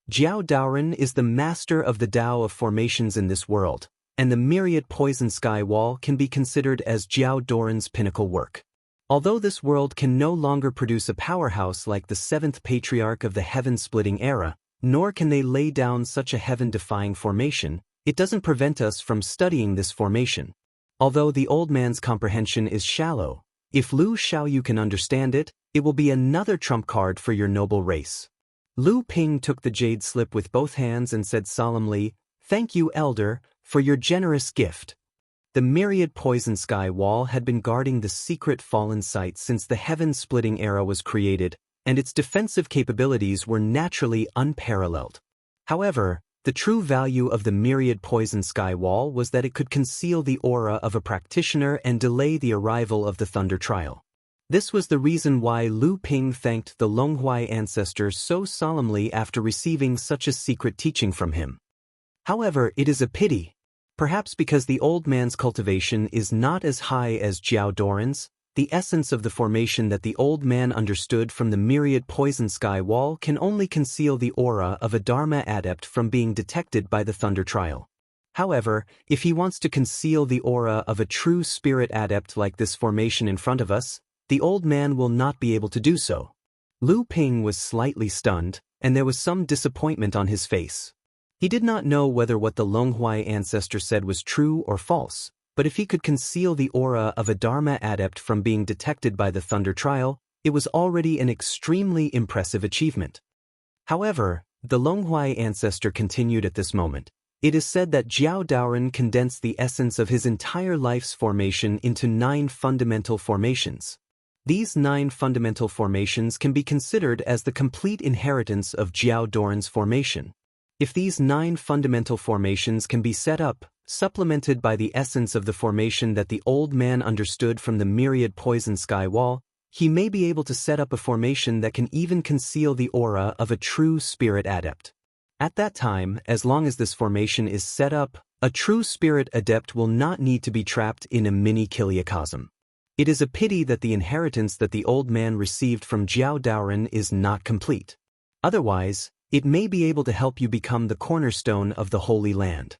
Jiao Daoren is the master of the Tao of formations in this world, and the myriad poison sky wall can be considered as Jiao Daoren's pinnacle work. Although this world can no longer produce a powerhouse like the seventh patriarch of the heaven-splitting era, nor can they lay down such a heaven-defying formation, it doesn't prevent us from studying this formation. Although the old man's comprehension is shallow, if Lu Xiaoyu can understand it, it will be another trump card for your noble race. Lu Ping took the jade slip with both hands and said solemnly, "Thank you, elder, for your generous gift." The myriad poison sky wall had been guarding the secret fallen site since the heaven-splitting era was created, and its defensive capabilities were naturally unparalleled. However, the true value of the myriad poison sky wall was that it could conceal the aura of a practitioner and delay the arrival of the thunder trial. This was the reason why Lu Ping thanked the Longhuai ancestor so solemnly after receiving such a secret teaching from him. However, it is a pity. Perhaps because the old man's cultivation is not as high as Jiao Doran's, the essence of the formation that the old man understood from the myriad poison sky wall can only conceal the aura of a Dharma adept from being detected by the thunder trial. However, if he wants to conceal the aura of a true spirit adept like this formation in front of us, the old man will not be able to do so. Lu Ping was slightly stunned, and there was some disappointment on his face. He did not know whether what the Longhuai ancestor said was true or false, but if he could conceal the aura of a Dharma adept from being detected by the thunder trial, it was already an extremely impressive achievement. However, the Longhuai ancestor continued at this moment. It is said that Jiao Daoren condensed the essence of his entire life's formation into 9 fundamental formations. These 9 fundamental formations can be considered as the complete inheritance of Jiao Daoren's formation. If these 9 fundamental formations can be set up, supplemented by the essence of the formation that the old man understood from the myriad poison sky wall, he may be able to set up a formation that can even conceal the aura of a true spirit adept. At that time, as long as this formation is set up, a true spirit adept will not need to be trapped in a mini kiliacosm. It is a pity that the inheritance that the old man received from Jiao Daoren is not complete. Otherwise, it may be able to help you become the cornerstone of the Holy Land.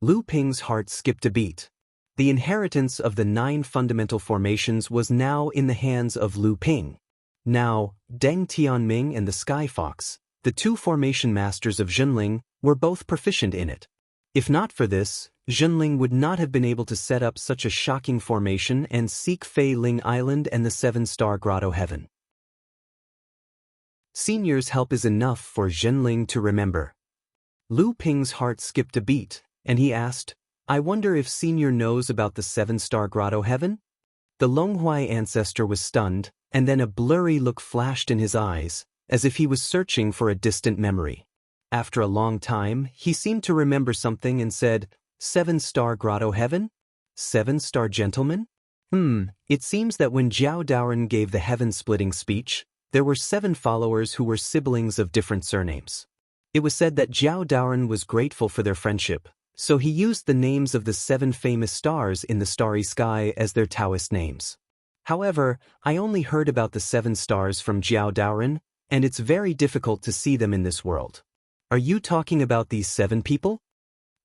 Lu Ping's heart skipped a beat. The inheritance of the 9 fundamental formations was now in the hands of Lu Ping. Now, Deng Tianming and the Sky Fox, the 2 formation masters of Zhenling, were both proficient in it. If not for this, Zhenling would not have been able to set up such a shocking formation and seek Fei Ling Island and the 7-star grotto heaven. Senior's help is enough for Zhenling to remember. Lu Ping's heart skipped a beat, and he asked, I wonder if Senior knows about the 7-star grotto heaven? The Longhuai ancestor was stunned, and then a blurry look flashed in his eyes, as if he was searching for a distant memory. After a long time, he seemed to remember something and said, 7-star grotto heaven? 7-star gentleman? It seems that when Jiao Daoren gave the heaven-splitting speech, there were 7 followers who were siblings of different surnames. It was said that Jiao Daoren was grateful for their friendship, so he used the names of the 7 famous stars in the starry sky as their Taoist names. However, I only heard about the 7 stars from Jiao Daoren, and it's very difficult to see them in this world. Are you talking about these 7 people?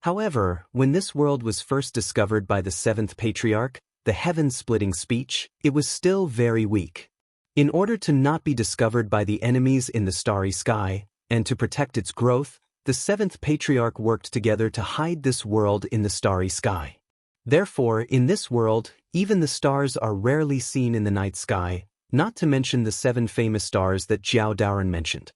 However, when this world was first discovered by the 7th patriarch, the heaven-splitting speech, it was still very weak. In order to not be discovered by the enemies in the starry sky, and to protect its growth, the 7th patriarch worked together to hide this world in the starry sky. Therefore, in this world, even the stars are rarely seen in the night sky, not to mention the 7 famous stars that Jiao Daoren mentioned.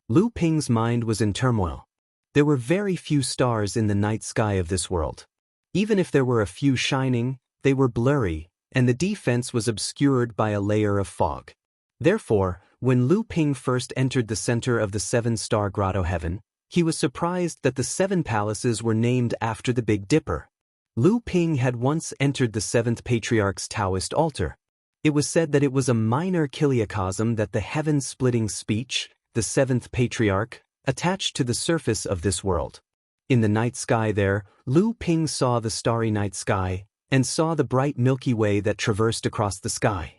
Lu Ping's mind was in turmoil. There were very few stars in the night sky of this world. Even if there were a few shining, they were blurry, and the defense was obscured by a layer of fog. Therefore, when Lu Ping first entered the center of the 7-star grotto heaven, he was surprised that the 7 palaces were named after the Big Dipper. Lu Ping had once entered the 7th patriarch's Taoist altar. It was said that it was a minor kiliacosm that the heaven-splitting speech, the 7th patriarch, attached to the surface of this world. In the night sky there, Lu Ping saw the starry night sky, and saw the bright Milky Way that traversed across the sky.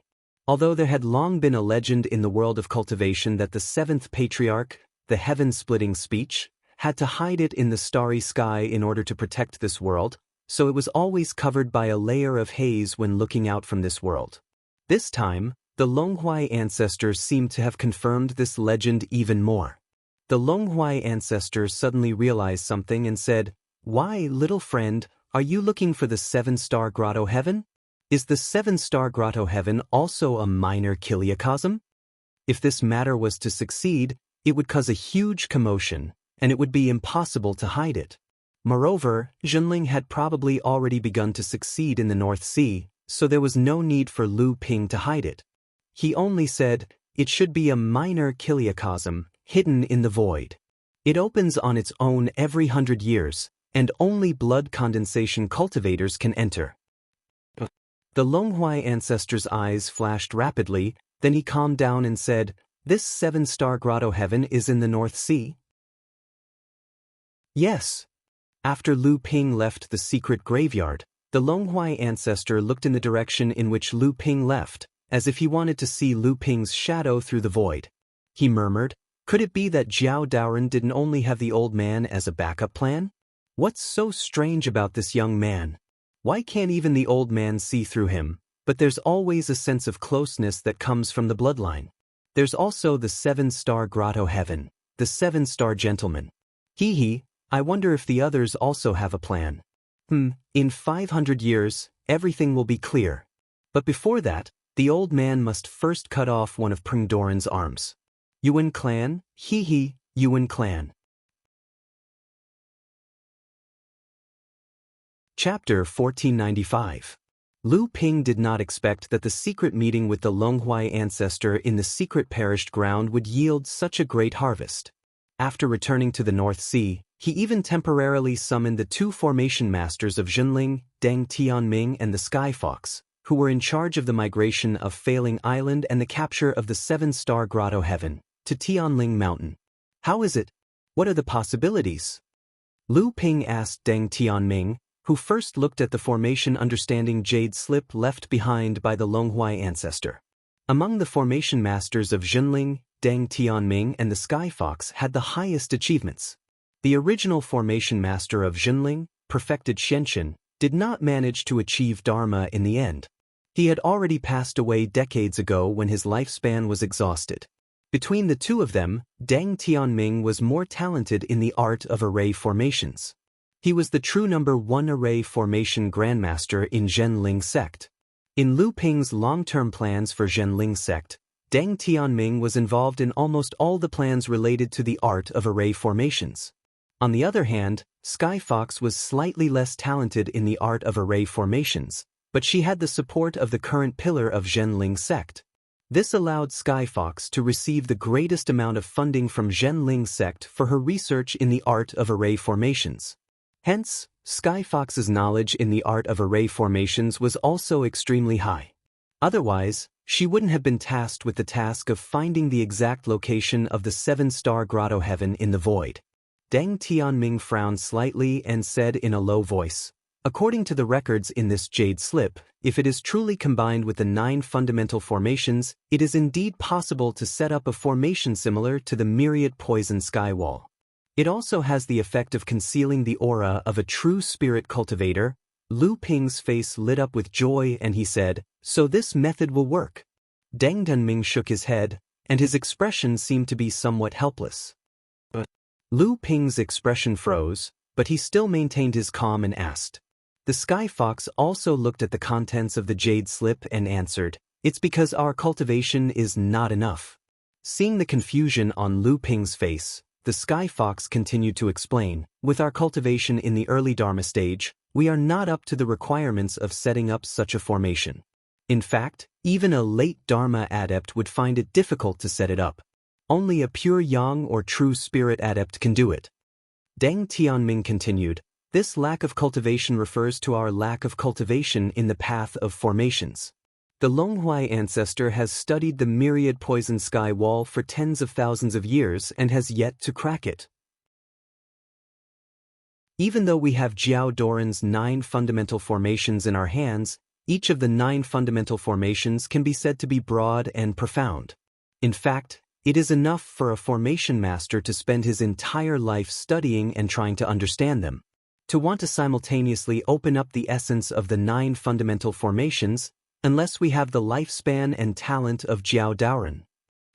Although there had long been a legend in the world of cultivation that the 7th patriarch, the heaven-splitting speech, had to hide it in the starry sky in order to protect this world, so it was always covered by a layer of haze when looking out from this world. This time, the Longhuai ancestors seemed to have confirmed this legend even more. The Longhuai ancestors suddenly realized something and said, Why, little friend, are you looking for the 7-star grotto heaven? Is the 7-star grotto heaven also a minor kiliacosm? If this matter was to succeed, it would cause a huge commotion, and it would be impossible to hide it. Moreover, Zhenling had probably already begun to succeed in the North Sea, so there was no need for Lu Ping to hide it. He only said, it should be a minor kiliacosm, hidden in the void. It opens on its own every 100 years, and only blood condensation cultivators can enter. The Longhuai ancestor's eyes flashed rapidly, then he calmed down and said, This 7-star grotto heaven is in the North Sea? Yes. After Lu Ping left the secret graveyard, the Longhuai ancestor looked in the direction in which Lu Ping left, as if he wanted to see Lu Ping's shadow through the void. He murmured, "Could it be that Jiao Daoren didn't only have the old man as a backup plan? What's so strange about this young man? Why can't even the old man see through him? But there's always a sense of closeness that comes from the bloodline. There's also the 7-star grotto heaven, the 7-star gentleman. Hee, I wonder if the others also have a plan. In 500 years, everything will be clear. But before that, the old man must first cut off one of Pringdoran's arms. Yuan clan, Yuan clan." Chapter 1495. Lu Ping did not expect that the secret meeting with the Longhuai ancestor in the secret perished ground would yield such a great harvest. After returning to the North Sea, he even temporarily summoned the 2 formation masters of Zhenling, Deng Tianming and the Sky Fox, who were in charge of the migration of Failing Island and the capture of the 7-star grotto heaven, to Tianling Mountain. "How is it? What are the possibilities?" Lu Ping asked Deng Tianming, who first looked at the formation understanding jade slip left behind by the Longhuai ancestor. Among the formation masters of Zhenling, Deng Tianming and the Sky Fox had the highest achievements. The original formation master of Zhenling, perfected Xianxian, did not manage to achieve Dharma in the end. He had already passed away decades ago when his lifespan was exhausted. Between the two of them, Deng Tianming was more talented in the art of array formations. He was the true number 1 array formation grandmaster in Zhenling sect. In Lu Ping's long-term plans for Zhenling sect, Deng Tianming was involved in almost all the plans related to the art of array formations. On the other hand, Sky Fox was slightly less talented in the art of array formations, but she had the support of the current pillar of Zhenling sect. This allowed Sky Fox to receive the greatest amount of funding from Zhenling sect for her research in the art of array formations. Hence, Sky Fox's knowledge in the art of array formations was also extremely high. Otherwise, she wouldn't have been tasked with the task of finding the exact location of the 7-star grotto heaven in the void. Deng Tianming frowned slightly and said in a low voice, "According to the records in this jade slip, if it is truly combined with the 9 fundamental formations, it is indeed possible to set up a formation similar to the myriad poison sky wall. It also has the effect of concealing the aura of a true spirit cultivator." Lu Ping's face lit up with joy and he said, "So this method will work." Deng Tianming shook his head, and his expression seemed to be somewhat helpless. Lu Ping's expression froze, but he still maintained his calm and asked. The Sky Fox also looked at the contents of the jade slip and answered, "It's because our cultivation is not enough." Seeing the confusion on Lu Ping's face, the Sky Fox continued to explain, "With our cultivation in the early Dharma stage, we are not up to the requirements of setting up such a formation. In fact, even a late Dharma adept would find it difficult to set it up. Only a pure yang or true spirit adept can do it." Deng Tianming continued, "This lack of cultivation refers to our lack of cultivation in the path of formations. The Longhuai ancestor has studied the myriad poison sky wall for tens of thousands of years and has yet to crack it. Even though we have Jiao Daoren's 9 fundamental formations in our hands, each of the 9 fundamental formations can be said to be broad and profound. In fact, it is enough for a formation master to spend his entire life studying and trying to understand them. To want to simultaneously open up the essence of the 9 fundamental formations, unless we have the lifespan and talent of Jiao Daoren."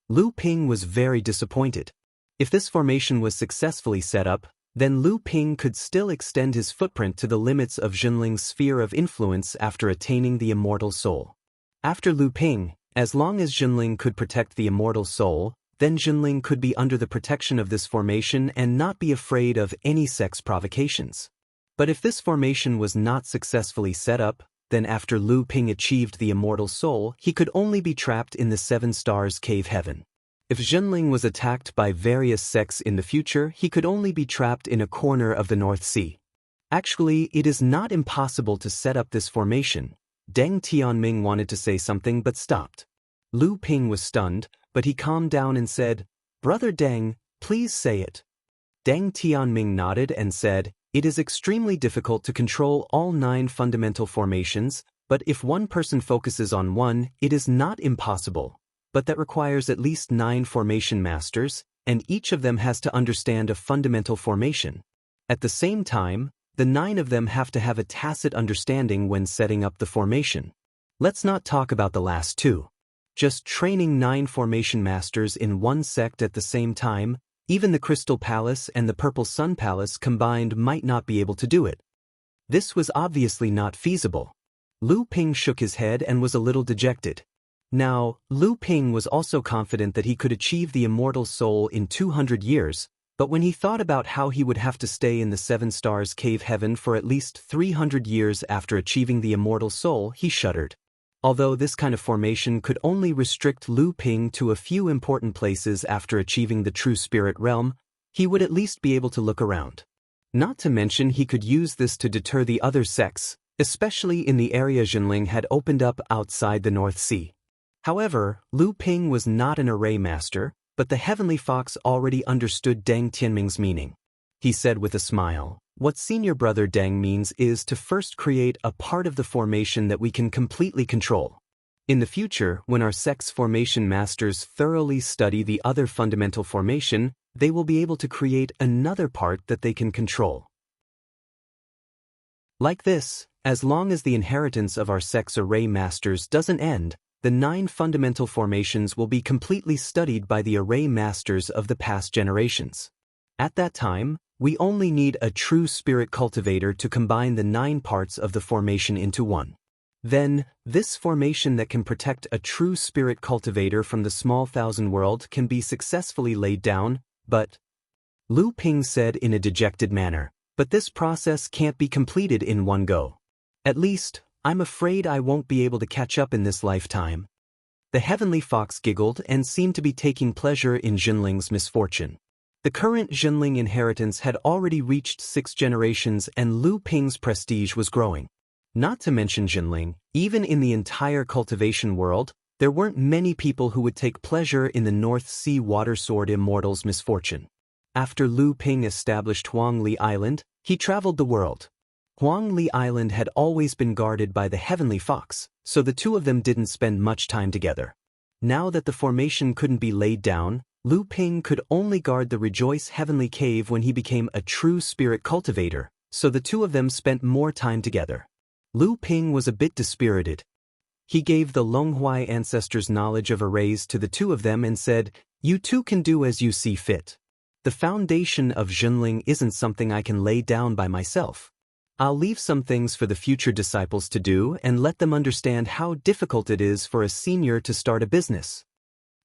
Lu Ping was very disappointed. If this formation was successfully set up, then Lu Ping could still extend his footprint to the limits of Zhenling's sphere of influence after attaining the immortal soul. After Lu Ping, as long as Zhenling could protect the immortal soul, then Zhenling could be under the protection of this formation and not be afraid of any sex provocations. But if this formation was not successfully set up, then after Lu Ping achieved the immortal soul, he could only be trapped in the 7 stars cave heaven. If Zhenling was attacked by various sects in the future, he could only be trapped in a corner of the North Sea. Actually, it is not impossible to set up this formation. Deng Tianming wanted to say something but stopped. Lu Ping was stunned, but he calmed down and said, "Brother Deng, please say it." Deng Tianming nodded and said, It is extremely difficult to control all 9 fundamental formations, but if one person focuses on one, it is not impossible, but that requires at least 9 formation masters, and each of them has to understand a fundamental formation. At the same time, the 9 of them have to have a tacit understanding when setting up the formation. Let's not talk about the last 2. Just training 9 formation masters in one sect at the same time, even the Crystal Palace and the Purple Sun Palace combined might not be able to do it. This was obviously not feasible. Lu Ping shook his head and was a little dejected. Now, Lu Ping was also confident that he could achieve the immortal soul in 200 years, but when he thought about how he would have to stay in the 7 stars cave heaven for at least 300 years after achieving the immortal soul, he shuddered. Although this kind of formation could only restrict Lu Ping to a few important places after achieving the true spirit realm, he would at least be able to look around. Not to mention he could use this to deter the other sects, especially in the area Jinling had opened up outside the North Sea. However, Lu Ping was not an array master, but the Heavenly Fox already understood Deng Tianming's meaning. He said with a smile, "What Senior Brother Deng means is to first create a part of the formation that we can completely control. In the future, when our sect's formation masters thoroughly study the other fundamental formation, they will be able to create another part that they can control. Like this, as long as the inheritance of our sect's array masters doesn't end, the 9 fundamental formations will be completely studied by the array masters of the past generations. At that time, we only need a true spirit cultivator to combine the 9 parts of the formation into one. Then, this formation that can protect a true spirit cultivator from the small thousand world can be successfully laid down, but..." Lu Ping said in a dejected manner, "But this process can't be completed in one go. At least, I'm afraid I won't be able to catch up in this lifetime." The Heavenly Fox giggled and seemed to be taking pleasure in Jinling's misfortune. The current Jinling inheritance had already reached 6 generations and Lu Ping's prestige was growing. Not to mention Jinling, even in the entire cultivation world, there weren't many people who would take pleasure in the North Sea Water Sword Immortal's misfortune. After Lu Ping established Huangli Island, he traveled the world. Huangli Island had always been guarded by the Heavenly Fox, so the two of them didn't spend much time together. Now that the formation couldn't be laid down, Lu Ping could only guard the Rejoice Heavenly Cave when he became a true spirit cultivator, so the two of them spent more time together. Lu Ping was a bit dispirited. He gave the Longhuai ancestors' knowledge of arrays to the two of them and said, "You two can do as you see fit. The foundation of Jinling isn't something I can lay down by myself. I'll leave some things for the future disciples to do and let them understand how difficult it is for a senior to start a business."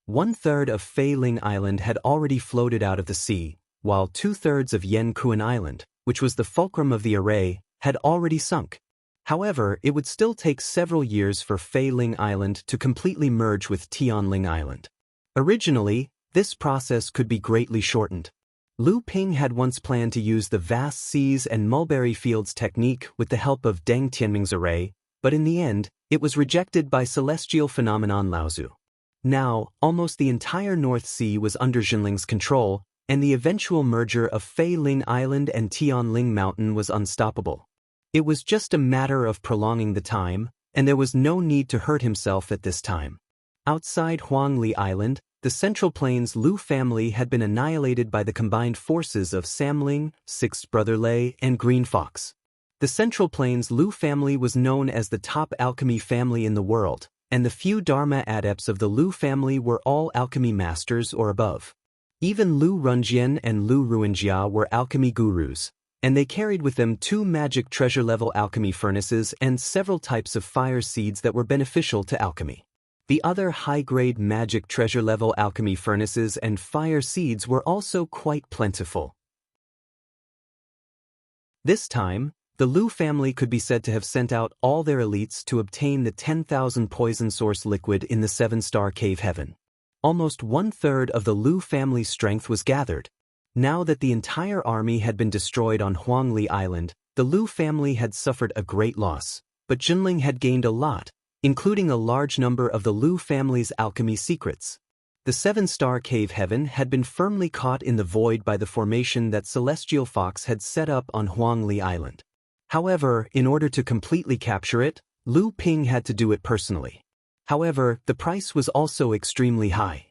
1/3 of Fei Ling Island had already floated out of the sea, while 2/3 of Yen Kuan Island, which was the fulcrum of the array, had already sunk. However, it would still take several years for Fei Ling Island to completely merge with Tianling Island. Originally, this process could be greatly shortened. Lu Ping had once planned to use the vast seas and mulberry fields technique with the help of Deng Tianming's array, but in the end, it was rejected by celestial phenomenon Laozu. Now, almost the entire North Sea was under Jinling's control, and the eventual merger of Fei Ling Island and Tianling Mountain was unstoppable. It was just a matter of prolonging the time, and there was no need to hurt himself at this time. Outside Huangli Island, the Central Plains Lu family had been annihilated by the combined forces of Samling, Sixth Brother Lei, and Green Fox. The Central Plains Lu family was known as the top alchemy family in the world, and the few Dharma adepts of the Lu family were all alchemy masters or above. Even Lu Runjian and Lu Ruinjia were alchemy gurus, and they carried with them 2 magic treasure-level alchemy furnaces and several types of fire seeds that were beneficial to alchemy. The other high-grade magic treasure-level alchemy furnaces and fire seeds were also quite plentiful. This time, the Lu family could be said to have sent out all their elites to obtain the 10,000 poison source liquid in the 7-star cave heaven. Almost 1/3 of the Lu family's strength was gathered. Now that the entire army had been destroyed on Huangli Island, the Lu family had suffered a great loss, but Jinling had gained a lot, including a large number of the Lu family's alchemy secrets. The seven-star cave heaven had been firmly caught in the void by the formation that Celestial Fox had set up on Huangli Island. However, in order to completely capture it, Lu Ping had to do it personally. However, the price was also extremely high.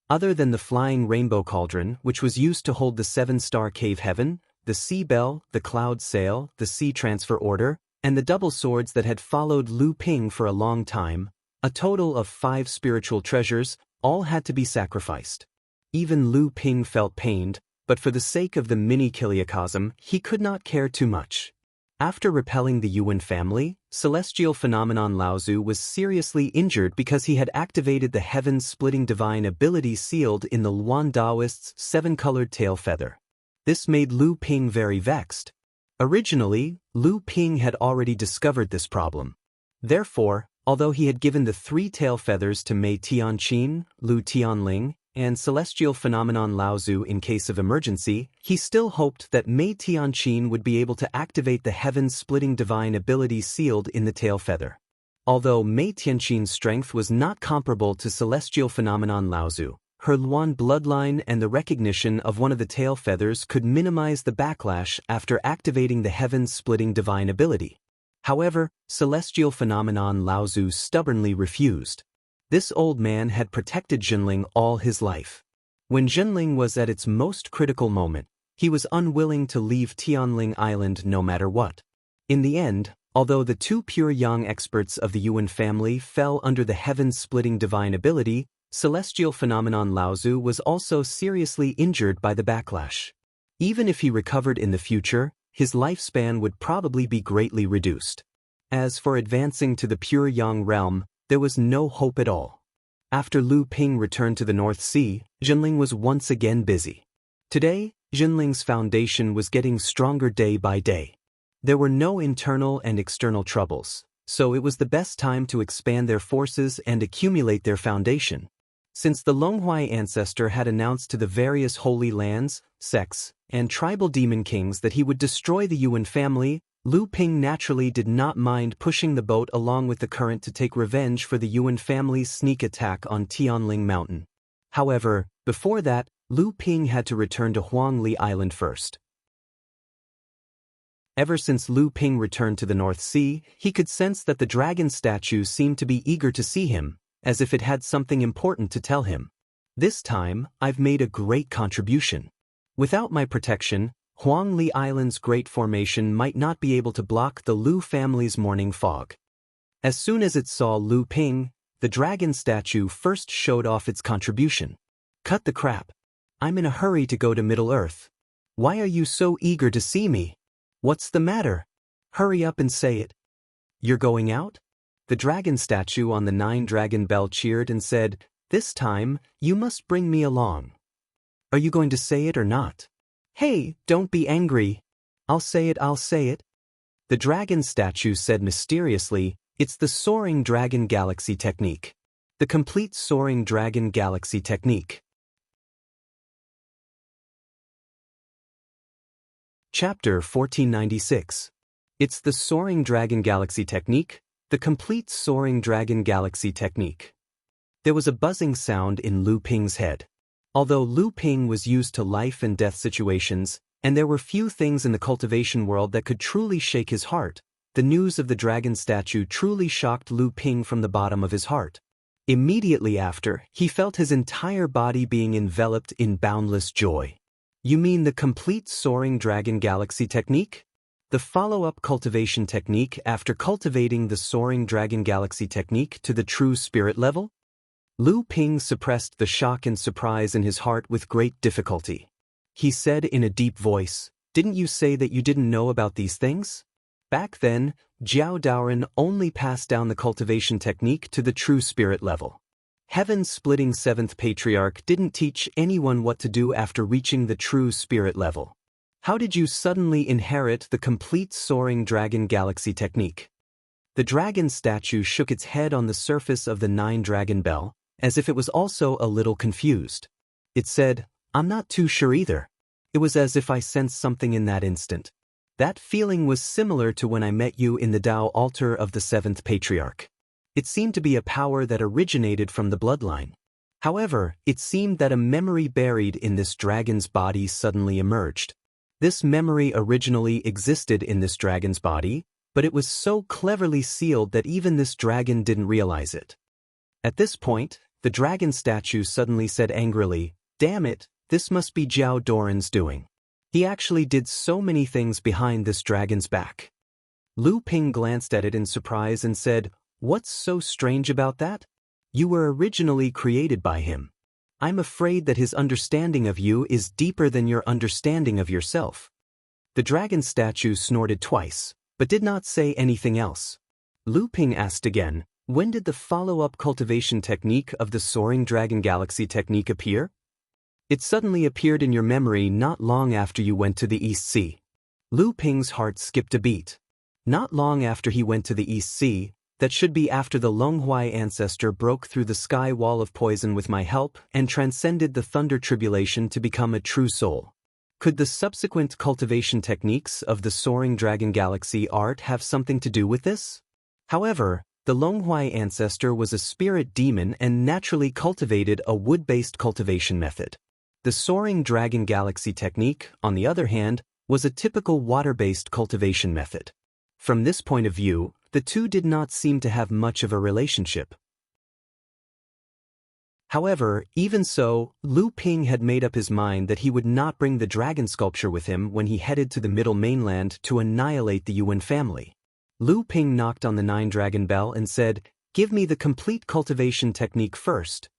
Other than the flying rainbow cauldron, which was used to hold the seven-star cave heaven, the sea bell, the cloud sail, the sea transfer order, and the double swords that had followed Lu Ping for a long time, a total of 5 spiritual treasures, all had to be sacrificed. Even Lu Ping felt pained, but for the sake of the mini-kiliocosm, he could not care too much. After repelling the Yuan family, celestial phenomenon Laozu was seriously injured because he had activated the heaven-splitting divine ability sealed in the Luan Daoist's 7-colored tail feather. This made Lu Ping very vexed. Originally, Lu Ping had already discovered this problem. Therefore, although he had given the 3 tail feathers to Mei Tianqin, Lu Tianling, and celestial phenomenon Laozu in case of emergency, he still hoped that Mei Tianqin would be able to activate the heaven-splitting divine ability sealed in the tail feather. Although Mei Tianqin's strength was not comparable to celestial phenomenon Laozu, her Luan bloodline and the recognition of one of the tail feathers could minimize the backlash after activating the heaven-splitting divine ability. However, celestial phenomenon Laozu stubbornly refused. This old man had protected Jinling all his life. When Jinling was at its most critical moment, he was unwilling to leave Tianling Island no matter what. In the end, although the 2 pure yang experts of the Yuan family fell under the heaven-splitting divine ability, celestial phenomenon Laozu was also seriously injured by the backlash. Even if he recovered in the future, his lifespan would probably be greatly reduced. As for advancing to the pure yang realm, there was no hope at all. After Lu Ping returned to the North Sea, Jinling was once again busy. Today, Jinling's foundation was getting stronger day by day. There were no internal and external troubles, so it was the best time to expand their forces and accumulate their foundation. Since the Longhuai ancestor had announced to the various holy lands, sects, and tribal demon kings that he would destroy the Yuan family, Lu Ping naturally did not mind pushing the boat along with the current to take revenge for the Yuan family's sneak attack on Tianling Mountain. However, before that, Lu Ping had to return to Huangli Island first. Ever since Lu Ping returned to the North Sea, he could sense that the dragon statue seemed to be eager to see him, as if it had something important to tell him. This time, I've made a great contribution. Without my protection, Huangli Island's great formation might not be able to block the Lu family's morning fog. As soon as it saw Lu Ping, the dragon statue first showed off its contribution. Cut the crap. I'm in a hurry to go to Middle-earth. Why are you so eager to see me? What's the matter? Hurry up and say it. You're going out? The dragon statue on the 9-dragon bell cheered and said, "This time, you must bring me along." Are you going to say it or not? Hey, don't be angry. I'll say it, I'll say it. The dragon statue said mysteriously, "It's the Soaring Dragon Galaxy Technique. The complete Soaring Dragon Galaxy Technique." Chapter 1496. It's the Soaring Dragon Galaxy Technique, the complete Soaring Dragon Galaxy Technique. There was a buzzing sound in Lu Ping's head. Although Lu Ping was used to life and death situations, and there were few things in the cultivation world that could truly shake his heart, the news of the dragon statue truly shocked Lu Ping from the bottom of his heart. Immediately after, he felt his entire body being enveloped in boundless joy. You mean the complete Soaring Dragon Galaxy Technique? The follow-up cultivation technique after cultivating the Soaring Dragon Galaxy Technique to the true spirit level? Lu Ping suppressed the shock and surprise in his heart with great difficulty. He said in a deep voice, "Didn't you say that you didn't know about these things?" Back then, Jiao Daoren only passed down the cultivation technique to the true spirit level. Heaven-splitting 7th Patriarch didn't teach anyone what to do after reaching the true spirit level. How did you suddenly inherit the complete Soaring Dragon Galaxy Technique? The dragon statue shook its head on the surface of the 9-dragon bell, as if it was also a little confused. It said, "I'm not too sure either." It was as if I sensed something in that instant. That feeling was similar to when I met you in the Tao altar of the 7th Patriarch. It seemed to be a power that originated from the bloodline. However, it seemed that a memory buried in this dragon's body suddenly emerged. This memory originally existed in this dragon's body, but it was so cleverly sealed that even this dragon didn't realize it. At this point, the dragon statue suddenly said angrily, "Damn it, this must be Zhao Doran's doing. He actually did so many things behind this dragon's back." Lu Ping glanced at it in surprise and said, "What's so strange about that? You were originally created by him. I'm afraid that his understanding of you is deeper than your understanding of yourself." The dragon statue snorted twice, but did not say anything else. Lu Ping asked again, "When did the follow-up cultivation technique of the Soaring Dragon Galaxy technique appear?" "It suddenly appeared in your memory not long after you went to the East Sea." Lu Ping's heart skipped a beat. Not long after he went to the East Sea, that should be after the Longhuai ancestor broke through the sky wall of poison with my help and transcended the thunder tribulation to become a true soul. Could the subsequent cultivation techniques of the Soaring Dragon Galaxy art have something to do with this? However, the Longhuai ancestor was a spirit demon and naturally cultivated a wood-based cultivation method. The Soaring Dragon Galaxy technique, on the other hand, was a typical water-based cultivation method. From this point of view, the two did not seem to have much of a relationship. However, even so, Lu Ping had made up his mind that he would not bring the dragon sculpture with him when he headed to the Middle Mainland to annihilate the Yuan family. Lu Ping knocked on the 9-dragon bell and said, "Give me the complete cultivation technique first."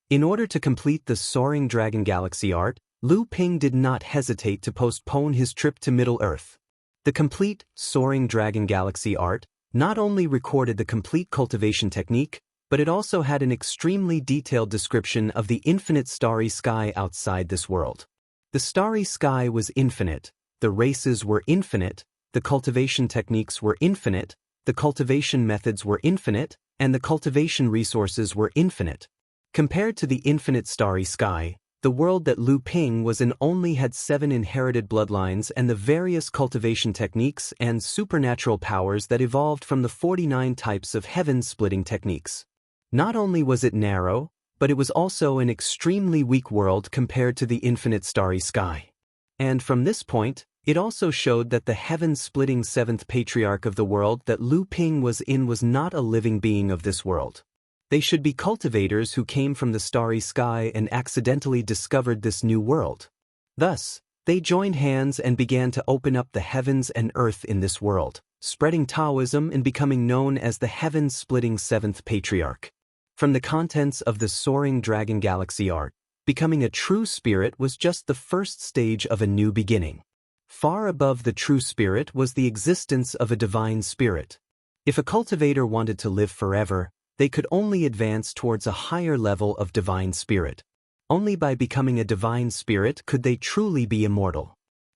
In order to complete the Soaring Dragon Galaxy art, Lu Ping did not hesitate to postpone his trip to Middle-earth. The complete Soaring Dragon Galaxy art not only recorded the complete cultivation technique, but it also had an extremely detailed description of the infinite starry sky outside this world. The starry sky was infinite, the races were infinite, the cultivation techniques were infinite, the cultivation methods were infinite, and the cultivation resources were infinite. Compared to the infinite starry sky, the world that Lu Ping was in only had 7 inherited bloodlines and the various cultivation techniques and supernatural powers that evolved from the 49 types of heaven-splitting techniques. Not only was it narrow, but it was also an extremely weak world compared to the infinite starry sky. And from this point, it also showed that the heaven-splitting 7th patriarch of the world that Lu Ping was in was not a living being of this world. They should be cultivators who came from the starry sky and accidentally discovered this new world. Thus, they joined hands and began to open up the heavens and earth in this world, spreading Taoism and becoming known as the heaven-splitting 7th patriarch. From the contents of the Soaring Dragon Galaxy art, becoming a true spirit was just the first stage of a new beginning. Far above the true spirit was the existence of a divine spirit. If a cultivator wanted to live forever, they could only advance towards a higher level of divine spirit. Only by becoming a divine spirit could they truly be immortal.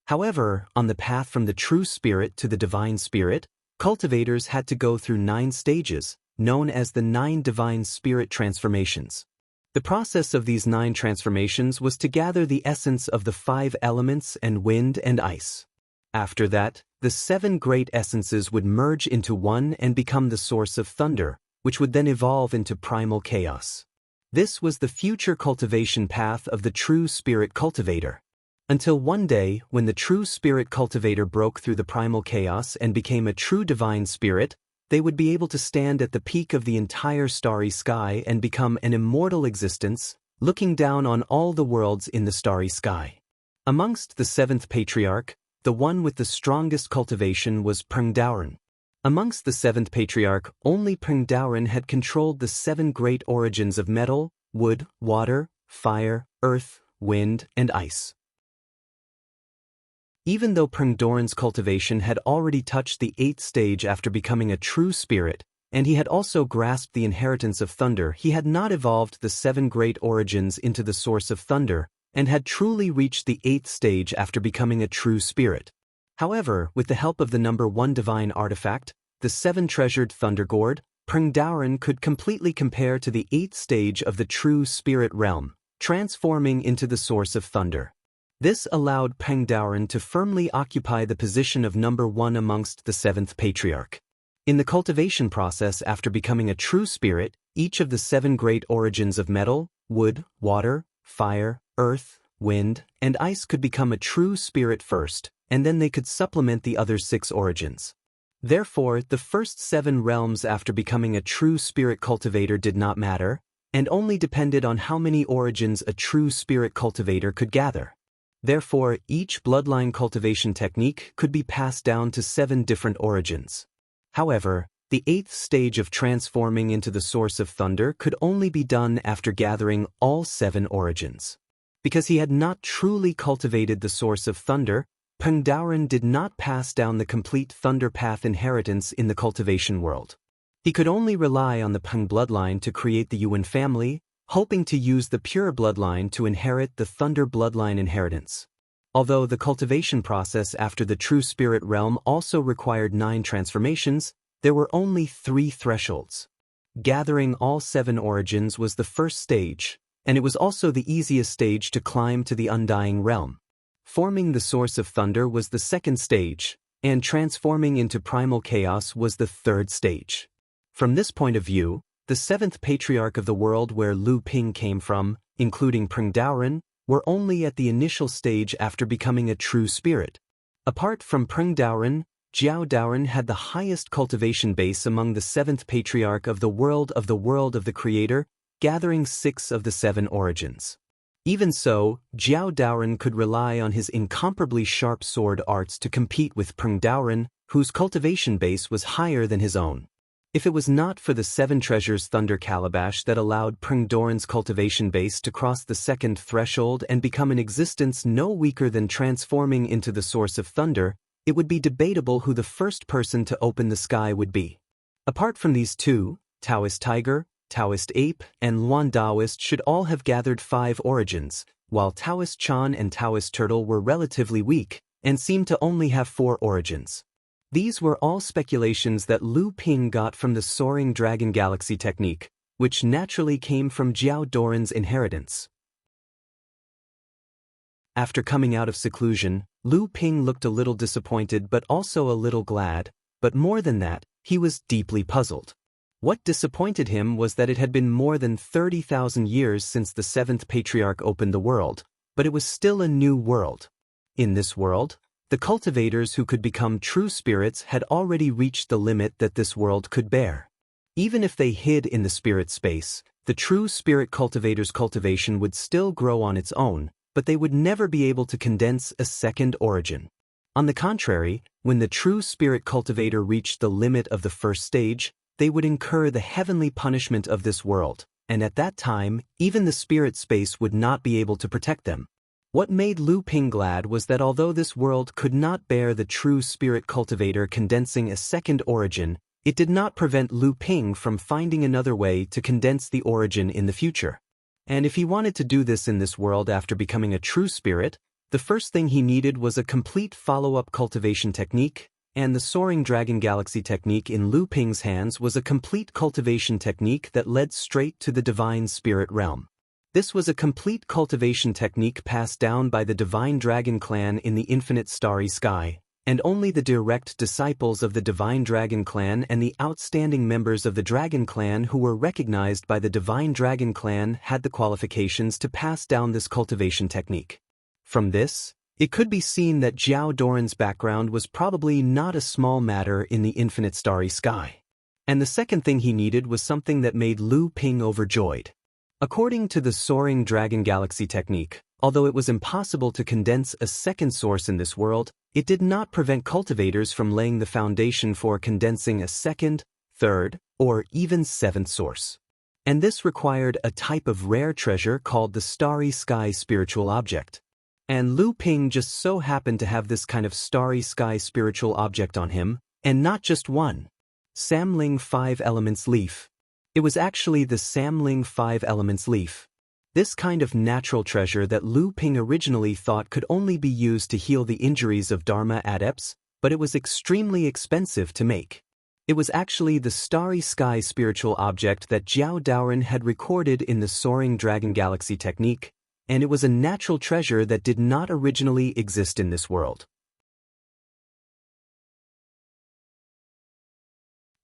However, on the path from the true spirit to the divine spirit, cultivators had to go through 9 stages, known as the 9 divine spirit transformations. The process of these 9 transformations was to gather the essence of the 5 elements and wind and ice. After that, the 7 great essences would merge into one and become the source of thunder, which would then evolve into primal chaos. This was the future cultivation path of the true spirit cultivator. Until one day, when the true spirit cultivator broke through the primal chaos and became a true divine spirit, they would be able to stand at the peak of the entire starry sky and become an immortal existence, looking down on all the worlds in the starry sky. Amongst the 7th patriarch, the one with the strongest cultivation was Pengdaoren. Amongst the 7th patriarch, only Pengdaoren had controlled the 7 great origins of metal, wood, water, fire, earth, wind, and ice. Even though Pengdaoren's cultivation had already touched the 8th stage after becoming a true spirit, and he had also grasped the inheritance of thunder, he had not evolved the 7 great origins into the source of thunder, and had truly reached the 8th stage after becoming a true spirit. However, with the help of the number 1 divine artifact, the 7-treasured Thunder Gourd, Pengdaoren could completely compare to the 8th stage of the true spirit realm, transforming into the source of thunder. This allowed Pengdaoren to firmly occupy the position of number 1 amongst the 7th patriarch. In the cultivation process after becoming a true spirit, each of the 7 great origins of metal, wood, water, fire, earth, wind, and ice could become a true spirit first, and then they could supplement the other 6 origins. Therefore, the first 7 realms after becoming a true spirit cultivator did not matter, and only depended on how many origins a true spirit cultivator could gather. Therefore, each bloodline cultivation technique could be passed down to 7 different origins. However, the 8th stage of transforming into the source of thunder could only be done after gathering all 7 origins. Because he had not truly cultivated the source of thunder, Pengdaoren did not pass down the complete thunder path inheritance in the cultivation world. He could only rely on the Peng bloodline to create the Yuan family, hoping to use the pure bloodline to inherit the thunder bloodline inheritance. Although the cultivation process after the true spirit realm also required 9 transformations, there were only 3 thresholds. Gathering all 7 origins was the first stage, and it was also the easiest stage to climb to the undying realm. Forming the source of thunder was the second stage, and transforming into primal chaos was the third stage. From this point of view, the 7th patriarch of the world where Lu Ping came from, including Pengdaoren, were only at the initial stage after becoming a true spirit. Apart from Pengdaoren, Jiao Daoren had the highest cultivation base among the 7th patriarch of the world of the Creator, gathering 6 of the 7 origins. Even so, Jiao Daoren could rely on his incomparably sharp sword arts to compete with Pengdaoren, whose cultivation base was higher than his own. If it was not for the 7 treasures Thunder Calabash that allowed Pengdaoren's cultivation base to cross the 2nd threshold and become an existence no weaker than transforming into the source of thunder, it would be debatable who the first person to open the sky would be. Apart from these 2, Taoist Tiger, Taoist Ape, and Luan Daoist should all have gathered 5 origins, while Taoist Chan and Taoist Turtle were relatively weak, and seemed to only have 4 origins. These were all speculations that Lu Ping got from the Soaring Dragon Galaxy technique, which naturally came from Jiao Daoren's inheritance. After coming out of seclusion, Lu Ping looked a little disappointed but also a little glad, but more than that, he was deeply puzzled. What disappointed him was that it had been more than 30,000 years since the 7th patriarch opened the world, but it was still a new world. In this world, the cultivators who could become true spirits had already reached the limit that this world could bear. Even if they hid in the spirit space, the true spirit cultivator's cultivation would still grow on its own, but they would never be able to condense a second origin. On the contrary, when the true spirit cultivator reached the limit of the first stage, they would incur the heavenly punishment of this world, and at that time, even the spirit space would not be able to protect them. What made Lu Ping glad was that although this world could not bear the true spirit cultivator condensing a second origin, it did not prevent Lu Ping from finding another way to condense the origin in the future. And if he wanted to do this in this world after becoming a true spirit, the first thing he needed was a complete follow-up cultivation technique, and the Soaring Dragon Galaxy technique in Lu Ping's hands was a complete cultivation technique that led straight to the Divine Spirit realm. This was a complete cultivation technique passed down by the Divine Dragon clan in the infinite starry sky, and only the direct disciples of the Divine Dragon clan and the outstanding members of the Dragon clan who were recognized by the Divine Dragon clan had the qualifications to pass down this cultivation technique. From this, it could be seen that Jiao Daoren's background was probably not a small matter in the infinite starry sky. And the second thing he needed was something that made Lu Ping overjoyed. According to the Soaring Dragon Galaxy technique, although it was impossible to condense a second source in this world, it did not prevent cultivators from laying the foundation for condensing a second, third, or even 7th source. And this required a type of rare treasure called the Starry Sky Spiritual Object. And Lu Ping just so happened to have this kind of starry sky spiritual object on him, and not just one. Samling 5 Elements Leaf. It was actually the Samling 5 Elements Leaf. This kind of natural treasure that Lu Ping originally thought could only be used to heal the injuries of Dharma adepts, but it was extremely expensive to make. It was actually the Starry Sky spiritual object that Jiao Daoren had recorded in the Soaring Dragon Galaxy technique, and it was a natural treasure that did not originally exist in this world.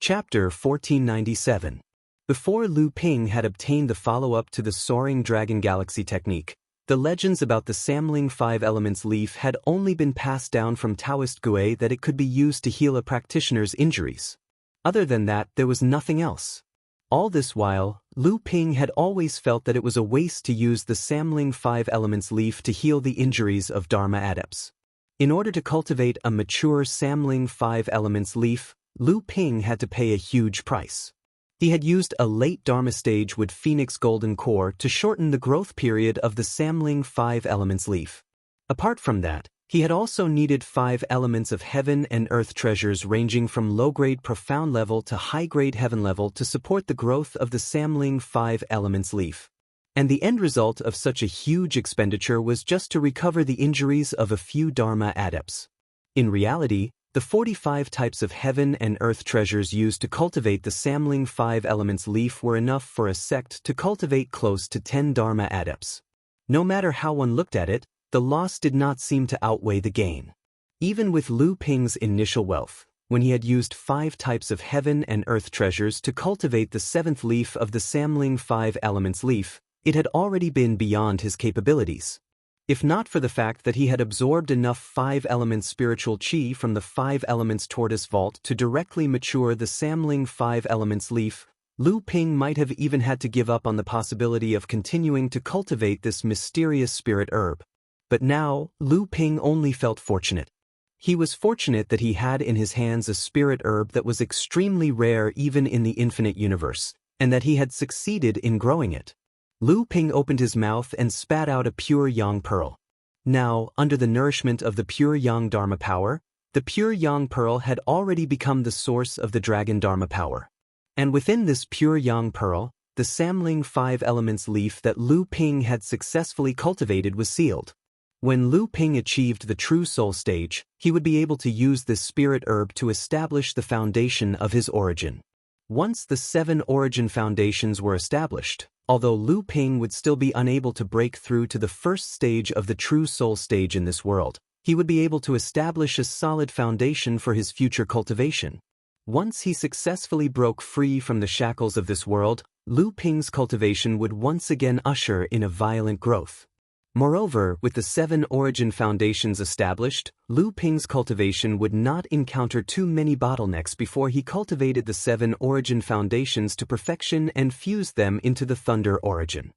Chapter 1497. Before Lu Ping had obtained the follow-up to the Soaring Dragon Galaxy technique, the legends about the Samling 5 Elements leaf had only been passed down from Taoist Gui that it could be used to heal a practitioner's injuries. Other than that, there was nothing else. All this while, Lu Ping had always felt that it was a waste to use the Samling 5 Elements leaf to heal the injuries of Dharma adepts. In order to cultivate a mature Samling 5 Elements leaf, Lu Ping had to pay a huge price. He had used a late Dharma stage with Phoenix Golden Core to shorten the growth period of the Samling 5 Elements leaf. Apart from that, he had also needed 5 elements of heaven and earth treasures ranging from low-grade profound level to high-grade heaven level to support the growth of the Samling 5 Elements leaf. And the end result of such a huge expenditure was just to recover the injuries of a few Dharma adepts. In reality, the 45 types of heaven and earth treasures used to cultivate the Samling 5 Elements leaf were enough for a sect to cultivate close to 10 Dharma adepts. No matter how one looked at it, the loss did not seem to outweigh the gain. Even with Lu Ping's initial wealth, when he had used 5 types of heaven and earth treasures to cultivate the 7th leaf of the Samling 5 Elements leaf, it had already been beyond his capabilities. If not for the fact that he had absorbed enough 5 elements spiritual chi from the 5 elements tortoise vault to directly mature the Samling 5 Elements leaf, Lu Ping might have even had to give up on the possibility of continuing to cultivate this mysterious spirit herb. But now, Lu Ping only felt fortunate. He was fortunate that he had in his hands a spirit herb that was extremely rare even in the infinite universe, and that he had succeeded in growing it. Lu Ping opened his mouth and spat out a pure yang pearl. Now, under the nourishment of the pure yang Dharma power, the pure yang pearl had already become the source of the dragon Dharma power. And within this pure yang pearl, the Samling 5 Elements leaf that Lu Ping had successfully cultivated was sealed. When Lu Ping achieved the true soul stage, he would be able to use this spirit herb to establish the foundation of his origin. Once the 7 origin foundations were established, although Lu Ping would still be unable to break through to the first stage of the true soul stage in this world, he would be able to establish a solid foundation for his future cultivation. Once he successfully broke free from the shackles of this world, Lu Ping's cultivation would once again usher in a violent growth. Moreover, with the 7 origin foundations established, Lu Ping's cultivation would not encounter too many bottlenecks before he cultivated the 7 origin foundations to perfection and fused them into the Thunder origin.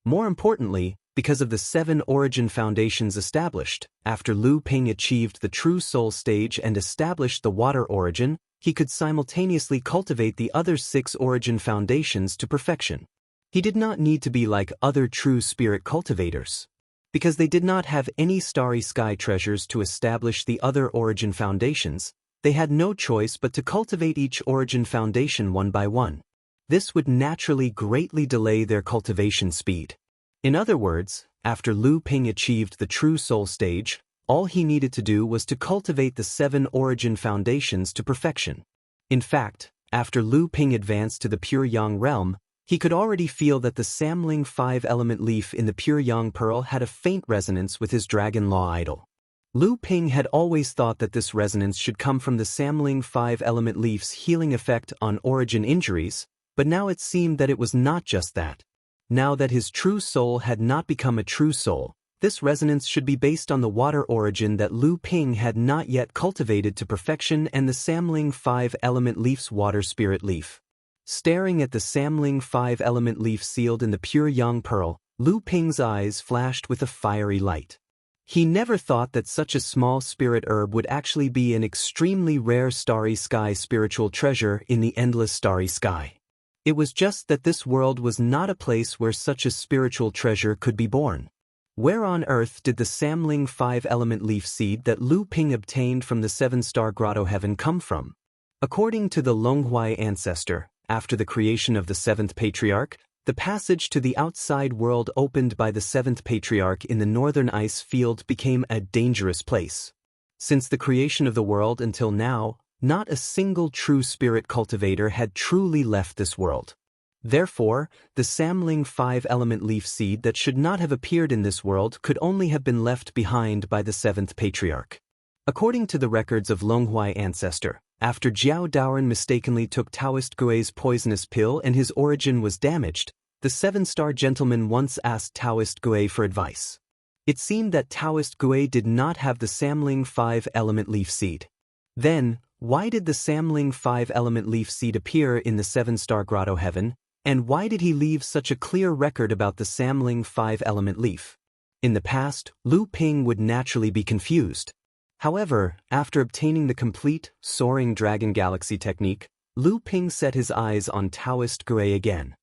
More importantly, because of the 7 origin foundations established, after Lu Ping achieved the true soul stage and established the Water origin, he could simultaneously cultivate the other 6 origin foundations to perfection. He did not need to be like other true spirit cultivators. Because they did not have any starry sky treasures to establish the other origin foundations, they had no choice but to cultivate each origin foundation one by one. This would naturally greatly delay their cultivation speed. In other words, after Lu Ping achieved the true soul stage, all he needed to do was to cultivate the 7 origin foundations to perfection. In fact, after Lu Ping advanced to the pure yang realm, he could already feel that the Samling 5 Element leaf in the pure yang pearl had a faint resonance with his dragon law idol. Lu Ping had always thought that this resonance should come from the Samling 5 Element leaf's healing effect on origin injuries, but now it seemed that it was not just that. Now that his true soul had not become a true soul, this resonance should be based on the water origin that Lu Ping had not yet cultivated to perfection and the Samling 5 Element leaf's water spirit leaf. Staring at the Samling 5 Element leaf sealed in the pure yang pearl, Lu Ping's eyes flashed with a fiery light. He never thought that such a small spirit herb would actually be an extremely rare starry sky spiritual treasure in the endless starry sky. It was just that this world was not a place where such a spiritual treasure could be born. Where on earth did the Samling 5 Element leaf seed that Lu Ping obtained from the 7-star grotto heaven come from? According to the Longhuai ancestor, after the creation of the 7th patriarch, the passage to the outside world opened by the 7th patriarch in the northern ice field became a dangerous place. Since the creation of the world until now, not a single true spirit cultivator had truly left this world. Therefore, the Samling 5 Element leaf seed that should not have appeared in this world could only have been left behind by the 7th patriarch. According to the records of Longhuai ancestor, after Jiao Daoren mistakenly took Taoist Gui's poisonous pill and his origin was damaged, the seven-star gentleman once asked Taoist Gui for advice. It seemed that Taoist Gui did not have the Samling 5-element leaf seed. Then, why did the Samling 5-element leaf seed appear in the seven-star grotto heaven, and why did he leave such a clear record about the Samling 5-element leaf? In the past, Lu Ping would naturally be confused. However, after obtaining the complete Soaring Dragon Galaxy technique, Lu Ping set his eyes on Taoist Gui again.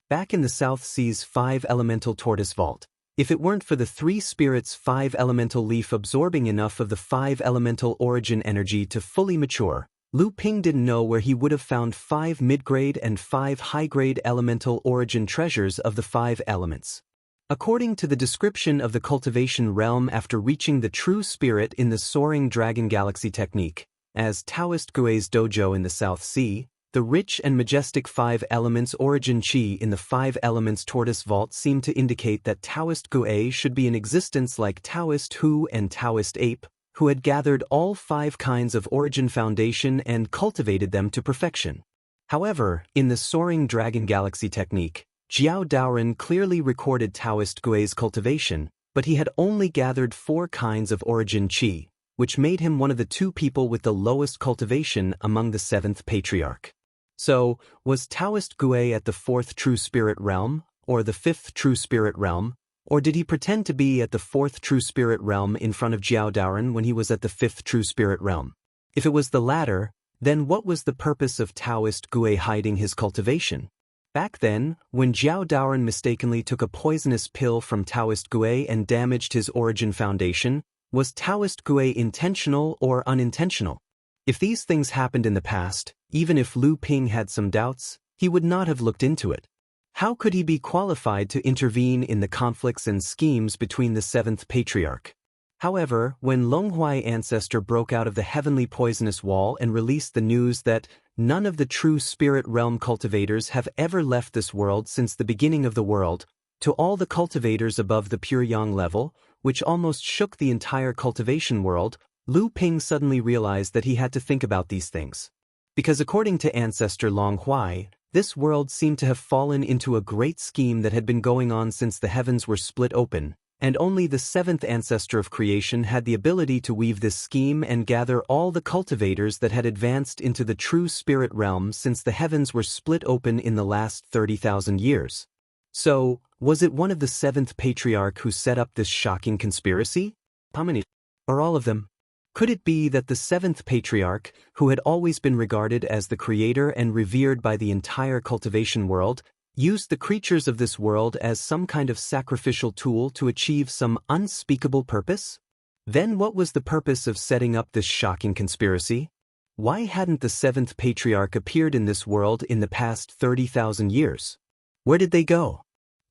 Back in the South Sea's 5-elemental tortoise vault, if it weren't for the three spirits' 5-elemental leaf absorbing enough of the 5-elemental origin energy to fully mature, Lu Ping didn't know where he would have found 5 mid-grade and 5 high-grade elemental origin treasures of the 5 elements. According to the description of the cultivation realm after reaching the true spirit in the Soaring Dragon Galaxy technique, as Taoist Gui's dojo in the South Sea, the rich and majestic 5 elements origin chi in the 5 elements tortoise vault seemed to indicate that Taoist Gui should be in existence like Taoist Hu and Taoist Ape, who had gathered all 5 kinds of origin foundation and cultivated them to perfection. However, in the Soaring Dragon Galaxy technique, Jiao Daoren clearly recorded Taoist Gui's cultivation, but he had only gathered 4 kinds of origin chi, which made him one of the 2 people with the lowest cultivation among the 7th patriarch. So, was Taoist Gui at the 4th true spirit realm, or the 5th true spirit realm, or did he pretend to be at the 4th true spirit realm in front of Jiao Daoren when he was at the 5th true spirit realm? If it was the latter, then what was the purpose of Taoist Gui hiding his cultivation? Back then, when Jiao Daoren mistakenly took a poisonous pill from Taoist Gui and damaged his origin foundation, was Taoist Gui intentional or unintentional? If these things happened in the past, even if Lu Ping had some doubts, he would not have looked into it. How could he be qualified to intervene in the conflicts and schemes between the 7th patriarch? However, when Longhuai ancestor broke out of the heavenly poisonous wall and released the news that none of the true spirit realm cultivators have ever left this world since the beginning of the world, to all the cultivators above the pure yang level, which almost shook the entire cultivation world, Lu Ping suddenly realized that he had to think about these things. Because according to ancestor Longhuai, this world seemed to have fallen into a great scheme that had been going on since the heavens were split open, and only the 7th ancestor of creation had the ability to weave this scheme and gather all the cultivators that had advanced into the true spirit realm since the heavens were split open in the last 30,000 years. So, was it one of the 7th patriarch who set up this shocking conspiracy? How many? Or all of them? Could it be that the 7th patriarch, who had always been regarded as the creator and revered by the entire cultivation world, used the creatures of this world as some kind of sacrificial tool to achieve some unspeakable purpose? Then what was the purpose of setting up this shocking conspiracy? Why hadn't the 7th patriarch appeared in this world in the past 30,000 years? Where did they go?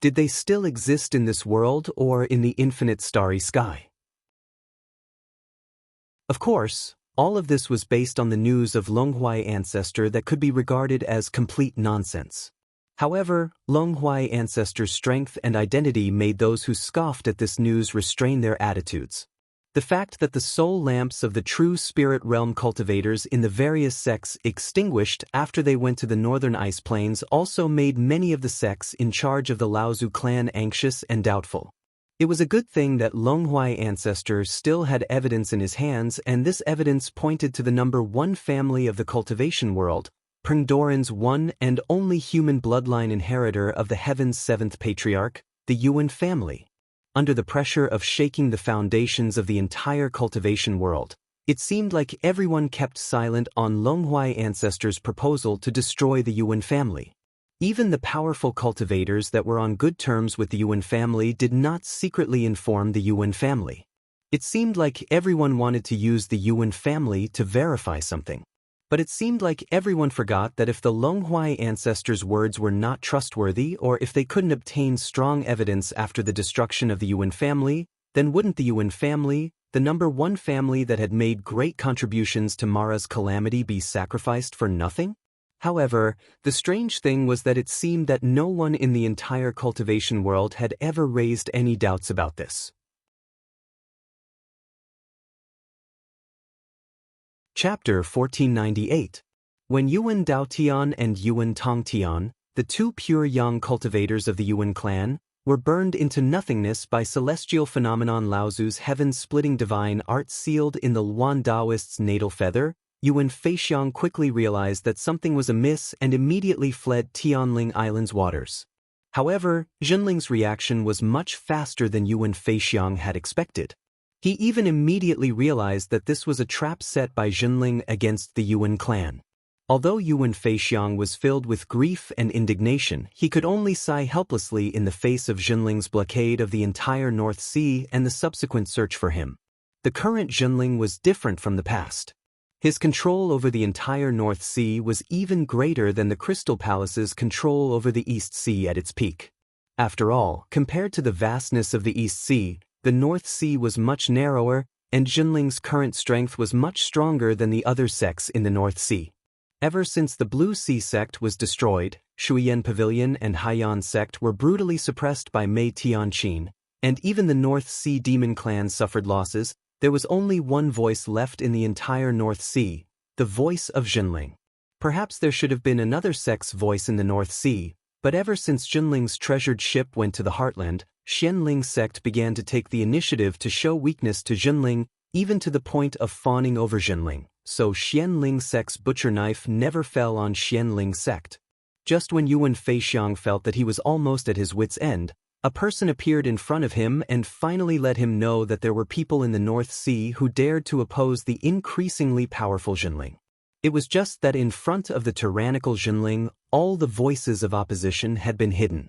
Did they still exist in this world or in the infinite starry sky? Of course, all of this was based on the news of Longhuai ancestor that could be regarded as complete nonsense. However, Longhuai ancestor's strength and identity made those who scoffed at this news restrain their attitudes. The fact that the soul lamps of the true spirit realm cultivators in the various sects extinguished after they went to the northern ice plains also made many of the sects in charge of the Laozu clan anxious and doubtful. It was a good thing that Longhuai ancestor still had evidence in his hands, and this evidence pointed to the number 1 family of the cultivation world, Pengdoran's one and only human bloodline inheritor of the heaven's 7th patriarch, the Yuan family. Under the pressure of shaking the foundations of the entire cultivation world, it seemed like everyone kept silent on Longhuai ancestor's proposal to destroy the Yuan family. Even the powerful cultivators that were on good terms with the Yuan family did not secretly inform the Yuan family. It seemed like everyone wanted to use the Yuan family to verify something. But it seemed like everyone forgot that if the Longhuai ancestors' words were not trustworthy or if they couldn't obtain strong evidence after the destruction of the Yuan family, then wouldn't the Yuan family, the number 1 family that had made great contributions to Mara's calamity, be sacrificed for nothing? However, the strange thing was that it seemed that no one in the entire cultivation world had ever raised any doubts about this. Chapter 1498. When Yuan Daotian and Yuan Tongtian, the two pure yang cultivators of the Yuan clan, were burned into nothingness by celestial phenomenon Laozu's heaven-splitting divine art sealed in the Luan Daoist's natal feather, Yuan Feixiang quickly realized that something was amiss and immediately fled Tianling Island's waters. However, Jinling's reaction was much faster than Yuan Feixiang had expected. He even immediately realized that this was a trap set by Jinling against the Yuan clan. Although Yuan Feixiang was filled with grief and indignation, he could only sigh helplessly in the face of Jinling's blockade of the entire North Sea and the subsequent search for him. The current Jinling was different from the past. His control over the entire North Sea was even greater than the Crystal Palace's control over the East Sea at its peak. After all, compared to the vastness of the East Sea, the North Sea was much narrower, and Jinling's current strength was much stronger than the other sects in the North Sea. Ever since the Blue Sea sect was destroyed, Shuyan Pavilion and Haiyan sect were brutally suppressed by Mei Tianqin, and even the North Sea demon clan suffered losses. There was only one voice left in the entire North Sea, the voice of Jinling. Perhaps there should have been another sect's voice in the North Sea, but ever since Jinling's treasured ship went to the Heartland, Xianling sect began to take the initiative to show weakness to Jinling, even to the point of fawning over Jinling, so Xianling sect's butcher knife never fell on Xianling sect. Just when Yuan Feixiang felt that he was almost at his wit's end, a person appeared in front of him and finally let him know that there were people in the North Sea who dared to oppose the increasingly powerful Jinling. It was just that in front of the tyrannical Jinling, all the voices of opposition had been hidden.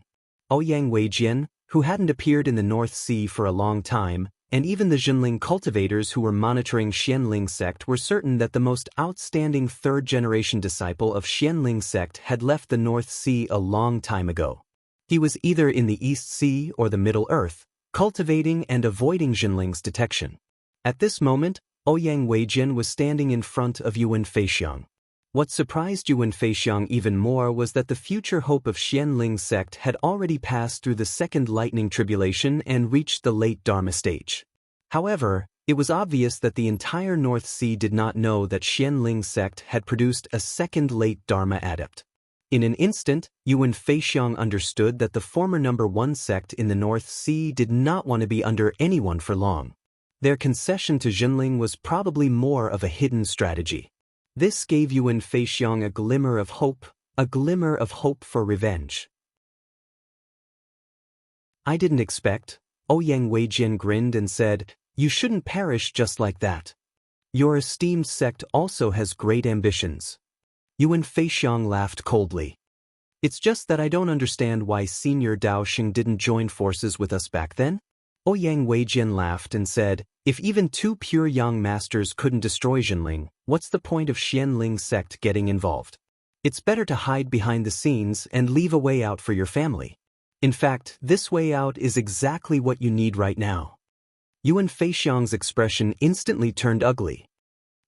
Ouyang Weijian, who hadn't appeared in the North Sea for a long time, and even the Jinling cultivators who were monitoring Xianling sect were certain that the most outstanding third-generation disciple of Xianling sect had left the North Sea a long time ago. He was either in the East Sea or the Middle Earth, cultivating and avoiding Jinling's detection. At this moment, Ouyang Weijian was standing in front of Yuan Feixiang. What surprised Yuan Feixiang even more was that the future hope of Xianling sect had already passed through the second lightning tribulation and reached the late Dharma stage. However, it was obvious that the entire North Sea did not know that Xianling sect had produced a second late Dharma adept. In an instant, Yuan Feixiang understood that the former number 1 sect in the North Sea did not want to be under anyone for long. Their concession to Jinling was probably more of a hidden strategy. This gave Yuan Feixiang a glimmer of hope for revenge. "I didn't expect," Ouyang Weijian grinned and said, "you shouldn't perish just like that. Your esteemed sect also has great ambitions." Yuan Feixiang laughed coldly. "It's just that I don't understand why Senior Dao Xing didn't join forces with us back then?" Ouyang Weijian laughed and said, "If even two pure yang masters couldn't destroy Jinling, what's the point of Xianling sect getting involved? It's better to hide behind the scenes and leave a way out for your family. In fact, this way out is exactly what you need right now." Yuan Feixiang's expression instantly turned ugly.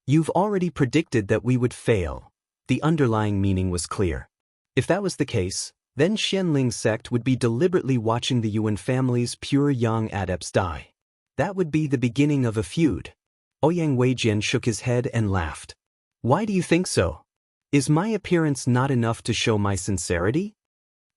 "You've already predicted that we would fail." The underlying meaning was clear. If that was the case, then Xianling sect would be deliberately watching the Yuan family's pure yang adepts die. That would be the beginning of a feud. Ouyang Weijian shook his head and laughed. "Why do you think so? Is my appearance not enough to show my sincerity?"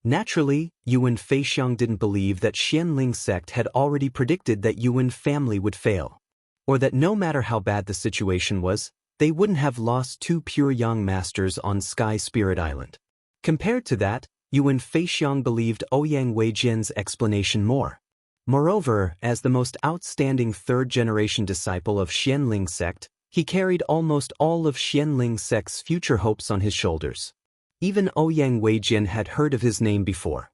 Naturally, Yuan Feixiang didn't believe that Xianling sect had already predicted that Yuan family would fail, or that no matter how bad the situation was, they wouldn't have lost two pure yang masters on Sky Spirit Island. Compared to that, Yuan Feixiang believed Ouyang Weijian's explanation more. Moreover, as the most outstanding third-generation disciple of Xianling sect, he carried almost all of Xianling sect's future hopes on his shoulders. Even Ouyang Weijian had heard of his name before.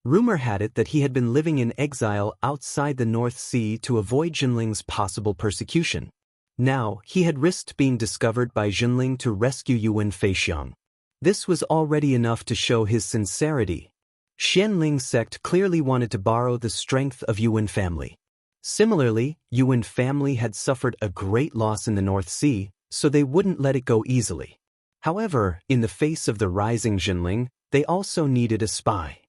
Rumor had it that he had been living in exile outside the North Sea to avoid Jinling's possible persecution. Now, he had risked being discovered by Jinling to rescue Yuan Feixiang. This was already enough to show his sincerity. Xianling sect clearly wanted to borrow the strength of Yuan family. Similarly, Yuan family had suffered a great loss in the North Sea, so they wouldn't let it go easily. However, in the face of the rising Jinling, they also needed a spy.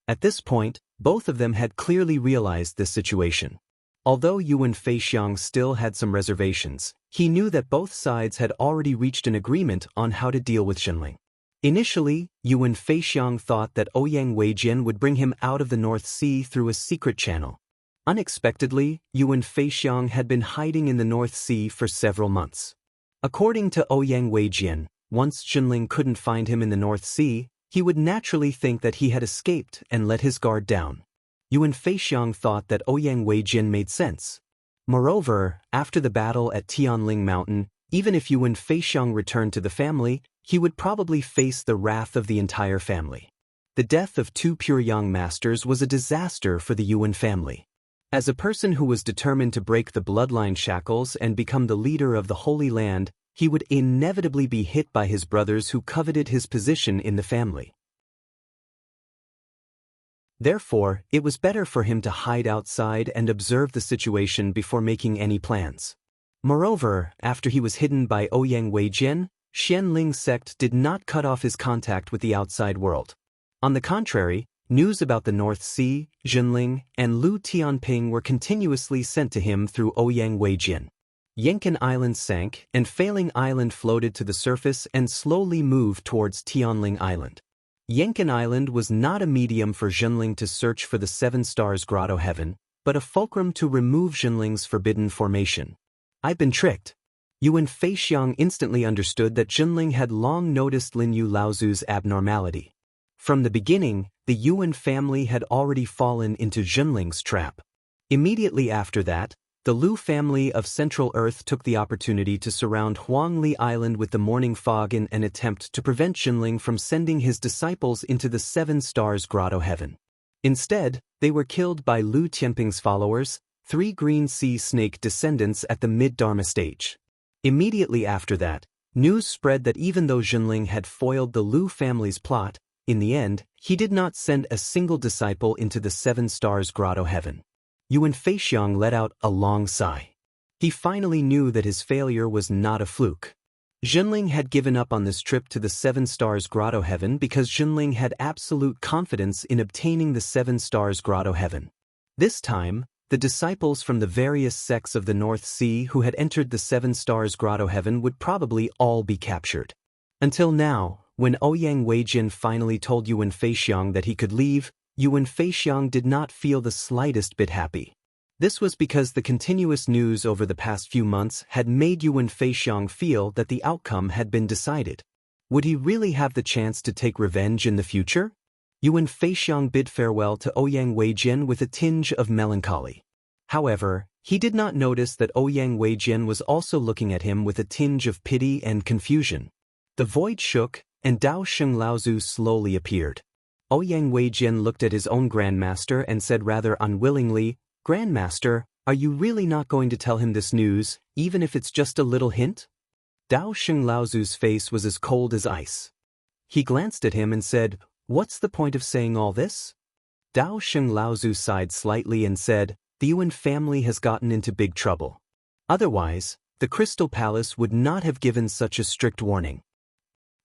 At this point, both of them had clearly realized this situation. Although Yuan Feixiang still had some reservations, he knew that both sides had already reached an agreement on how to deal with Jinling. Initially, Yuan Feixiang thought that Ouyang Weijian would bring him out of the North Sea through a secret channel. Unexpectedly, Yuan Feixiang had been hiding in the North Sea for several months. According to Ouyang Weijian, once Jinling couldn't find him in the North Sea, he would naturally think that he had escaped and let his guard down. Yuan Feixiang thought that Ouyang Weijian made sense. Moreover, after the battle at Tianling Mountain, even if Yuan Feixiang returned to the family, he would probably face the wrath of the entire family. The death of two pure young masters was a disaster for the Yuan family. As a person who was determined to break the bloodline shackles and become the leader of the Holy Land, he would inevitably be hit by his brothers who coveted his position in the family. Therefore, it was better for him to hide outside and observe the situation before making any plans. Moreover, after he was hidden by Ouyang Weijian, Xianling sect did not cut off his contact with the outside world. On the contrary, news about the North Sea, Jinling, and Lu Tianping were continuously sent to him through Ouyang Weijian. Yankan Island sank, and Failing Island floated to the surface and slowly moved towards Tianling Island. Yankan Island was not a medium for Jinling to search for the Seven Stars Grotto Heaven, but a fulcrum to remove Jinling's forbidden formation. I've been tricked. Yuan Feixiang instantly understood that Jinling had long noticed Lin Yu Laozu's abnormality. From the beginning, the Yuan family had already fallen into Jinling's trap. Immediately after that, the Lu family of Central Earth took the opportunity to surround Huangli Island with the morning fog in an attempt to prevent Jinling from sending his disciples into the Seven Stars Grotto Heaven. Instead, they were killed by Lu Tianping's followers, 3 green sea snake descendants at the mid-Dharma stage. Immediately after that, news spread that even though Jinling had foiled the Lu family's plot, in the end, he did not send a single disciple into the Seven Stars Grotto Heaven. Yuan Feixiang let out a long sigh. He finally knew that his failure was not a fluke. Jinling had given up on this trip to the Seven Stars Grotto Heaven because Jinling had absolute confidence in obtaining the Seven Stars Grotto Heaven. This time, the disciples from the various sects of the North Sea who had entered the Seven Stars Grotto Heaven would probably all be captured. Until now, when Ouyang Weijian finally told Yuan Feixiang that he could leave, Yuan Feixiang did not feel the slightest bit happy. This was because the continuous news over the past few months had made Yuan Feixiang feel that the outcome had been decided. Would he really have the chance to take revenge in the future? Yuan Feixiang bid farewell to Ouyang Weijian with a tinge of melancholy. However, he did not notice that Ouyang Weijian was also looking at him with a tinge of pity and confusion. The void shook, and Dao Sheng Laozu slowly appeared. Ouyang Weijian looked at his own grandmaster and said rather unwillingly, "Grandmaster, are you really not going to tell him this news, even if it's just a little hint?" Dao Sheng Laozu's face was as cold as ice. He glanced at him and said, "What's the point of saying all this?" Dao Sheng Laozu sighed slightly and said, "The Yuan family has gotten into big trouble. Otherwise, the Crystal Palace would not have given such a strict warning."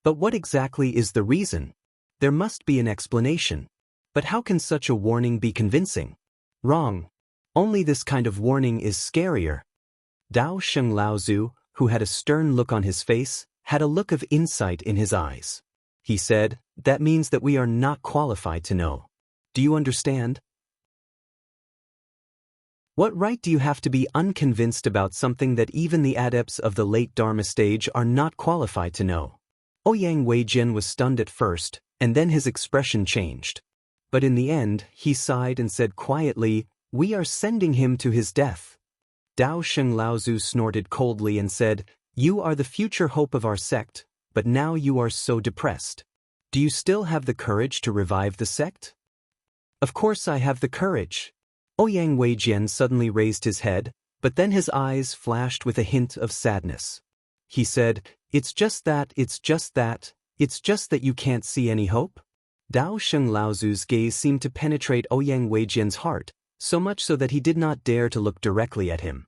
"But what exactly is the reason? There must be an explanation. But how can such a warning be convincing?" "Wrong. Only this kind of warning is scarier." Dao Sheng Laozu, who had a stern look on his face, had a look of insight in his eyes. He said, "That means that we are not qualified to know. Do you understand? What right do you have to be unconvinced about something that even the adepts of the late Dharma stage are not qualified to know?" Ouyang Weijian was stunned at first, and then his expression changed. But in the end, he sighed and said quietly, "We are sending him to his death." Dao Sheng Laozu snorted coldly and said, "You are the future hope of our sect, but now you are so depressed. Do you still have the courage to revive the sect?" "Of course I have the courage." Ouyang Weijian suddenly raised his head, but then his eyes flashed with a hint of sadness. He said, it's just that you can't see any hope?" Dao Sheng Laozu's gaze seemed to penetrate Ouyang Weijian's heart, so much so that he did not dare to look directly at him.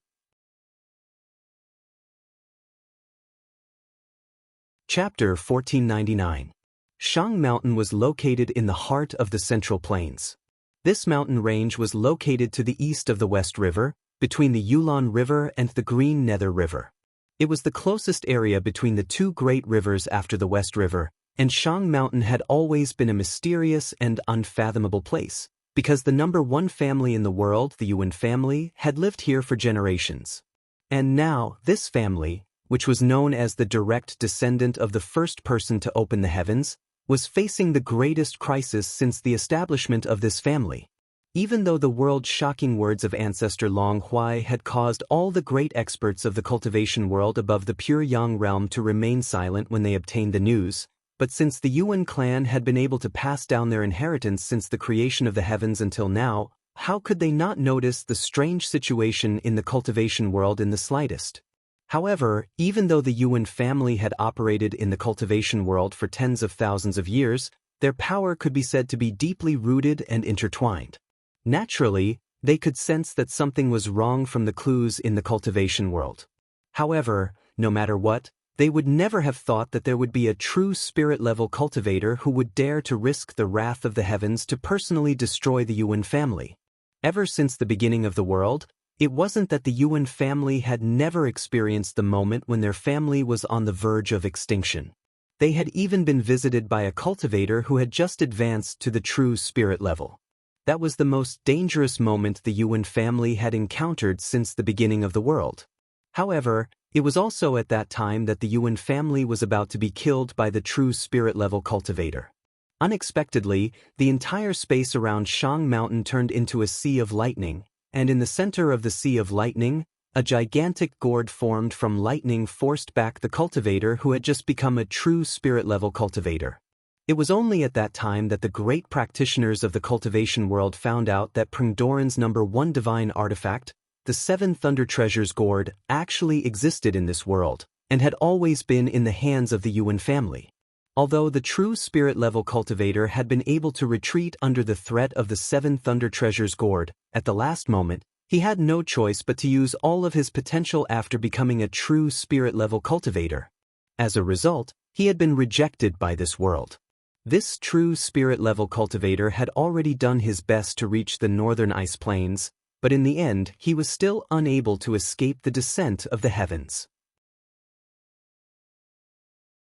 Chapter 1499. Shang Mountain was located in the heart of the Central Plains. This mountain range was located to the east of the West River, between the Yulon River and the Green Nether River. It was the closest area between the two great rivers after the West River, and Shang Mountain had always been a mysterious and unfathomable place, because the number one family in the world, the Yuan family, had lived here for generations. And now, this family, which was known as the direct descendant of the first person to open the heavens, was facing the greatest crisis since the establishment of this family. Even though the world-shocking words of ancestor Long Huai had caused all the great experts of the cultivation world above the pure Yang realm to remain silent when they obtained the news, but since the Yuan clan had been able to pass down their inheritance since the creation of the heavens until now, how could they not notice the strange situation in the cultivation world in the slightest? However, even though the Yuan family had operated in the cultivation world for tens of thousands of years, their power could be said to be deeply rooted and intertwined. Naturally, they could sense that something was wrong from the clues in the cultivation world. However, no matter what, they would never have thought that there would be a true spirit-level cultivator who would dare to risk the wrath of the heavens to personally destroy the Yuan family. Ever since the beginning of the world, it wasn't that the Yuan family had never experienced the moment when their family was on the verge of extinction. They had even been visited by a cultivator who had just advanced to the true spirit level. That was the most dangerous moment the Yuan family had encountered since the beginning of the world. However, it was also at that time that the Yuan family was about to be killed by the true spirit-level cultivator. Unexpectedly, the entire space around Shang Mountain turned into a sea of lightning, and in the center of the sea of lightning, a gigantic gourd formed from lightning forced back the cultivator who had just become a true spirit-level cultivator. It was only at that time that the great practitioners of the cultivation world found out that Prungdoran's number one divine artifact, the Seven Thunder Treasures gourd, actually existed in this world, and had always been in the hands of the Yuan family. Although the true spirit-level cultivator had been able to retreat under the threat of the Seven Thunder Treasures gourd, at the last moment, he had no choice but to use all of his potential after becoming a true spirit-level cultivator. As a result, he had been rejected by this world. This true spirit-level cultivator had already done his best to reach the northern ice plains, but in the end he was still unable to escape the descent of the heavens.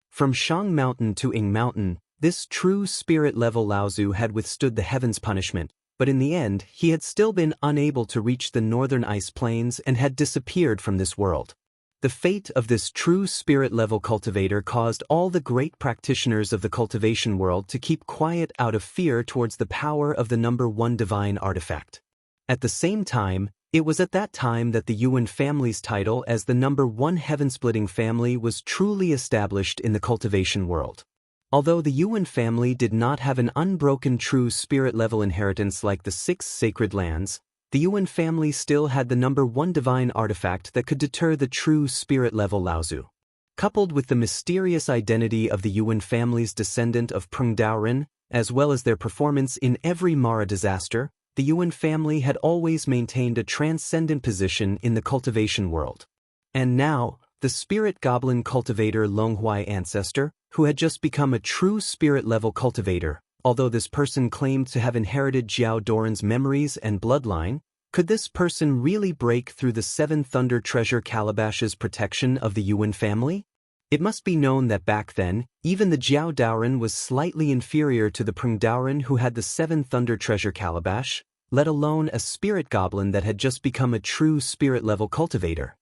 From Shang Mountain to Ying Mountain, this true spirit-level Laozu had withstood the heavens' punishment, but in the end he had still been unable to reach the northern ice plains and had disappeared from this world. The fate of this true spirit-level cultivator caused all the great practitioners of the cultivation world to keep quiet out of fear towards the power of the number one divine artifact. At the same time, it was at that time that the Yuan family's title as the number one heaven-splitting family was truly established in the cultivation world. Although the Yuan family did not have an unbroken true spirit-level inheritance like the six sacred lands, the Yuan family still had the number one divine artifact that could deter the true spirit-level Laozu. Coupled with the mysterious identity of the Yuan family's descendant of Prungdoran, as well as their performance in every Mara disaster, the Yuan family had always maintained a transcendent position in the cultivation world. And now, the spirit goblin cultivator Longhuai ancestor, who had just become a true spirit-level cultivator, although this person claimed to have inherited Jiao Doran's memories and bloodline, could this person really break through the Seven Thunder Treasure Calabash's protection of the Yuan family? It must be known that back then, even the Jiao Doran was slightly inferior to the Prungdoran who had the Seven Thunder Treasure Calabash, let alone a spirit goblin that had just become a true spirit-level cultivator.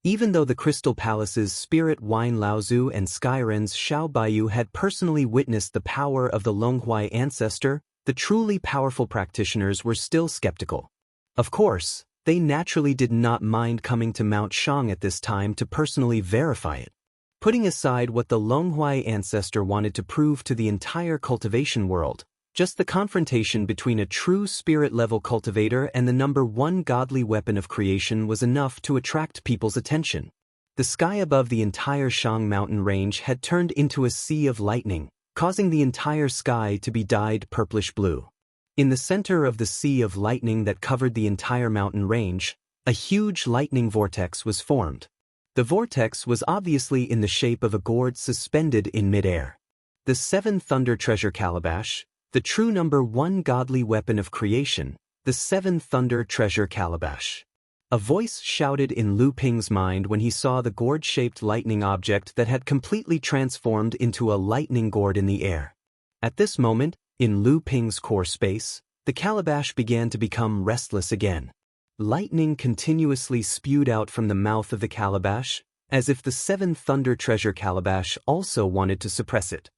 Even though the Crystal Palace's Spirit Wine Laozu and Skyren's Xiao Baiyu had personally witnessed the power of the Longhuai ancestor, the truly powerful practitioners were still skeptical. Of course, they naturally did not mind coming to Mount Shang at this time to personally verify it. Putting aside what the Longhuai ancestor wanted to prove to the entire cultivation world, just the confrontation between a true spirit-level cultivator and the number one godly weapon of creation was enough to attract people's attention. The sky above the entire Shang mountain range had turned into a sea of lightning, causing the entire sky to be dyed purplish-blue. In the center of the sea of lightning that covered the entire mountain range, a huge lightning vortex was formed. The vortex was obviously in the shape of a gourd suspended in midair. The Seven Thunder Treasure Calabash, the true number one godly weapon of creation, the Seven Thunder Treasure Calabash. A voice shouted in Lu Ping's mind when he saw the gourd-shaped lightning object that had completely transformed into a lightning gourd in the air. At this moment, in Lu Ping's core space, the calabash began to become restless again. Lightning continuously spewed out from the mouth of the calabash, as if the 7 Thunder Treasure calabash also wanted to suppress it.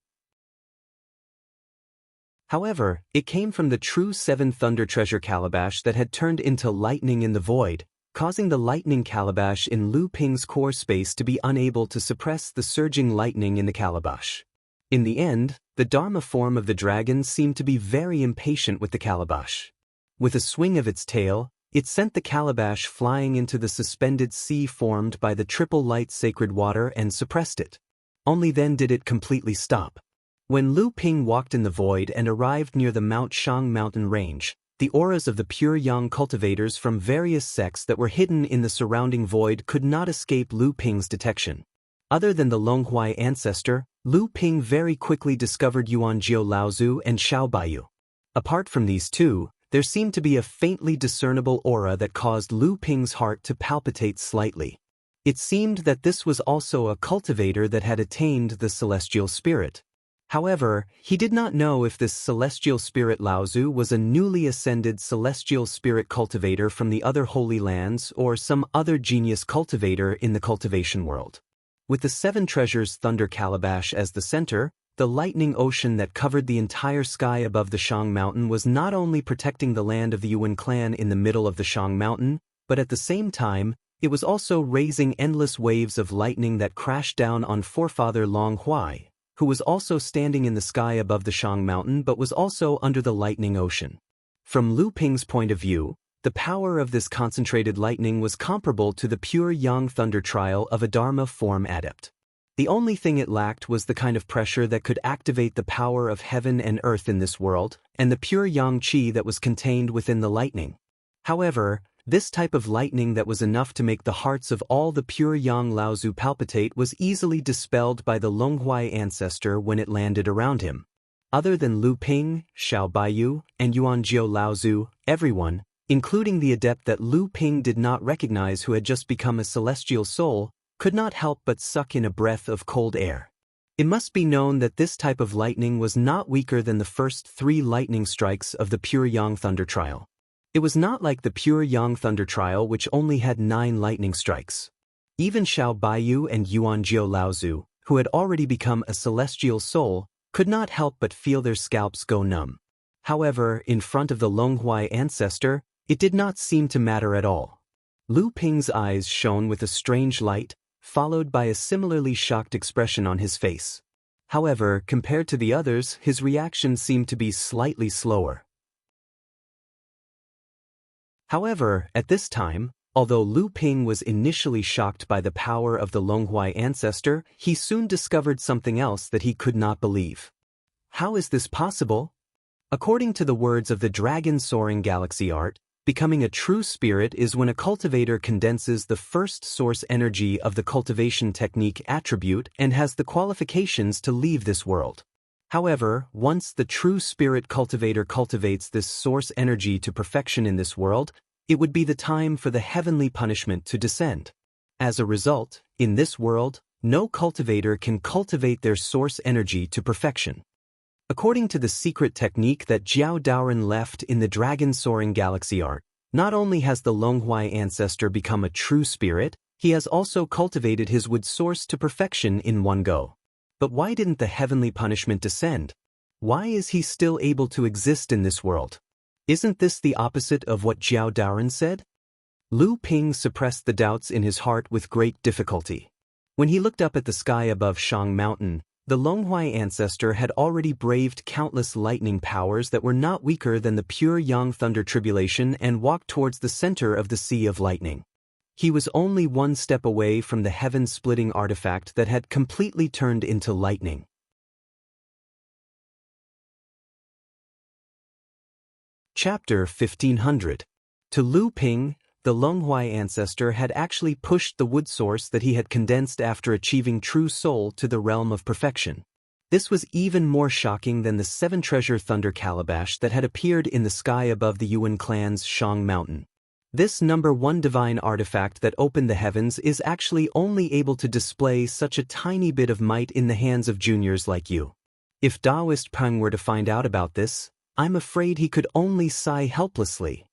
However, it came from the true 7 Thunder Treasure calabash that had turned into lightning in the void, causing the lightning calabash in Lu Ping's core space to be unable to suppress the surging lightning in the calabash. In the end, the Dharma form of the dragon seemed to be very impatient with the calabash. With a swing of its tail, it sent the calabash flying into the suspended sea formed by the triple light sacred water and suppressed it. Only then did it completely stop. When Lu Ping walked in the void and arrived near the Mount Shang mountain range, the auras of the pure yang cultivators from various sects that were hidden in the surrounding void could not escape Lu Ping's detection. Other than the Longhuai ancestor, Lu Ping very quickly discovered Yuan Jiu Laozu and Xiao Baiyu. Apart from these two, there seemed to be a faintly discernible aura that caused Lu Ping's heart to palpitate slightly. It seemed that this was also a cultivator that had attained the celestial spirit. However, he did not know if this celestial spirit Laozu was a newly ascended celestial spirit cultivator from the other holy lands or some other genius cultivator in the cultivation world. With the 7 treasures Thunder Calabash as the center, the lightning ocean that covered the entire sky above the Shang mountain was not only protecting the land of the Yuan clan in the middle of the Shang mountain, but at the same time, it was also raising endless waves of lightning that crashed down on forefather Longhuai, who was also standing in the sky above the Shang mountain but was also under the lightning ocean. From Lu Ping's point of view, the power of this concentrated lightning was comparable to the pure yang thunder trial of a Dharma form adept. The only thing it lacked was the kind of pressure that could activate the power of heaven and earth in this world, and the pure yang qi that was contained within the lightning. However, this type of lightning that was enough to make the hearts of all the pure yang Laozu palpitate was easily dispelled by the Longhuai ancestor when it landed around him. Other than Lu Ping, Xiao Baiyu, and Yuan Jiu Laozu, everyone, including the adept that Lu Ping did not recognize who had just become a celestial soul, could not help but suck in a breath of cold air. It must be known that this type of lightning was not weaker than the first 3 lightning strikes of the pure yang thunder trial. It was not like the pure yang thunder trial which only had 9 lightning strikes. Even Xiao Baiyu and Yuan Jiu Laozu, who had already become a celestial soul, could not help but feel their scalps go numb. However, in front of the Longhuai ancestor, it did not seem to matter at all. Lu Ping's eyes shone with a strange light, followed by a similarly shocked expression on his face. However, compared to the others, his reaction seemed to be slightly slower. However, at this time, although Lu Ping was initially shocked by the power of the Longhuai ancestor, he soon discovered something else that he could not believe. How is this possible? According to the words of the Dragon Soaring Galaxy art, becoming a true spirit is when a cultivator condenses the first source energy of the cultivation technique attribute and has the qualifications to leave this world. However, once the true spirit cultivator cultivates this source energy to perfection in this world, it would be the time for the heavenly punishment to descend. As a result, in this world, no cultivator can cultivate their source energy to perfection. According to the secret technique that Jiao Daoren left in the Dragon Soaring Galaxy art, not only has the Longhuai ancestor become a true spirit, he has also cultivated his wood source to perfection in one go. But why didn't the heavenly punishment descend? Why is he still able to exist in this world? Isn't this the opposite of what Jiao Daoren said? Lu Ping suppressed the doubts in his heart with great difficulty. When he looked up at the sky above Shang Mountain, the Longhuai ancestor had already braved countless lightning powers that were not weaker than the pure yang thunder tribulation and walked towards the center of the Sea of Lightning. He was only one step away from the heaven-splitting artifact that had completely turned into lightning. Chapter 1500. To Lu Ping, the Longhuai ancestor had actually pushed the wood source that he had condensed after achieving true soul to the realm of perfection. This was even more shocking than the 7 treasure thunder calabash that had appeared in the sky above the Yuan clan's Shang mountain. This number 1 divine artifact that opened the heavens is actually only able to display such a tiny bit of might in the hands of juniors like you. If Taoist Peng were to find out about this, I'm afraid he could only sigh helplessly.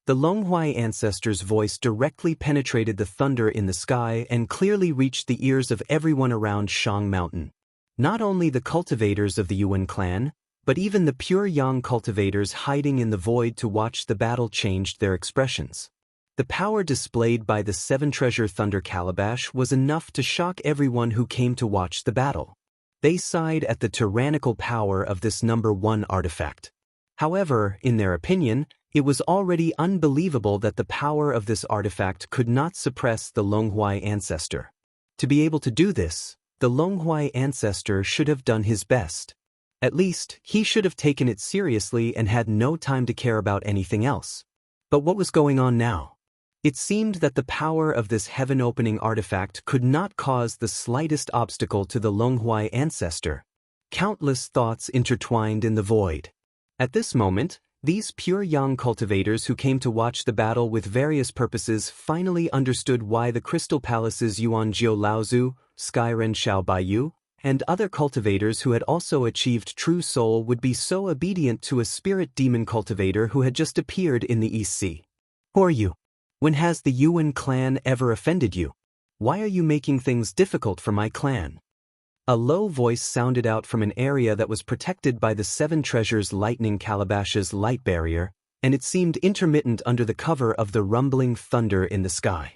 The Longhuai ancestor's voice directly penetrated the thunder in the sky and clearly reached the ears of everyone around Shang Mountain. Not only the cultivators of the Yuan clan, but even the pure Yang cultivators hiding in the void to watch the battle changed their expressions. The power displayed by the 7-treasure thunder calabash was enough to shock everyone who came to watch the battle. They sighed at the tyrannical power of this number 1 artifact. However, in their opinion, it was already unbelievable that the power of this artifact could not suppress the Longhuai ancestor. To be able to do this, the Longhuai ancestor should have done his best. At least, he should have taken it seriously and had no time to care about anything else. But what was going on now? It seemed that the power of this heaven-opening artifact could not cause the slightest obstacle to the Longhuai ancestor. Countless thoughts intertwined in the void. At this moment, these pure Yang cultivators who came to watch the battle with various purposes finally understood why the Crystal Palace's Yuan Jiu Laozu, Skyren Xiaobai, and other cultivators who had also achieved true soul would be so obedient to a spirit demon cultivator who had just appeared in the East Sea. Who are you? When has the Yuan clan ever offended you? Why are you making things difficult for my clan? A low voice sounded out from an area that was protected by the 7 treasures lightning calabash's light barrier, and it seemed intermittent under the cover of the rumbling thunder in the sky.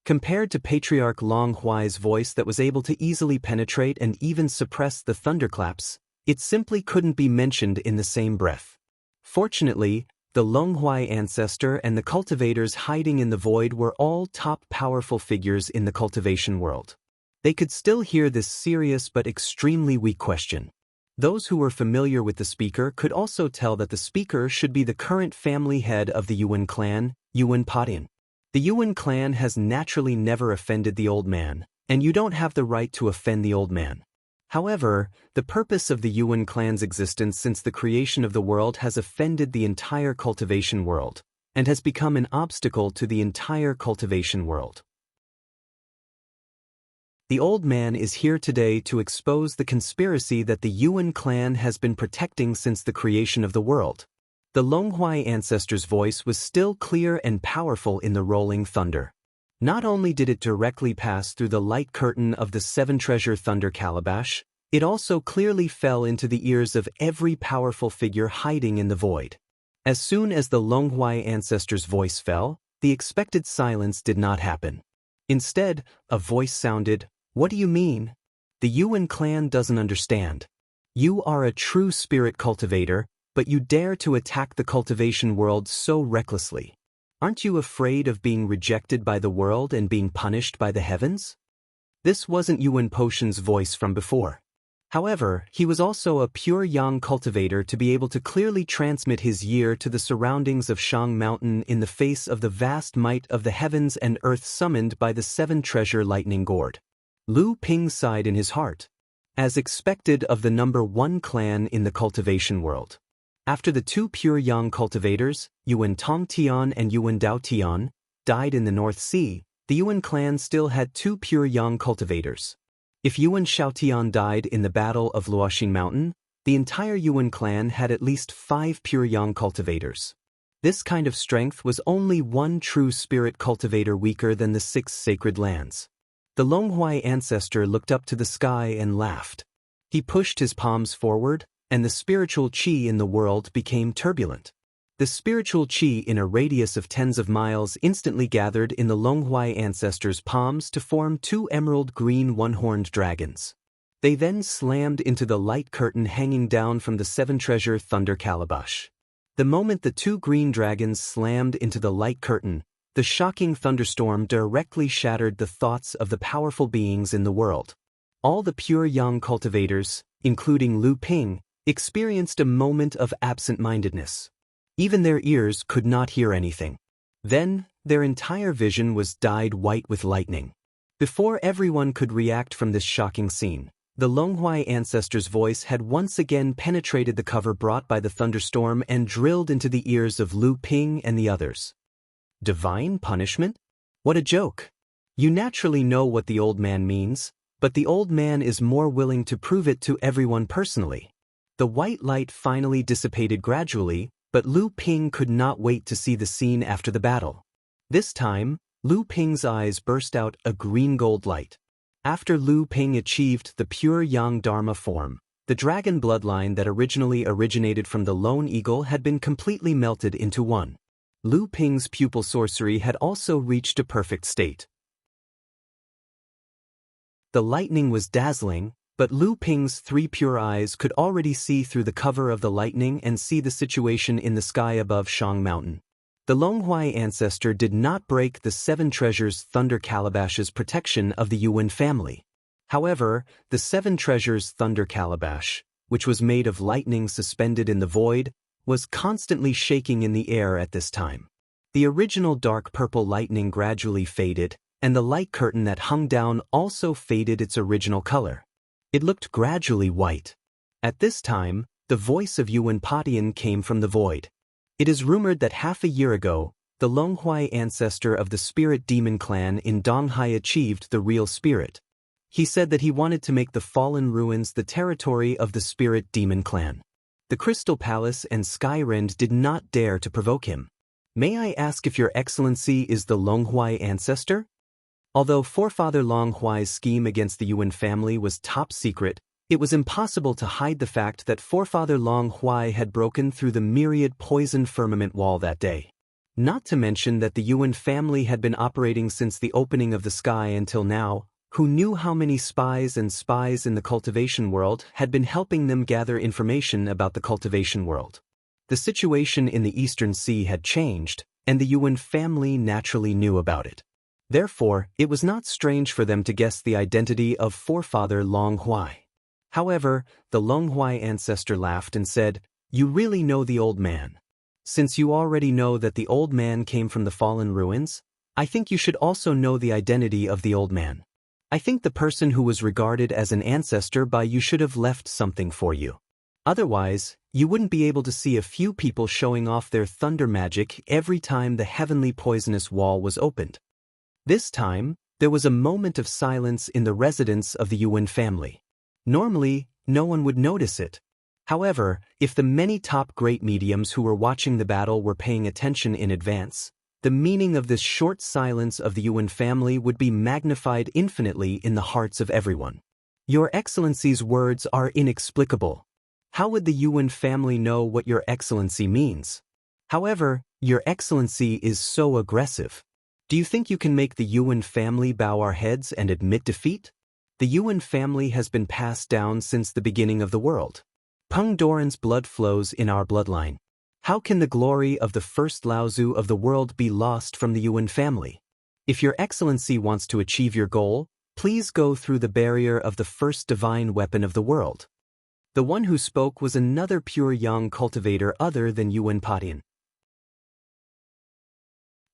Compared to Patriarch Long Huai's voice that was able to easily penetrate and even suppress the thunderclaps, it simply couldn't be mentioned in the same breath. Fortunately, the Longhuai ancestor and the cultivators hiding in the void were all top powerful figures in the cultivation world. They could still hear this serious but extremely weak question. Those who were familiar with the speaker could also tell that the speaker should be the current family head of the Yuan clan, Yuan Patin. The Yuan clan has naturally never offended the old man, and you don't have the right to offend the old man. However, the purpose of the Yuan clan's existence since the creation of the world has offended the entire cultivation world, and has become an obstacle to the entire cultivation world. The old man is here today to expose the conspiracy that the Yuan clan has been protecting since the creation of the world. The Longhuai ancestor's voice was still clear and powerful in the rolling thunder. Not only did it directly pass through the light curtain of the 7-treasure thunder calabash, it also clearly fell into the ears of every powerful figure hiding in the void. As soon as the Longhuai ancestor's voice fell, the expected silence did not happen. Instead, a voice sounded, "What do you mean? The Yuan clan doesn't understand. You are a true spirit cultivator, but you dare to attack the cultivation world so recklessly. Aren't you afraid of being rejected by the world and being punished by the heavens?" This wasn't Yuan Potion's voice from before. However, he was also a pure Yang cultivator to be able to clearly transmit his year to the surroundings of Shang Mountain in the face of the vast might of the heavens and earth summoned by the 7-treasure lightning gourd. Lu Ping sighed in his heart, as expected of the number 1 clan in the cultivation world. After the 2 pure Yang cultivators, Yuan Tong Tian and Yuan Dao Tian, died in the North Sea, the Yuan clan still had 2 pure Yang cultivators. If Yuan Xiaotian died in the Battle of Luoxin Mountain, the entire Yuan clan had at least 5 pure Yang cultivators. This kind of strength was only 1 true spirit cultivator weaker than the 6 sacred lands. The Longhuai ancestor looked up to the sky and laughed. He pushed his palms forward, and the spiritual qi in the world became turbulent. The spiritual qi in a radius of tens of miles instantly gathered in the Longhuai ancestor's palms to form 2 emerald green one-horned dragons. They then slammed into the light curtain hanging down from the 7-treasure thunder calabash. The moment the 2 green dragons slammed into the light curtain, the shocking thunderstorm directly shattered the thoughts of the powerful beings in the world. All the pure Yang cultivators, including Lu Ping, experienced a moment of absent-mindedness. Even their ears could not hear anything. Then, their entire vision was dyed white with lightning. Before everyone could react from this shocking scene, the Longhuai ancestor's voice had once again penetrated the cover brought by the thunderstorm and drilled into the ears of Lu Ping and the others. Divine punishment? What a joke! You naturally know what the old man means, but the old man is more willing to prove it to everyone personally. The white light finally dissipated gradually, but Lu Ping could not wait to see the scene after the battle. This time, Lu Ping's eyes burst out a green-gold light. After Lu Ping achieved the pure Yang Dharma form, the dragon bloodline that originally originated from the lone eagle had been completely melted into one. Lu Ping's pupil sorcery had also reached a perfect state. The lightning was dazzling, but Lu Ping's 3 pure eyes could already see through the cover of the lightning and see the situation in the sky above Shang Mountain. The Longhuai ancestor did not break the 7 treasures Thunder Calabash's protection of the Yuan family. However, the 7 treasures Thunder Calabash, which was made of lightning suspended in the void, was constantly shaking in the air at this time. The original dark purple lightning gradually faded, and the light curtain that hung down also faded its original color. It looked gradually white. At this time, the voice of Yuan Patian came from the void. It is rumored that half a year ago, the Longhuai ancestor of the spirit demon clan in Donghai achieved the real spirit. He said that he wanted to make the fallen ruins the territory of the spirit demon clan. The Crystal Palace and Skyrend did not dare to provoke him. May I ask if your excellency is the Longhuai ancestor? Although forefather Longhuai's scheme against the Yuan family was top secret, it was impossible to hide the fact that forefather Longhuai had broken through the myriad poison firmament wall that day. Not to mention that the Yuan family had been operating since the opening of the sky until now. Who knew how many spies in the cultivation world had been helping them gather information about the cultivation world. The situation in the Eastern Sea had changed, and the Yuan family naturally knew about it. Therefore, it was not strange for them to guess the identity of forefather Longhuai. However, the Longhuai ancestor laughed and said, "You really know the old man. Since you already know that the old man came from the fallen ruins, I think you should also know the identity of the old man. I think the person who was regarded as an ancestor by you should have left something for you. Otherwise, you wouldn't be able to see a few people showing off their thunder magic every time the heavenly poisonous wall was opened." This time, there was a moment of silence in the residence of the Yuan family. Normally, no one would notice it. However, if the many top great mediums who were watching the battle were paying attention in advance, the meaning of this short silence of the Yuan family would be magnified infinitely in the hearts of everyone. Your Excellency's words are inexplicable. How would the Yuan family know what Your Excellency means? However, Your Excellency is so aggressive. Do you think you can make the Yuan family bow our heads and admit defeat? The Yuan family has been passed down since the beginning of the world. Peng Doran's blood flows in our bloodline. How can the glory of the first Laozu of the world be lost from the Yuan family? If Your Excellency wants to achieve your goal, please go through the barrier of the first divine weapon of the world. The one who spoke was another pure young cultivator other than Yuan Patian.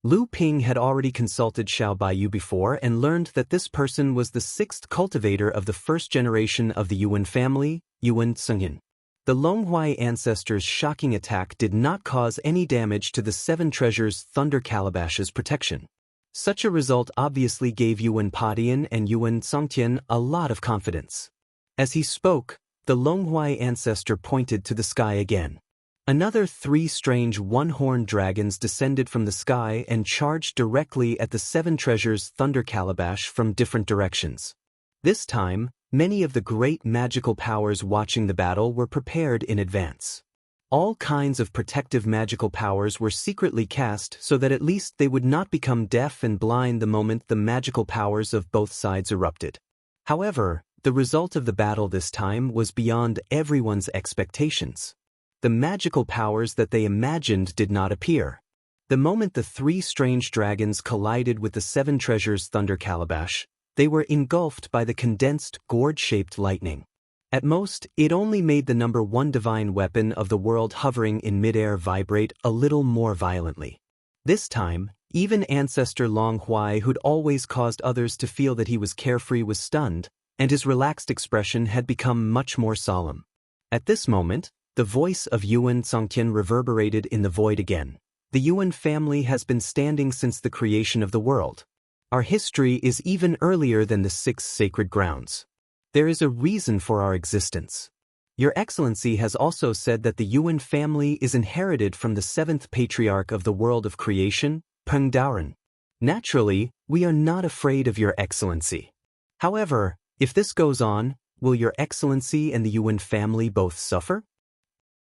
Lu Ping had already consulted Xiao Baiyu before and learned that this person was the 6th cultivator of the first generation of the Yuan family, Yuan Tsengyan. The Longhuai ancestors' shocking attack did not cause any damage to the 7 treasures Thunder Calabash's protection. Such a result obviously gave Yuan Patian and Yuan Tsengtian a lot of confidence. As he spoke, the Longhuai ancestor pointed to the sky again. Another 3 strange one-horned dragons descended from the sky and charged directly at the 7 treasures Thunder Calabash from different directions. This time, many of the great magical powers watching the battle were prepared in advance. All kinds of protective magical powers were secretly cast so that at least they would not become deaf and blind the moment the magical powers of both sides erupted. However, the result of the battle this time was beyond everyone's expectations. The magical powers that they imagined did not appear. The moment the 3 strange dragons collided with the 7 treasures Thunder Calabash, they were engulfed by the condensed, gourd-shaped lightning. At most, it only made the number 1 divine weapon of the world hovering in midair vibrate a little more violently. This time, even Ancestor Longhuai, who'd always caused others to feel that he was carefree, was stunned, and his relaxed expression had become much more solemn. At this moment, the voice of Yuan Tsengtian reverberated in the void again. The Yuan family has been standing since the creation of the world. Our history is even earlier than the 6 sacred grounds. There is a reason for our existence. Your Excellency has also said that the Yuan family is inherited from the 7th patriarch of the world of creation, Peng Daoren. Naturally, we are not afraid of Your Excellency. However, if this goes on, will Your Excellency and the Yuan family both suffer?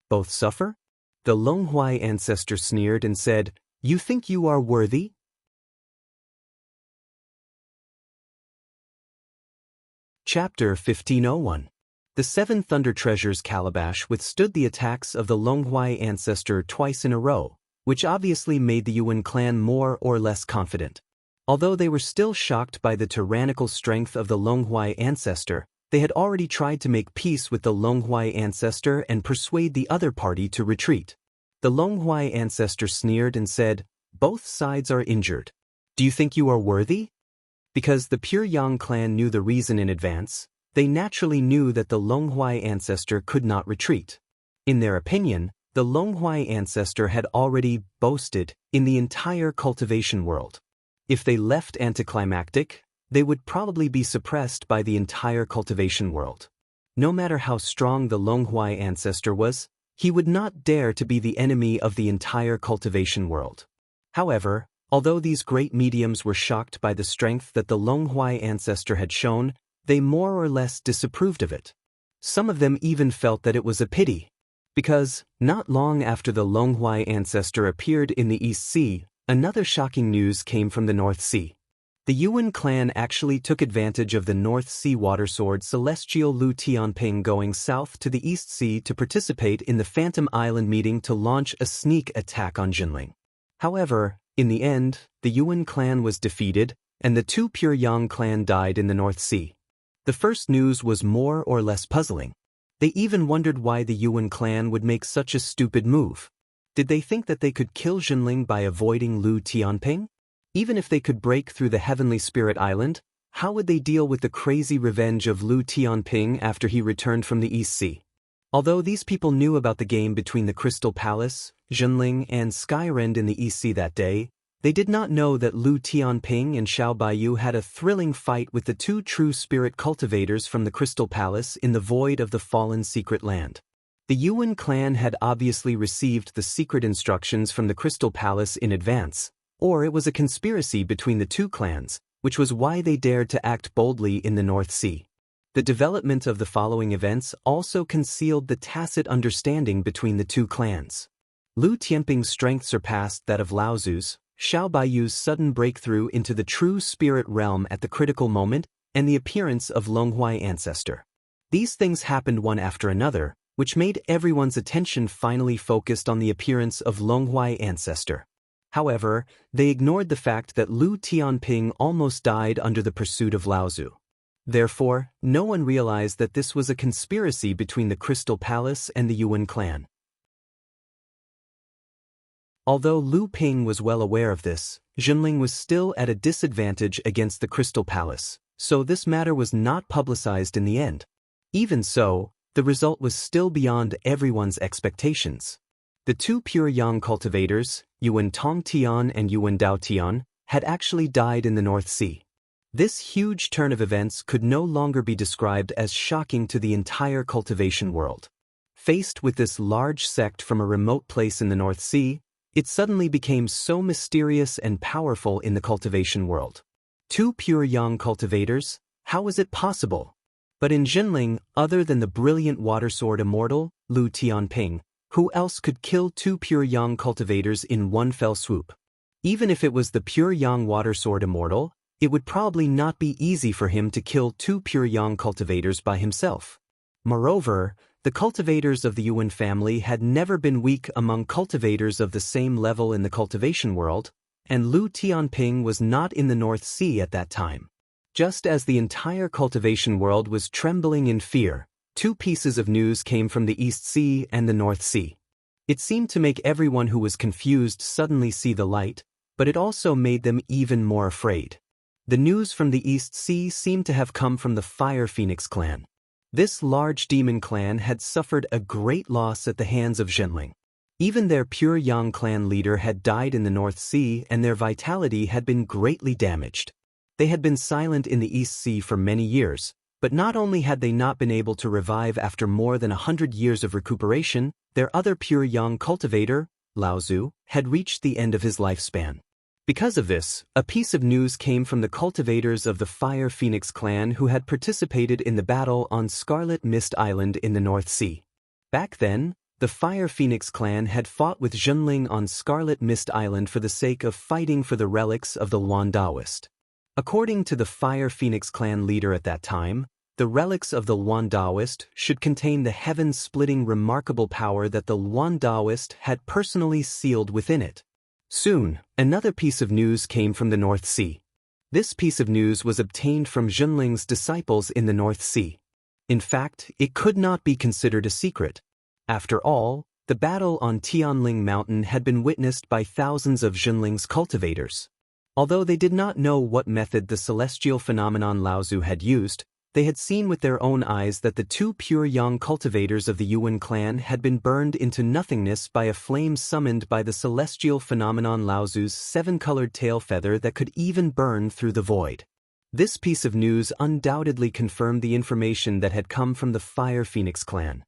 Both suffer? The Longhuai ancestor sneered and said, "You think you are worthy?" Chapter 1501. The 7 Thunder Treasures calabash withstood the attacks of the Longhuai ancestor twice in a row, which obviously made the Yuan clan more or less confident. Although they were still shocked by the tyrannical strength of the Longhuai ancestor, they had already tried to make peace with the Longhuai ancestor and persuade the other party to retreat. The Longhuai ancestor sneered and said, "Both sides are injured. Do you think you are worthy?" Because the Pure Yang clan knew the reason in advance, they naturally knew that the Longhuai ancestor could not retreat. In their opinion, the Longhuai ancestor had already boasted in the entire cultivation world. If they left anticlimactic, they would probably be suppressed by the entire cultivation world. No matter how strong the Longhuai ancestor was, he would not dare to be the enemy of the entire cultivation world. However, although these great mediums were shocked by the strength that the Longhuai ancestor had shown, they more or less disapproved of it. Some of them even felt that it was a pity. Because, not long after the Longhuai ancestor appeared in the East Sea, another shocking news came from the North Sea. The Yuan clan actually took advantage of the North Sea water sword celestial Lu Tianping going south to the East Sea to participate in the Phantom Island meeting to launch a sneak attack on Jinling. However, in the end, the Yuan clan was defeated, and the 2 Pure Yang clan died in the North Sea. The first news was more or less puzzling. They even wondered why the Yuan clan would make such a stupid move. Did they think that they could kill Jinling by avoiding Lu Tianping? Even if they could break through the Heavenly Spirit Island, how would they deal with the crazy revenge of Lu Tianping after he returned from the East Sea? Although these people knew about the game between the Crystal Palace, Jinling, and Skyrend in the East Sea that day, they did not know that Lu Tianping and Xiao Baiyu had a thrilling fight with the 2 true spirit cultivators from the Crystal Palace in the void of the fallen secret land. The Yuan clan had obviously received the secret instructions from the Crystal Palace in advance, or it was a conspiracy between the 2 clans, which was why they dared to act boldly in the North Sea. The development of the following events also concealed the tacit understanding between the 2 clans. Lu Tianping's strength surpassed that of Laozu's, Xiao Baiyu's sudden breakthrough into the true spirit realm at the critical moment, and the appearance of Longhuai ancestor. These things happened one after another, which made everyone's attention finally focused on the appearance of Longhuai ancestor. However, they ignored the fact that Lu Tianping almost died under the pursuit of Laozu. Therefore, no one realized that this was a conspiracy between the Crystal Palace and the Yuan clan. Although Lu Ping was well aware of this, Jinling was still at a disadvantage against the Crystal Palace, so this matter was not publicized in the end. Even so, the result was still beyond everyone's expectations. The 2 Pure Yang cultivators, Yuan Tongtian and Yuan Daotian, had actually died in the North Sea. This huge turn of events could no longer be described as shocking to the entire cultivation world. Faced with this large sect from a remote place in the North Sea, it suddenly became so mysterious and powerful in the cultivation world. 2 Pure Yang cultivators? How was it possible? But in Jinling, other than the brilliant water sword immortal, Lu Tianping, who else could kill 2 Pure Yang cultivators in one fell swoop? Even if it was the Pure Yang water sword immortal, it would probably not be easy for him to kill 2 Pure Yang cultivators by himself. Moreover, the cultivators of the Yuan family had never been weak among cultivators of the same level in the cultivation world, and Lu Tianping was not in the North Sea at that time. Just as the entire cultivation world was trembling in fear, 2 pieces of news came from the East Sea and the North Sea. It seemed to make everyone who was confused suddenly see the light, but it also made them even more afraid. The news from the East Sea seemed to have come from the Fire Phoenix clan. This large demon clan had suffered a great loss at the hands of Jinling. Even their Pure Yang clan leader had died in the North Sea and their vitality had been greatly damaged. They had been silent in the East Sea for many years, but not only had they not been able to revive after more than 100 years of recuperation, their other Pure Yang cultivator, Laozu, had reached the end of his lifespan. Because of this, a piece of news came from the cultivators of the Fire Phoenix clan who had participated in the battle on Scarlet Mist Island in the North Sea. Back then, the Fire Phoenix clan had fought with Zhenling on Scarlet Mist Island for the sake of fighting for the relics of the Luan Daoist. According to the Fire Phoenix clan leader at that time, the relics of the Luan Daoist should contain the heaven-splitting remarkable power that the Luan Daoist had personally sealed within it. Soon, another piece of news came from the North Sea. This piece of news was obtained from Zhenling's disciples in the North Sea. In fact, it could not be considered a secret. After all, the battle on Tianling Mountain had been witnessed by thousands of Zhenling's cultivators. Although they did not know what method the celestial phenomenon Laozu had used, they had seen with their own eyes that the two Pure Yang cultivators of the Yuan clan had been burned into nothingness by a flame summoned by the celestial phenomenon Laozu's seven-colored tail feather that could even burn through the void. This piece of news undoubtedly confirmed the information that had come from the Fire Phoenix clan.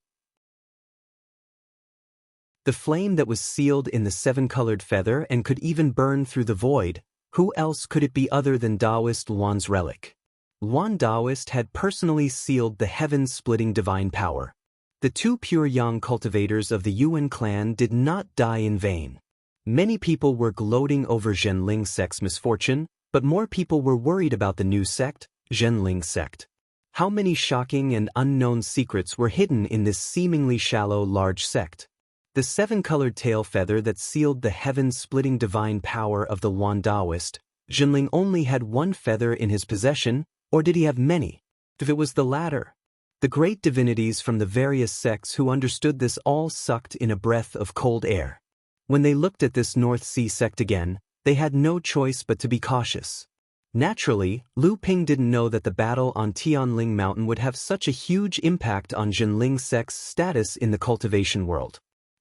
The flame that was sealed in the seven-colored feather and could even burn through the void, who else could it be other than Taoist Luan's relic? Luan Daoist had personally sealed the heaven-splitting divine power. The two Pure Yang cultivators of the Yuan clan did not die in vain. Many people were gloating over Zhenling sect's misfortune, but more people were worried about the new sect, Zhenling sect. How many shocking and unknown secrets were hidden in this seemingly shallow large sect? The seven-colored tail feather that sealed the heaven-splitting divine power of the Luan Daoist, Zhenling only had one feather in his possession, or did he have many? If it was the latter, the great divinities from the various sects who understood this all sucked in a breath of cold air. When they looked at this North Sea sect again, they had no choice but to be cautious. Naturally, Lu Ping didn't know that the battle on Tianling Mountain would have such a huge impact on Zhenling sect's status in the cultivation world.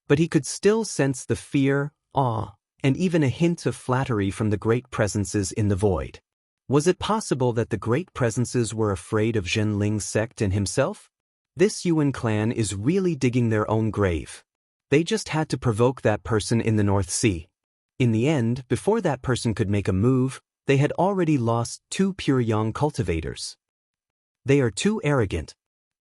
But he could still sense the fear, awe, and even a hint of flattery from the great presences in the void. Was it possible that the great presences were afraid of Zhenling's sect and himself? This Yuan clan is really digging their own grave. They just had to provoke that person in the North Sea. In the end, before that person could make a move, they had already lost two Pure Yang cultivators. They are too arrogant.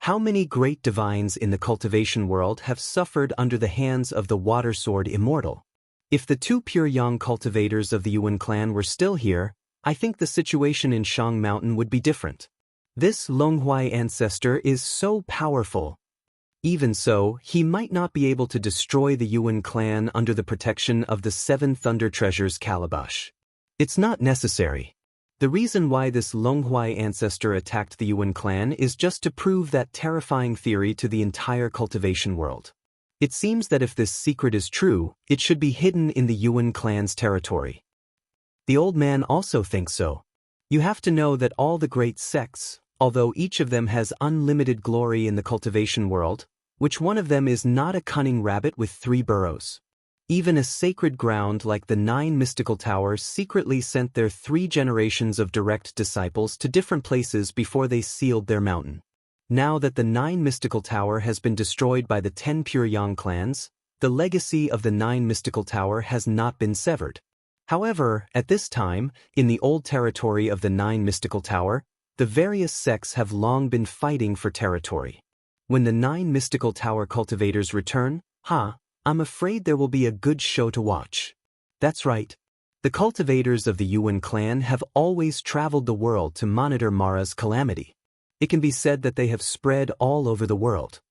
How many great divines in the cultivation world have suffered under the hands of the Water Sword Immortal? If the two Pure Yang cultivators of the Yuan clan were still here, I think the situation in Shang Mountain would be different. This Longhuai ancestor is so powerful. Even so, he might not be able to destroy the Yuan clan under the protection of the Seven Thunder Treasures calabash. It's not necessary. The reason why this Longhuai ancestor attacked the Yuan clan is just to prove that terrifying theory to the entire cultivation world. It seems that if this secret is true, it should be hidden in the Yuan clan's territory. The old man also thinks so. You have to know that all the great sects, although each of them has unlimited glory in the cultivation world, which one of them is not a cunning rabbit with 3 burrows? Even a sacred ground like the 9 mystical towers secretly sent their 3 generations of direct disciples to different places before they sealed their mountain. Now that the 9 mystical tower has been destroyed by the 10 Pure Yang clans, the legacy of the 9 mystical tower has not been severed. However, at this time, in the old territory of the 9 mystical tower, the various sects have long been fighting for territory. When the 9 mystical tower cultivators return, I'm afraid there will be a good show to watch. That's right. The cultivators of the Yuan clan have always traveled the world to monitor Mara's calamity. It can be said that they have spread all over the world.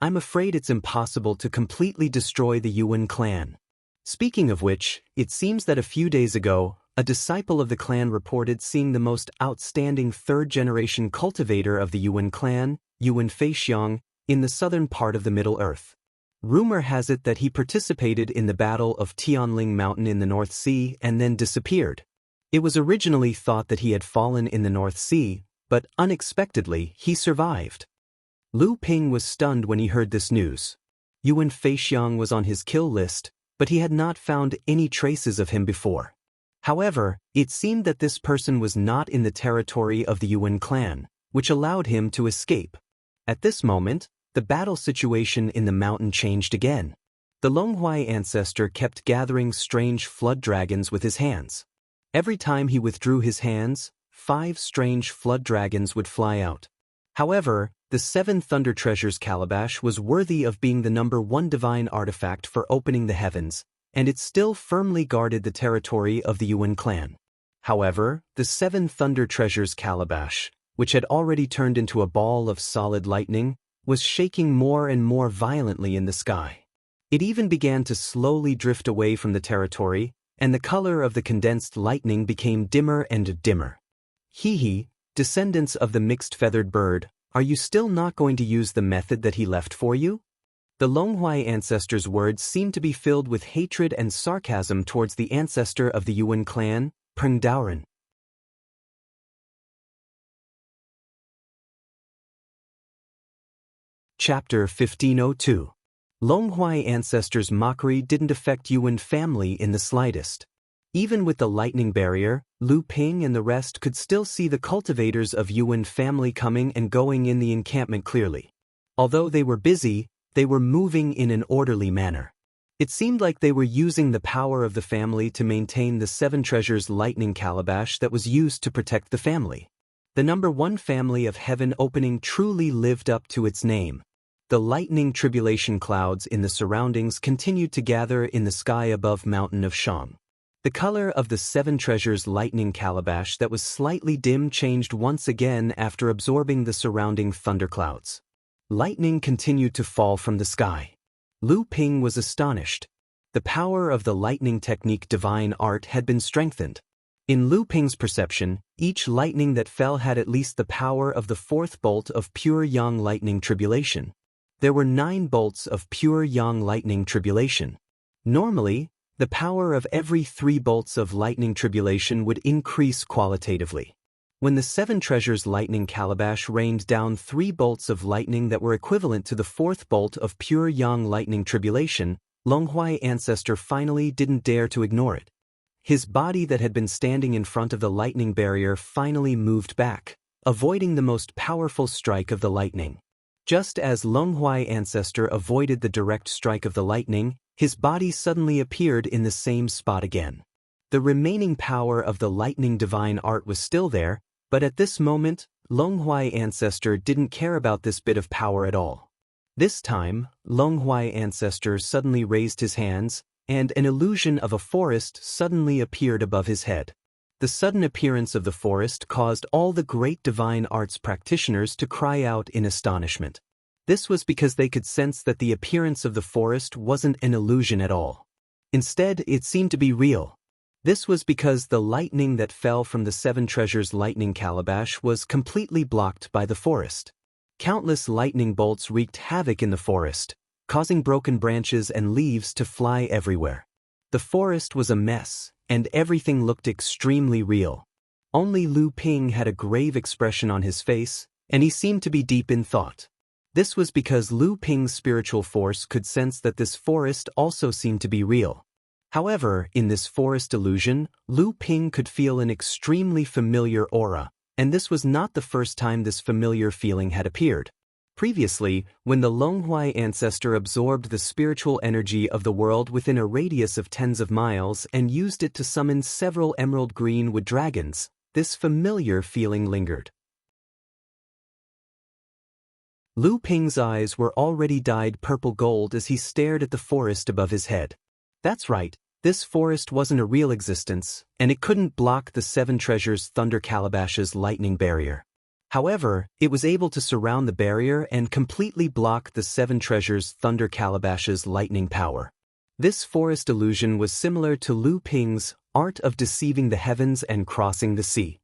I'm afraid it's impossible to completely destroy the Yuan clan. Speaking of which, it seems that a few days ago, a disciple of the clan reported seeing the most outstanding 3rd-generation cultivator of the Yuan clan, Yuan Feixiang, in the southern part of the Middle Earth. Rumor has it that he participated in the Battle of Tianling Mountain in the North Sea and then disappeared. It was originally thought that he had fallen in the North Sea, but unexpectedly he survived. Lu Ping was stunned when he heard this news. Yuan Feixiang was on his kill list, but he had not found any traces of him before. However, it seemed that this person was not in the territory of the Yuan clan, which allowed him to escape. At this moment, the battle situation in the mountain changed again. The Longhuai ancestor kept gathering strange flood dragons with his hands. Every time he withdrew his hands, 5 strange flood dragons would fly out. However, the 7 Thunder Treasures calabash was worthy of being the #1 divine artifact for opening the heavens, and it still firmly guarded the territory of the Yuan clan. However, the 7 Thunder Treasures calabash, which had already turned into a ball of solid lightning, was shaking more and more violently in the sky. It even began to slowly drift away from the territory, and the color of the condensed lightning became dimmer and dimmer. Hee, descendants of the mixed-feathered bird, are you still not going to use the method that he left for you? The Longhuai ancestor's words seemed to be filled with hatred and sarcasm towards the ancestor of the Yuan clan, Peng Daoren. Chapter 1502. Longhuai ancestors' mockery didn't affect Yuan family in the slightest. Even with the lightning barrier, Lu Ping and the rest could still see the cultivators of Yuan family coming and going in the encampment clearly. Although they were busy, they were moving in an orderly manner. It seemed like they were using the power of the family to maintain the 7 Treasures lightning calabash that was used to protect the family. The #1 family of heaven opening truly lived up to its name. The lightning tribulation clouds in the surroundings continued to gather in the sky above mountain of Shang. The color of the 7 Treasures lightning calabash that was slightly dim changed once again after absorbing the surrounding thunderclouds. Lightning continued to fall from the sky. Lu Ping was astonished. The power of the lightning technique divine art had been strengthened. In Lu Ping's perception, each lightning that fell had at least the power of the 4th bolt of pure yang lightning tribulation. There were 9 bolts of pure yang lightning tribulation. Normally, the power of every 3 bolts of lightning tribulation would increase qualitatively. When the 7 Treasures lightning calabash rained down 3 bolts of lightning that were equivalent to the 4th bolt of pure yang lightning tribulation, Longhuai ancestor finally didn't dare to ignore it. His body that had been standing in front of the lightning barrier finally moved back, avoiding the most powerful strike of the lightning. Just as Longhuai ancestor avoided the direct strike of the lightning, his body suddenly appeared in the same spot again. The remaining power of the lightning divine art was still there, but at this moment, Longhuai ancestor didn't care about this bit of power at all. This time, Longhuai ancestor suddenly raised his hands, and an illusion of a forest suddenly appeared above his head. The sudden appearance of the forest caused all the great divine arts practitioners to cry out in astonishment. This was because they could sense that the appearance of the forest wasn't an illusion at all. Instead, it seemed to be real. This was because the lightning that fell from the 7 Treasures lightning calabash was completely blocked by the forest. Countless lightning bolts wreaked havoc in the forest, causing broken branches and leaves to fly everywhere. The forest was a mess, and everything looked extremely real. Only Lu Ping had a grave expression on his face, and he seemed to be deep in thought. This was because Lu Ping's spiritual force could sense that this forest also seemed to be real. However, in this forest illusion, Lu Ping could feel an extremely familiar aura, and this was not the first time this familiar feeling had appeared. Previously, when the Longhuai ancestor absorbed the spiritual energy of the world within a radius of tens of miles and used it to summon several emerald green wood dragons, this familiar feeling lingered. Lu Ping's eyes were already dyed purple gold as he stared at the forest above his head. That's right, this forest wasn't a real existence, and it couldn't block the 7 Treasures Thunder Calabash's lightning barrier. However, it was able to surround the barrier and completely block the 7 Treasures Thunder Calabash's lightning power. This forest illusion was similar to Lu Ping's art of deceiving the heavens and crossing the sea.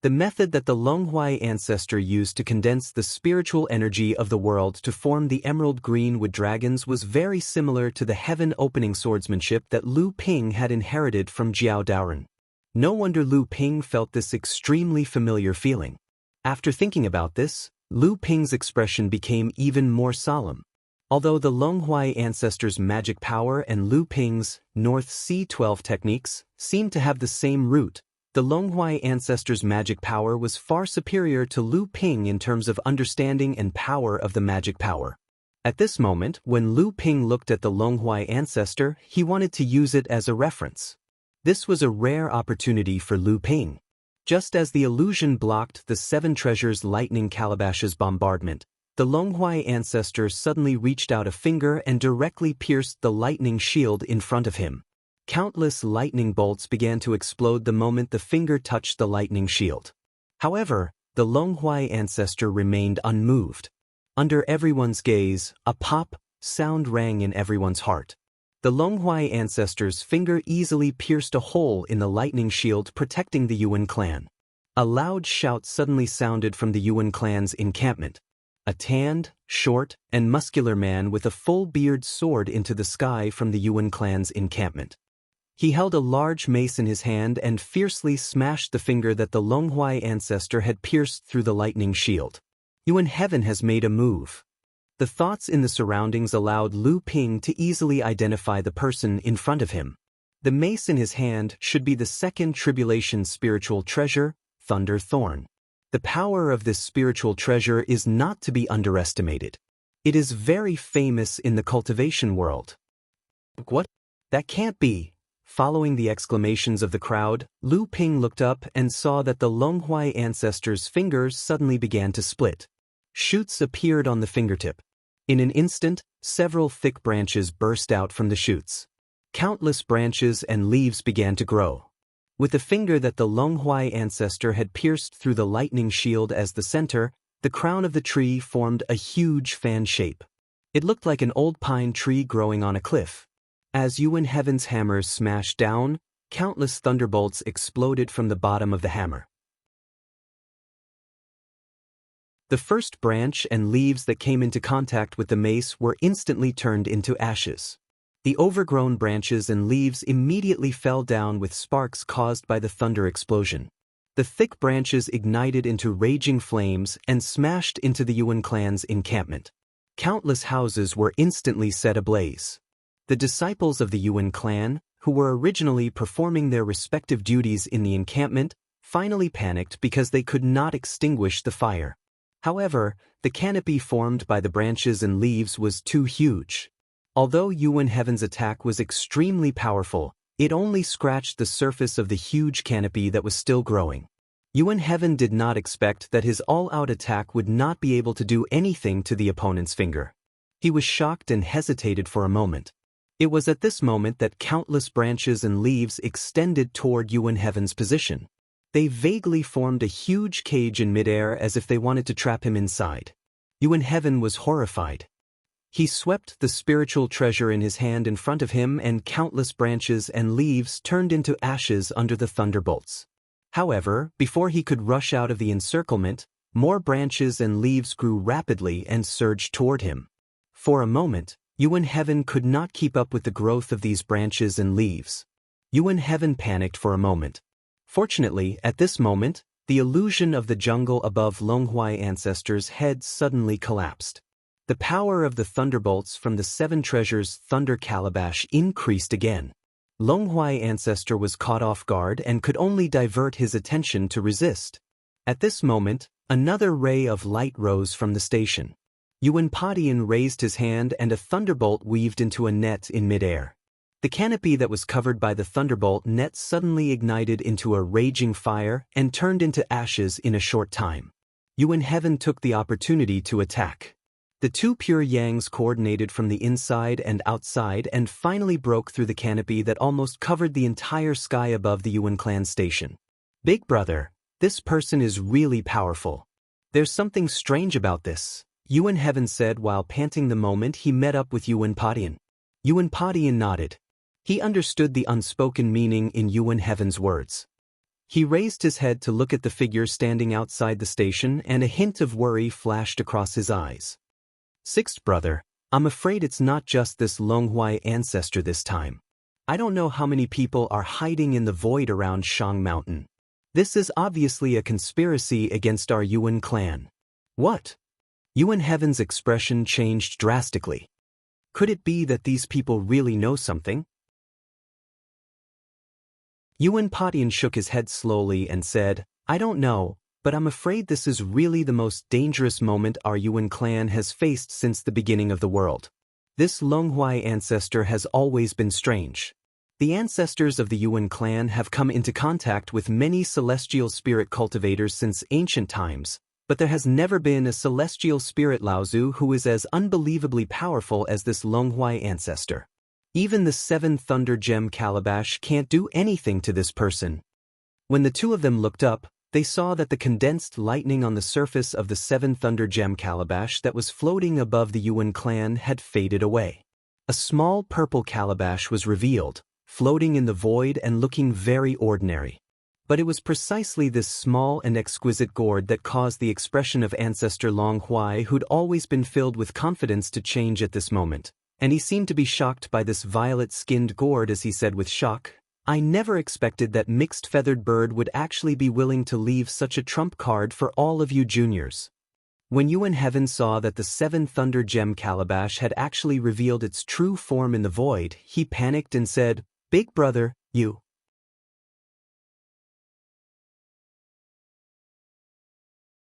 The method that the Longhuai ancestor used to condense the spiritual energy of the world to form the emerald green wood dragons was very similar to the heaven-opening swordsmanship that Lu Ping had inherited from Jiao Daoren. No wonder Lu Ping felt this extremely familiar feeling. After thinking about this, Lu Ping's expression became even more solemn. Although the Longhui ancestors' magic power and Lu Ping's North Sea 12 techniques seemed to have the same root, the Longhui ancestors' magic power was far superior to Lu Ping in terms of understanding and power of the magic power. At this moment, when Lu Ping looked at the Longhui ancestor, he wanted to use it as a reference. This was a rare opportunity for Lu Ping. Just as the illusion blocked the Seven Treasures lightning calabash's bombardment, the Longhui ancestor suddenly reached out a finger and directly pierced the lightning shield in front of him. Countless lightning bolts began to explode the moment the finger touched the lightning shield. However, the Longhui ancestor remained unmoved. Under everyone's gaze, a pop sound rang in everyone's heart. The Longhui ancestor's finger easily pierced a hole in the lightning shield protecting the Yuan clan. A loud shout suddenly sounded from the Yuan clan's encampment. A tanned, short, and muscular man with a full beard soared into the sky from the Yuan clan's encampment. He held a large mace in his hand and fiercely smashed the finger that the Longhui ancestor had pierced through the lightning shield. Yuan Heaven has made a move. The thoughts in the surroundings allowed Lu Ping to easily identify the person in front of him. The mace in his hand should be the second tribulation spiritual treasure, Thunder Thorn. The power of this spiritual treasure is not to be underestimated. It is very famous in the cultivation world. What? That can't be. Following the exclamations of the crowd, Lu Ping looked up and saw that the Longhui ancestor's fingers suddenly began to split. Shoots appeared on the fingertip. In an instant, several thick branches burst out from the shoots. Countless branches and leaves began to grow. With the finger that the Longhui ancestor had pierced through the lightning shield as the center, the crown of the tree formed a huge fan shape. It looked like an old pine tree growing on a cliff. As Yuan Heaven's hammers smashed down, countless thunderbolts exploded from the bottom of the hammer. The first branch and leaves that came into contact with the mace were instantly turned into ashes. The overgrown branches and leaves immediately fell down with sparks caused by the thunder explosion. The thick branches ignited into raging flames and smashed into the Yuan clan's encampment. Countless houses were instantly set ablaze. The disciples of the Yuan clan, who were originally performing their respective duties in the encampment, finally panicked because they could not extinguish the fire. However, the canopy formed by the branches and leaves was too huge. Although Yuan Heaven's attack was extremely powerful, it only scratched the surface of the huge canopy that was still growing. Yuan Heaven did not expect that his all-out attack would not be able to do anything to the opponent's finger. He was shocked and hesitated for a moment. It was at this moment that countless branches and leaves extended toward Yuan Heaven's position. They vaguely formed a huge cage in midair as if they wanted to trap him inside. Yuan Heaven was horrified. He swept the spiritual treasure in his hand in front of him and countless branches and leaves turned into ashes under the thunderbolts. However, before he could rush out of the encirclement, more branches and leaves grew rapidly and surged toward him. For a moment, Yuan Heaven could not keep up with the growth of these branches and leaves. Yuan Heaven panicked for a moment. Fortunately, at this moment, the illusion of the jungle above Longhui ancestors' heads suddenly collapsed. The power of the thunderbolts from the Seven Treasures' thunder calabash increased again. Longhui ancestor was caught off guard and could only divert his attention to resist. At this moment, another ray of light rose from the station. Yuan Padian raised his hand and a thunderbolt weaved into a net in midair. The canopy that was covered by the thunderbolt net suddenly ignited into a raging fire and turned into ashes in a short time. Yuan Heaven took the opportunity to attack. The two pure yangs coordinated from the inside and outside and finally broke through the canopy that almost covered the entire sky above the Yuan clan station. Big brother, this person is really powerful. There's something strange about this, Yuan Heaven said while panting the moment he met up with Yuan Padian. Yuan Padian nodded. He understood the unspoken meaning in Yuan Heaven's words. He raised his head to look at the figure standing outside the station and a hint of worry flashed across his eyes. Sixth brother, I'm afraid it's not just this Longhui ancestor this time. I don't know how many people are hiding in the void around Shang Mountain. This is obviously a conspiracy against our Yuan clan. What? Yuan Heaven's expression changed drastically. Could it be that these people really know something? Yuan Padian shook his head slowly and said, I don't know, but I'm afraid this is really the most dangerous moment our Yuan clan has faced since the beginning of the world. This Longhuai ancestor has always been strange. The ancestors of the Yuan clan have come into contact with many celestial spirit cultivators since ancient times, but there has never been a celestial spirit Laozu who is as unbelievably powerful as this Longhuai ancestor. Even the 7 Thunder Gem Calabash can't do anything to this person. When the two of them looked up, they saw that the condensed lightning on the surface of the 7 Thunder Gem Calabash that was floating above the Yuan clan had faded away. A small purple calabash was revealed, floating in the void and looking very ordinary. But it was precisely this small and exquisite gourd that caused the expression of Ancestor Long Huai, who'd always been filled with confidence, to change at this moment, and he seemed to be shocked by this violet-skinned gourd as he said with shock, I never expected that Mixed Feathered Bird would actually be willing to leave such a trump card for all of you juniors. When Yuan Heaven saw that the 7 Thunder Gem Calabash had actually revealed its true form in the void, he panicked and said, Big brother, you.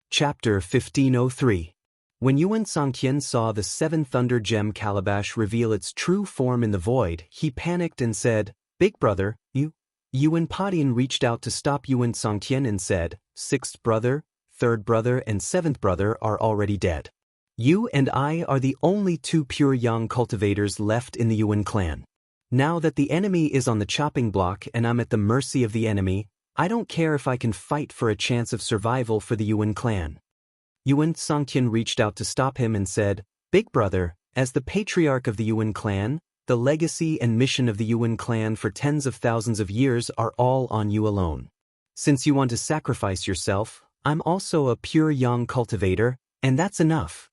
Chapter 1503. When Yuan Songqian saw the 7 Thunder Gem Calabash reveal its true form in the void, he panicked and said, Big brother, you. Yuan Padian reached out to stop Yuan Songqian and said, 6th brother, 3rd brother and 7th brother are already dead. You and I are the only 2 pure young cultivators left in the Yuan clan. Now that the enemy is on the chopping block and I'm at the mercy of the enemy, I don't care if I can fight for a chance of survival for the Yuan clan. Yuan Songqian reached out to stop him and said, Big brother, as the patriarch of the Yuan clan, the legacy and mission of the Yuan clan for tens of thousands of years are all on you alone. Since you want to sacrifice yourself, I'm also a pure young cultivator, and that's enough.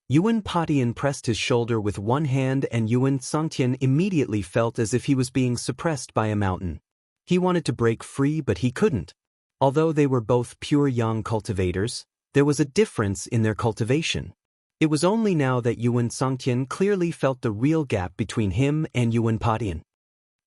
Yuan Padian pressed his shoulder with one hand and Yuan Songqian immediately felt as if he was being suppressed by a mountain. He wanted to break free but he couldn't. Although they were both pure young cultivators, there was a difference in their cultivation. It was only now that Yuan Songqian clearly felt the real gap between him and Yuan Padian.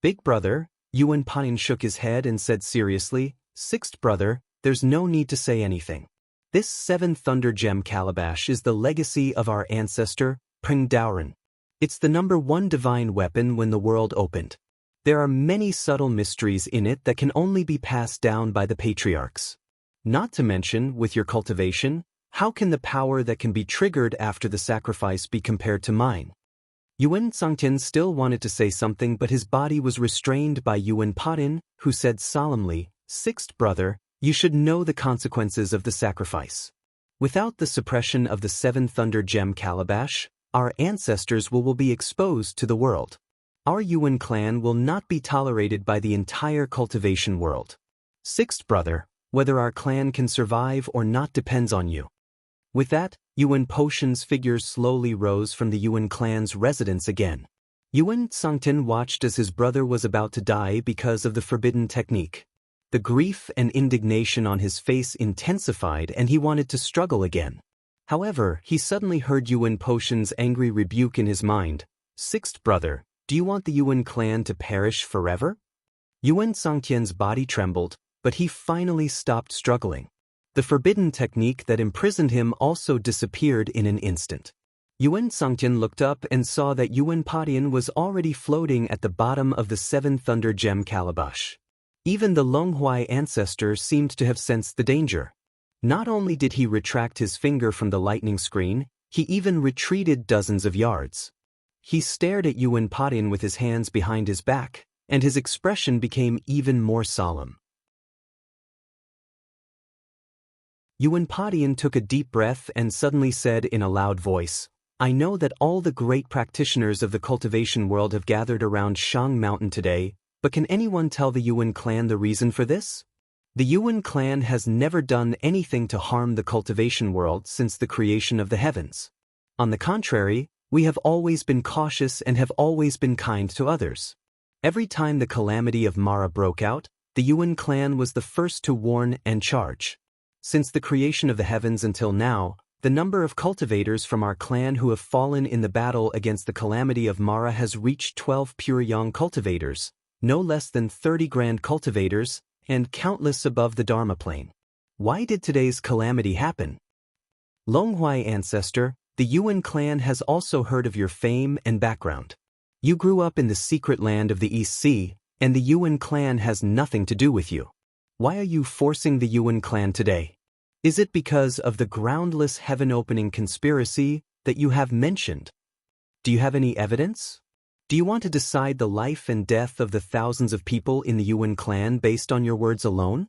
Big brother, Yuan Padian shook his head and said seriously, 6th brother, there's no need to say anything. This 7 Thunder Gem Calabash is the legacy of our ancestor, Peng Daoren. It's the #1 divine weapon when the world opened. There are many subtle mysteries in it that can only be passed down by the patriarchs. Not to mention, with your cultivation, how can the power that can be triggered after the sacrifice be compared to mine? Yuan Songqian still wanted to say something but his body was restrained by Yuan Padian, who said solemnly, 6th brother, you should know the consequences of the sacrifice. Without the suppression of the 7 Thunder Gem Calabash, our ancestors will be exposed to the world. Our Yuan clan will not be tolerated by the entire cultivation world. 6th brother, whether our clan can survive or not depends on you. With that, Yuan Potion's figure slowly rose from the Yuan clan's residence again. Yuan Songqian watched as his brother was about to die because of the forbidden technique. The grief and indignation on his face intensified and he wanted to struggle again. However, he suddenly heard Yuan Potion's angry rebuke in his mind. 6th brother, do you want the Yuan clan to perish forever? Yuan Songqian's body trembled, but he finally stopped struggling. The forbidden technique that imprisoned him also disappeared in an instant. Yuan Songqian looked up and saw that Yuan Padian was already floating at the bottom of the 7 Thunder Gem Calabash. Even the Longhuai ancestor seemed to have sensed the danger. Not only did he retract his finger from the lightning screen, he even retreated dozens of yards. He stared at Yuan Padian with his hands behind his back, and his expression became even more solemn. Yuan Padian took a deep breath and suddenly said in a loud voice, I know that all the great practitioners of the cultivation world have gathered around Shang Mountain today, but can anyone tell the Yuan clan the reason for this? The Yuan clan has never done anything to harm the cultivation world since the creation of the heavens. On the contrary, we have always been cautious and have always been kind to others. Every time the calamity of Mara broke out, the Yuan clan was the first to warn and charge. Since the creation of the heavens until now, The number of cultivators from our clan who have fallen in the battle against the calamity of Mara has reached 12 pure young cultivators, no less than 30 grand cultivators, and countless above the Dharma plane. Why did today's calamity happen? Longhuai ancestor, the Yuan clan has also heard of your fame and background. You grew up in the secret land of the East Sea, and the Yuan clan has nothing to do with you. Why are you forcing the Yuan clan today? Is it because of the groundless heaven-opening conspiracy that you have mentioned? Do you have any evidence? Do you want to decide the life and death of the thousands of people in the Yuan clan based on your words alone?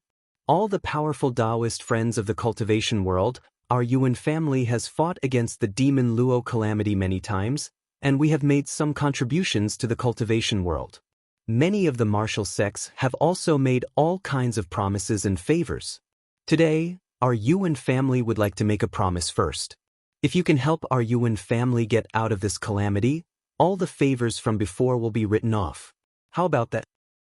All the powerful Taoist friends of the cultivation world, our Yuan family has fought against the demon Luo calamity many times, and we have made some contributions to the cultivation world. Many of the martial sects have also made all kinds of promises and favors. Today, our Yuan family would like to make a promise first. If you can help our Yuan family get out of this calamity, all the favors from before will be written off. How about that?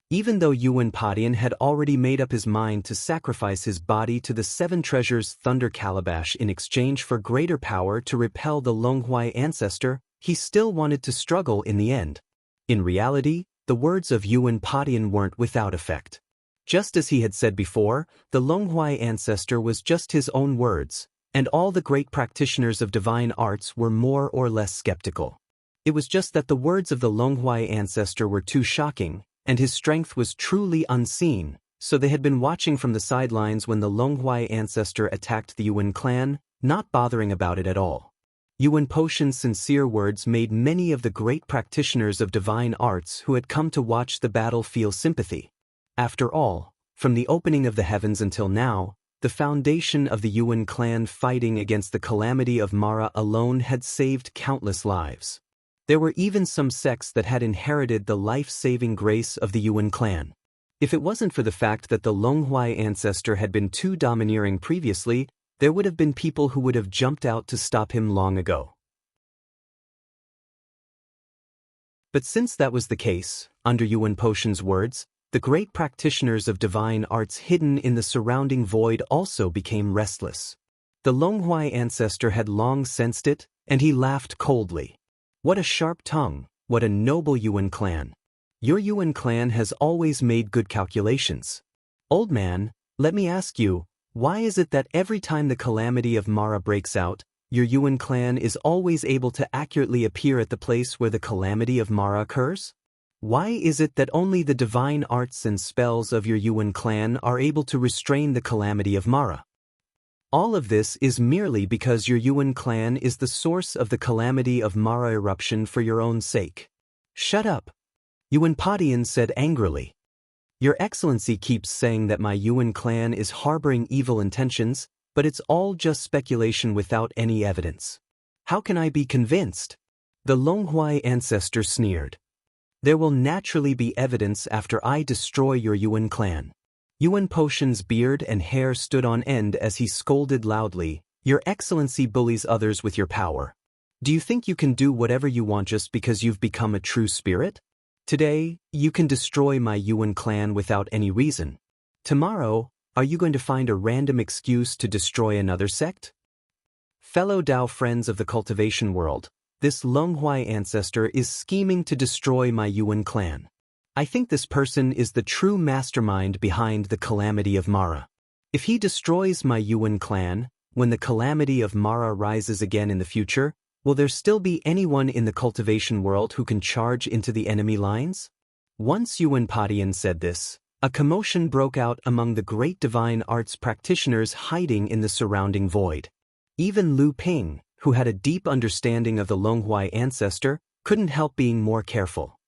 Even though Yuan Padian had already made up his mind to sacrifice his body to the Seven Treasures Thunder Calabash in exchange for greater power to repel the Longhuai ancestor, he still wanted to struggle in the end. In reality, the words of Yuan Padian weren't without effect. Just as he had said before, the Longhuai ancestor was just his own words, and all the great practitioners of divine arts were more or less skeptical. It was just that the words of the Longhuai ancestor were too shocking, and his strength was truly unseen, so they had been watching from the sidelines when the Longhuai ancestor attacked the Yuan clan, not bothering about it at all. Yuan Poshan's sincere words made many of the great practitioners of divine arts who had come to watch the battle feel sympathy. After all, from the opening of the heavens until now, the foundation of the Yuan clan fighting against the calamity of Mara alone had saved countless lives. There were even some sects that had inherited the life-saving grace of the Yuan clan. If it wasn't for the fact that the Longhuai ancestor had been too domineering previously, there would have been people who would have jumped out to stop him long ago. But since that was the case, under Yuan Poshan's words, the great practitioners of divine arts hidden in the surrounding void also became restless. The Longhuai ancestor had long sensed it, and he laughed coldly. What a sharp tongue, what a noble Yuan clan. Your Yuan clan has always made good calculations. Old man, let me ask you, why is it that every time the calamity of Mara breaks out, your Yuan clan is always able to accurately appear at the place where the calamity of Mara occurs? Why is it that only the divine arts and spells of your Yuan clan are able to restrain the calamity of Mara? All of this is merely because your Yuan clan is the source of the calamity of Mara eruption for your own sake. Shut up! Yuan Padian said angrily. Your Excellency keeps saying that my Yuan clan is harboring evil intentions, but it's all just speculation without any evidence. How can I be convinced? The Longhuai ancestor sneered. There will naturally be evidence after I destroy your Yuan clan. Yuan Poshan's beard and hair stood on end as he scolded loudly. Your Excellency bullies others with your power. Do you think you can do whatever you want just because you've become a true spirit? Today, you can destroy my Yuan clan without any reason. Tomorrow, are you going to find a random excuse to destroy another sect? Fellow Tao friends of the cultivation world, this Longhuai ancestor is scheming to destroy my Yuan clan. I think this person is the true mastermind behind the calamity of Mara. If he destroys my Yuan clan, when the calamity of Mara rises again in the future, will there still be anyone in the cultivation world who can charge into the enemy lines? Once Yuan Padian said this, a commotion broke out among the great divine arts practitioners hiding in the surrounding void. Even Lu Ping, who had a deep understanding of the Longhuai ancestor, couldn't help being more careful.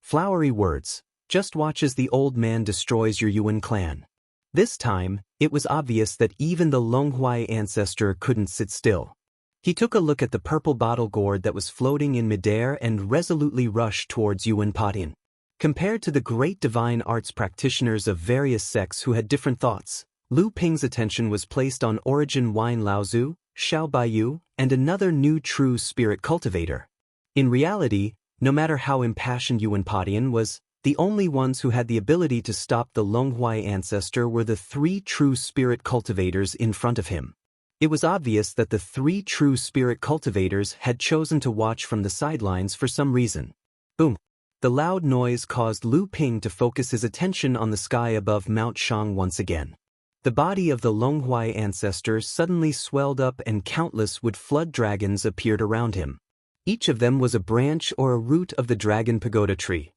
Flowery words, just watch as the old man destroys your Yuan clan. This time, it was obvious that even the Longhuai ancestor couldn't sit still. He took a look at the purple bottle gourd that was floating in midair and resolutely rushed towards Yuan Padian. Compared to the great divine arts practitioners of various sects who had different thoughts, Lu Ping's attention was placed on Origin Wine Laozu, Xiao Baiyu, and another new true spirit cultivator. In reality, no matter how impassioned Yuan Padian was, the only ones who had the ability to stop the Longhuai ancestor were the three true spirit cultivators in front of him. It was obvious that the three true spirit cultivators had chosen to watch from the sidelines for some reason. Boom! The loud noise caused Lu Ping to focus his attention on the sky above Mount Shang once again. The body of the Longhuai ancestor suddenly swelled up and countless wood flood dragons appeared around him. Each of them was a branch or a root of the dragon pagoda tree.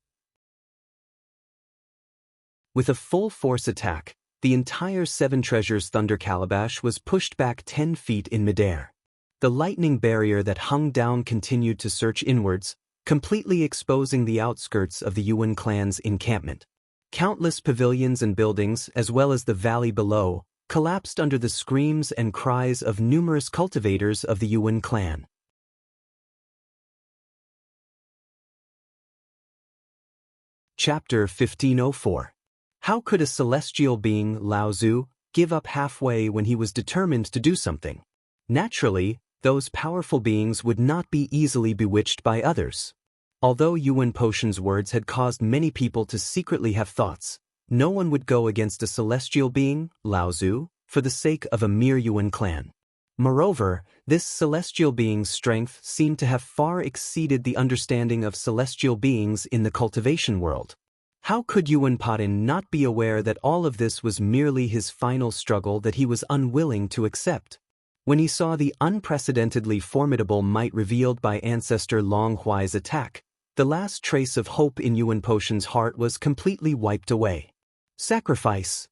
With a full-force attack, the entire Seven Treasures Thunder Calabash was pushed back 10 feet in midair. The lightning barrier that hung down continued to search inwards, completely exposing the outskirts of the Yuan clan's encampment. Countless pavilions and buildings, as well as the valley below, collapsed under the screams and cries of numerous cultivators of the Yuan clan. Chapter 1504. How could a celestial being, Lao Zu, give up halfway when he was determined to do something? Naturally, those powerful beings would not be easily bewitched by others. Although Yuan Potion's words had caused many people to secretly have thoughts, no one would go against a celestial being, Lao Zu, for the sake of a mere Yuan clan. Moreover, this celestial being's strength seemed to have far exceeded the understanding of celestial beings in the cultivation world. How could Yuan Potin not be aware that all of this was merely his final struggle that he was unwilling to accept? When he saw the unprecedentedly formidable might revealed by Ancestor Long Huai's attack, the last trace of hope in Yuan Potion's heart was completely wiped away. Sacrifice!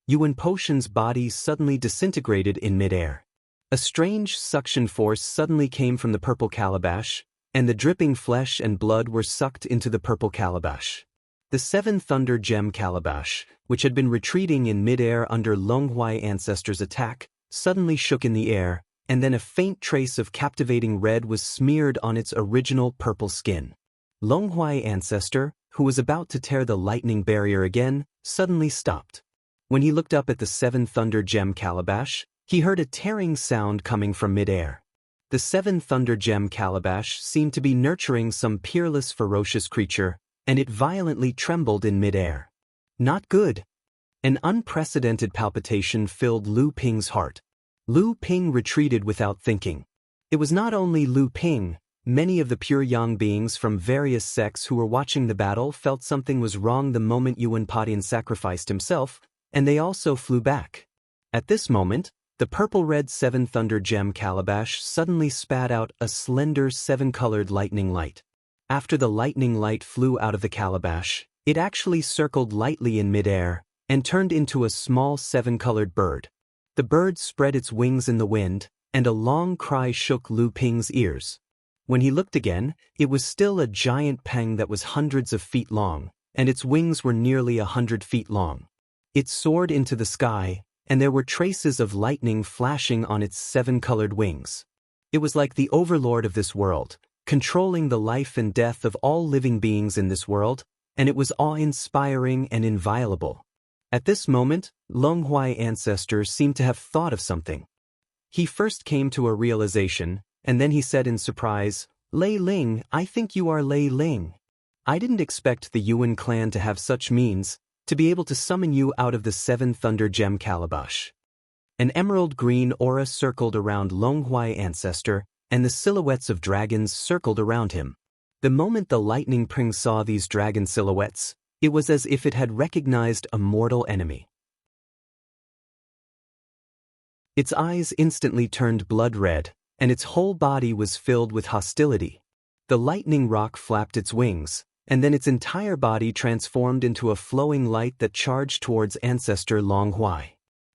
Yuan Potion's body suddenly disintegrated in midair. A strange suction force suddenly came from the purple calabash, and the dripping flesh and blood were sucked into the purple calabash. The Seven Thunder Gem Calabash, which had been retreating in midair under Longhuai Ancestor's attack, suddenly shook in the air, and then a faint trace of captivating red was smeared on its original purple skin. Longhuai Ancestor, who was about to tear the lightning barrier again, suddenly stopped. When he looked up at the Seven Thunder Gem Calabash, he heard a tearing sound coming from midair. The Seven Thunder Gem Calabash seemed to be nurturing some peerless ferocious creature, and it violently trembled in midair. Not good. An unprecedented palpitation filled Lu Ping's heart. Lu Ping retreated without thinking. It was not only Lu Ping. Many of the pure yang beings from various sects who were watching the battle felt something was wrong the moment Yuan Potin sacrificed himself, and they also flew back. At this moment, the purple-red Seven Thunder Gem Calabash suddenly spat out a slender seven-colored lightning light. After the lightning light flew out of the calabash, it actually circled lightly in midair and turned into a small seven-colored bird. The bird spread its wings in the wind, and a long cry shook Lu Ping's ears. When he looked again, it was still a giant peng that was hundreds of feet long, and its wings were nearly 100 feet long. It soared into the sky, and there were traces of lightning flashing on its seven-colored wings. It was like the overlord of this world, controlling the life and death of all living beings in this world, and it was awe-inspiring and inviolable. At this moment, Longhuai Ancestor seemed to have thought of something. He first came to a realization, and then he said in surprise, "Lei Ling, I think you are Lei Ling. I didn't expect the Yuan clan to have such means, to be able to summon you out of the Seven Thunder Gem Calabash." An emerald green aura circled around Longhuai Ancestor, and the silhouettes of dragons circled around him. The moment the lightning pring saw these dragon silhouettes, it was as if it had recognized a mortal enemy. Its eyes instantly turned blood red, and its whole body was filled with hostility. The lightning rock flapped its wings, and then its entire body transformed into a flowing light that charged towards Ancestor Longhuai.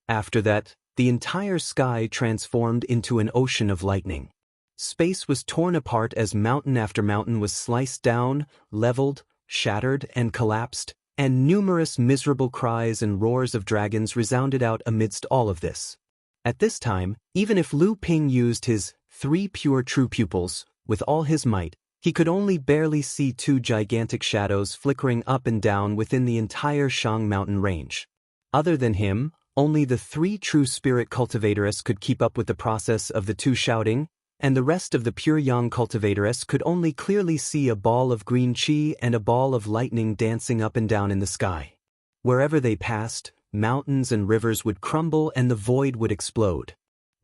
After that, the entire sky transformed into an ocean of lightning. Space was torn apart as mountain after mountain was sliced down, leveled, shattered, and collapsed, and numerous miserable cries and roars of dragons resounded out amidst all of this. At this time, even if Lu Ping used his 3 pure true pupils, with all his might, he could only barely see 2 gigantic shadows flickering up and down within the entire Shang mountain range. Other than him, only the 3 true spirit cultivators could keep up with the process of the 2 shouting, and the rest of the pure yang cultivators could only clearly see a ball of green chi and a ball of lightning dancing up and down in the sky. Wherever they passed, mountains and rivers would crumble and the void would explode.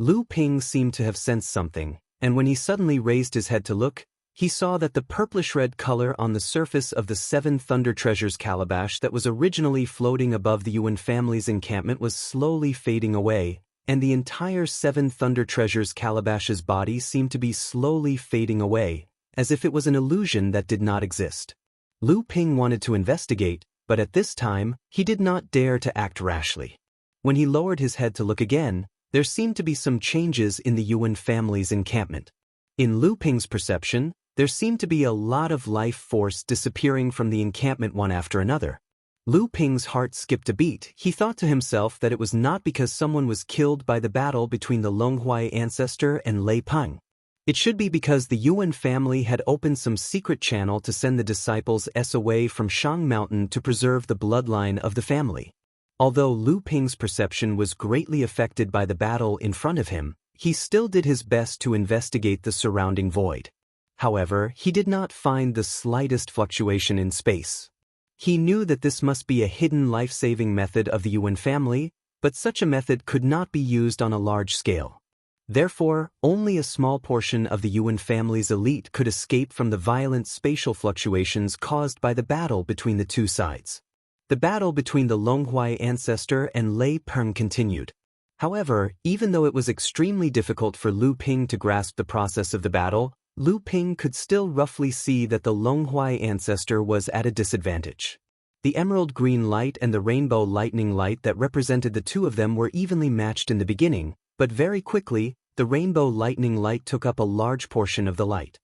Lu Ping seemed to have sensed something, and when he suddenly raised his head to look, he saw that the purplish-red color on the surface of the 7 Thunder Treasures calabash that was originally floating above the Yuan family's encampment was slowly fading away, and the entire 7 Thunder Treasures calabash's body seemed to be slowly fading away, as if it was an illusion that did not exist. Lu Ping wanted to investigate, but at this time, he did not dare to act rashly. When he lowered his head to look again, there seemed to be some changes in the Yuan family's encampment. In Lu Ping's perception, there seemed to be a lot of life force disappearing from the encampment one after another. Lu Ping's heart skipped a beat. He thought to himself that it was not because someone was killed by the battle between the Longhuai ancestor and Lei Peng. It should be because the Yuan family had opened some secret channel to send the disciples away from Shang Mountain to preserve the bloodline of the family. Although Lu Ping's perception was greatly affected by the battle in front of him, he still did his best to investigate the surrounding void. However, he did not find the slightest fluctuation in space. He knew that this must be a hidden life-saving method of the Yuan family, but such a method could not be used on a large scale. Therefore, only a small portion of the Yuan family's elite could escape from the violent spatial fluctuations caused by the battle between the two sides. The battle between the Longhuai ancestor and Lei Peng continued. However, even though it was extremely difficult for Lu Ping to grasp the process of the battle, Lu Ping could still roughly see that the Longhuai ancestor was at a disadvantage. The emerald green light and the rainbow lightning light that represented the two of them were evenly matched in the beginning, but very quickly, the rainbow lightning light took up a large portion of the light.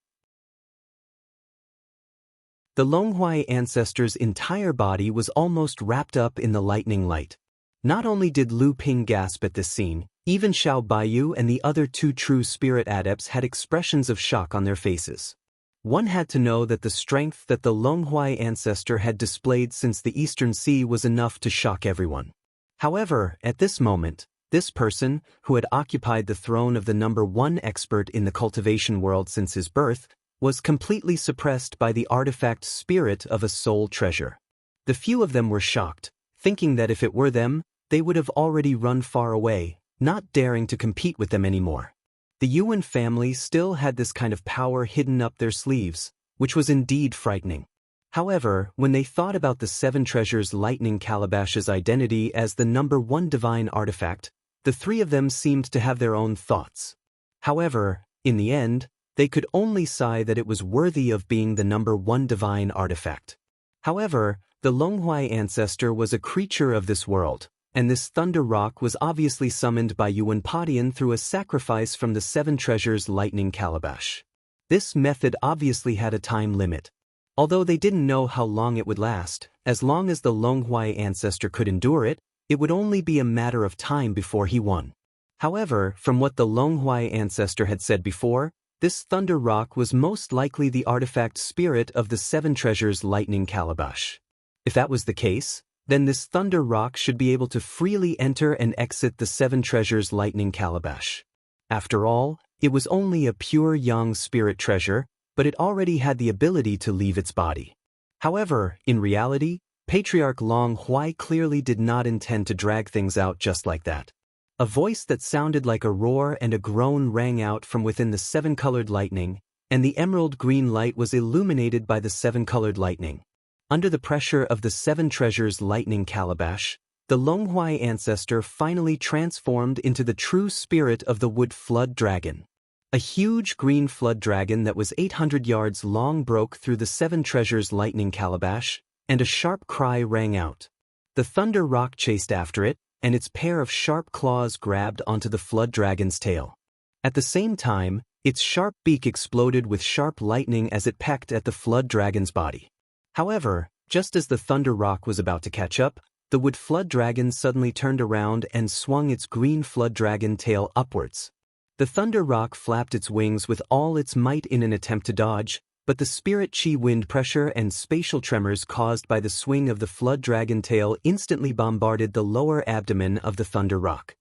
The Longhuai ancestor's entire body was almost wrapped up in the lightning light. Not only did Lu Ping gasp at this scene, even Xiao Baiyu and the other 2 true spirit adepts had expressions of shock on their faces. One had to know that the strength that the Longhuai ancestor had displayed since the Eastern Sea was enough to shock everyone. However, at this moment, this person, who had occupied the throne of the #1 expert in the cultivation world since his birth, was completely suppressed by the artifact spirit of a soul treasure. The few of them were shocked, thinking that if it were them, they would have already run far away, not daring to compete with them anymore. The Yuan family still had this kind of power hidden up their sleeves, which was indeed frightening. However, when they thought about the 7 Treasures Lightning Calabash's identity as the #1 divine artifact, the 3 of them seemed to have their own thoughts. However, in the end, they could only sigh that it was worthy of being the #1 divine artifact. However, the Longhuai ancestor was a creature of this world, and this thunder rock was obviously summoned by Yuan Padian through a sacrifice from the 7 Treasures Lightning Calabash. This method obviously had a time limit. Although they didn't know how long it would last, as long as the Longhuai ancestor could endure it, it would only be a matter of time before he won. However, from what the Longhuai ancestor had said before, this thunder rock was most likely the artifact spirit of the 7 Treasures Lightning Calabash. If that was the case, then this thunder rock should be able to freely enter and exit the 7 Treasures Lightning Calabash. After all, it was only a pure yang spirit treasure, but it already had the ability to leave its body. However, in reality, Patriarch Long Huai clearly did not intend to drag things out just like that. A voice that sounded like a roar and a groan rang out from within the 7-colored lightning, and the emerald green light was illuminated by the 7-colored lightning. Under the pressure of the 7 Treasures Lightning Calabash, the Longhuai ancestor finally transformed into the true spirit of the wood flood dragon. A huge green flood dragon that was 800 yards long broke through the 7 Treasures Lightning Calabash, and a sharp cry rang out. The thunder rock chased after it, and its pair of sharp claws grabbed onto the flood dragon's tail. At the same time, its sharp beak exploded with sharp lightning as it pecked at the flood dragon's body. However, just as the thunder rock was about to catch up, the wood flood dragon suddenly turned around and swung its green flood dragon tail upwards. The thunder rock flapped its wings with all its might in an attempt to dodge, but the spirit chi wind pressure and spatial tremors caused by the swing of the flood dragon tail instantly bombarded the lower abdomen of the thunder rock.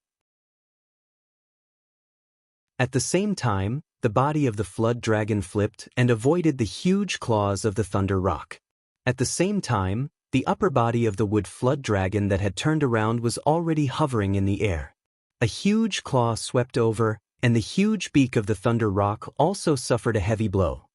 At the same time, the body of the flood dragon flipped and avoided the huge claws of the thunder rock. At the same time, the upper body of the wood flood dragon that had turned around was already hovering in the air. A huge claw swept over, and the huge beak of the Thunder Rock also suffered a heavy blow.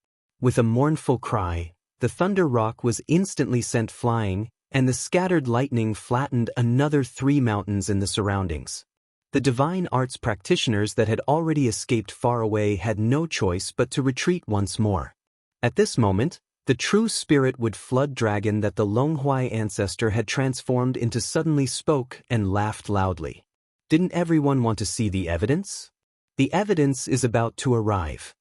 With a mournful cry, the Thunder Rock was instantly sent flying, and the scattered lightning flattened another 3 mountains in the surroundings. The divine arts practitioners that had already escaped far away had no choice but to retreat once more. At this moment, the true spirit-wood flood dragon that the Longhuai ancestor had transformed into suddenly spoke and laughed loudly. Didn't everyone want to see the evidence? The evidence is about to arrive.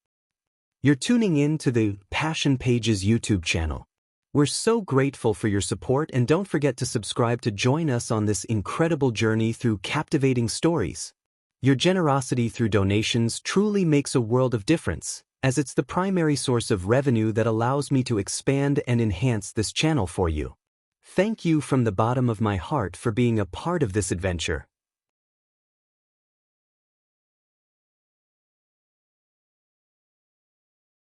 You're tuning in to the Passion Pages YouTube channel. We're so grateful for your support, and don't forget to subscribe to join us on this incredible journey through captivating stories. Your generosity through donations truly makes a world of difference, as it's the primary source of revenue that allows me to expand and enhance this channel for you. Thank you from the bottom of my heart for being a part of this adventure.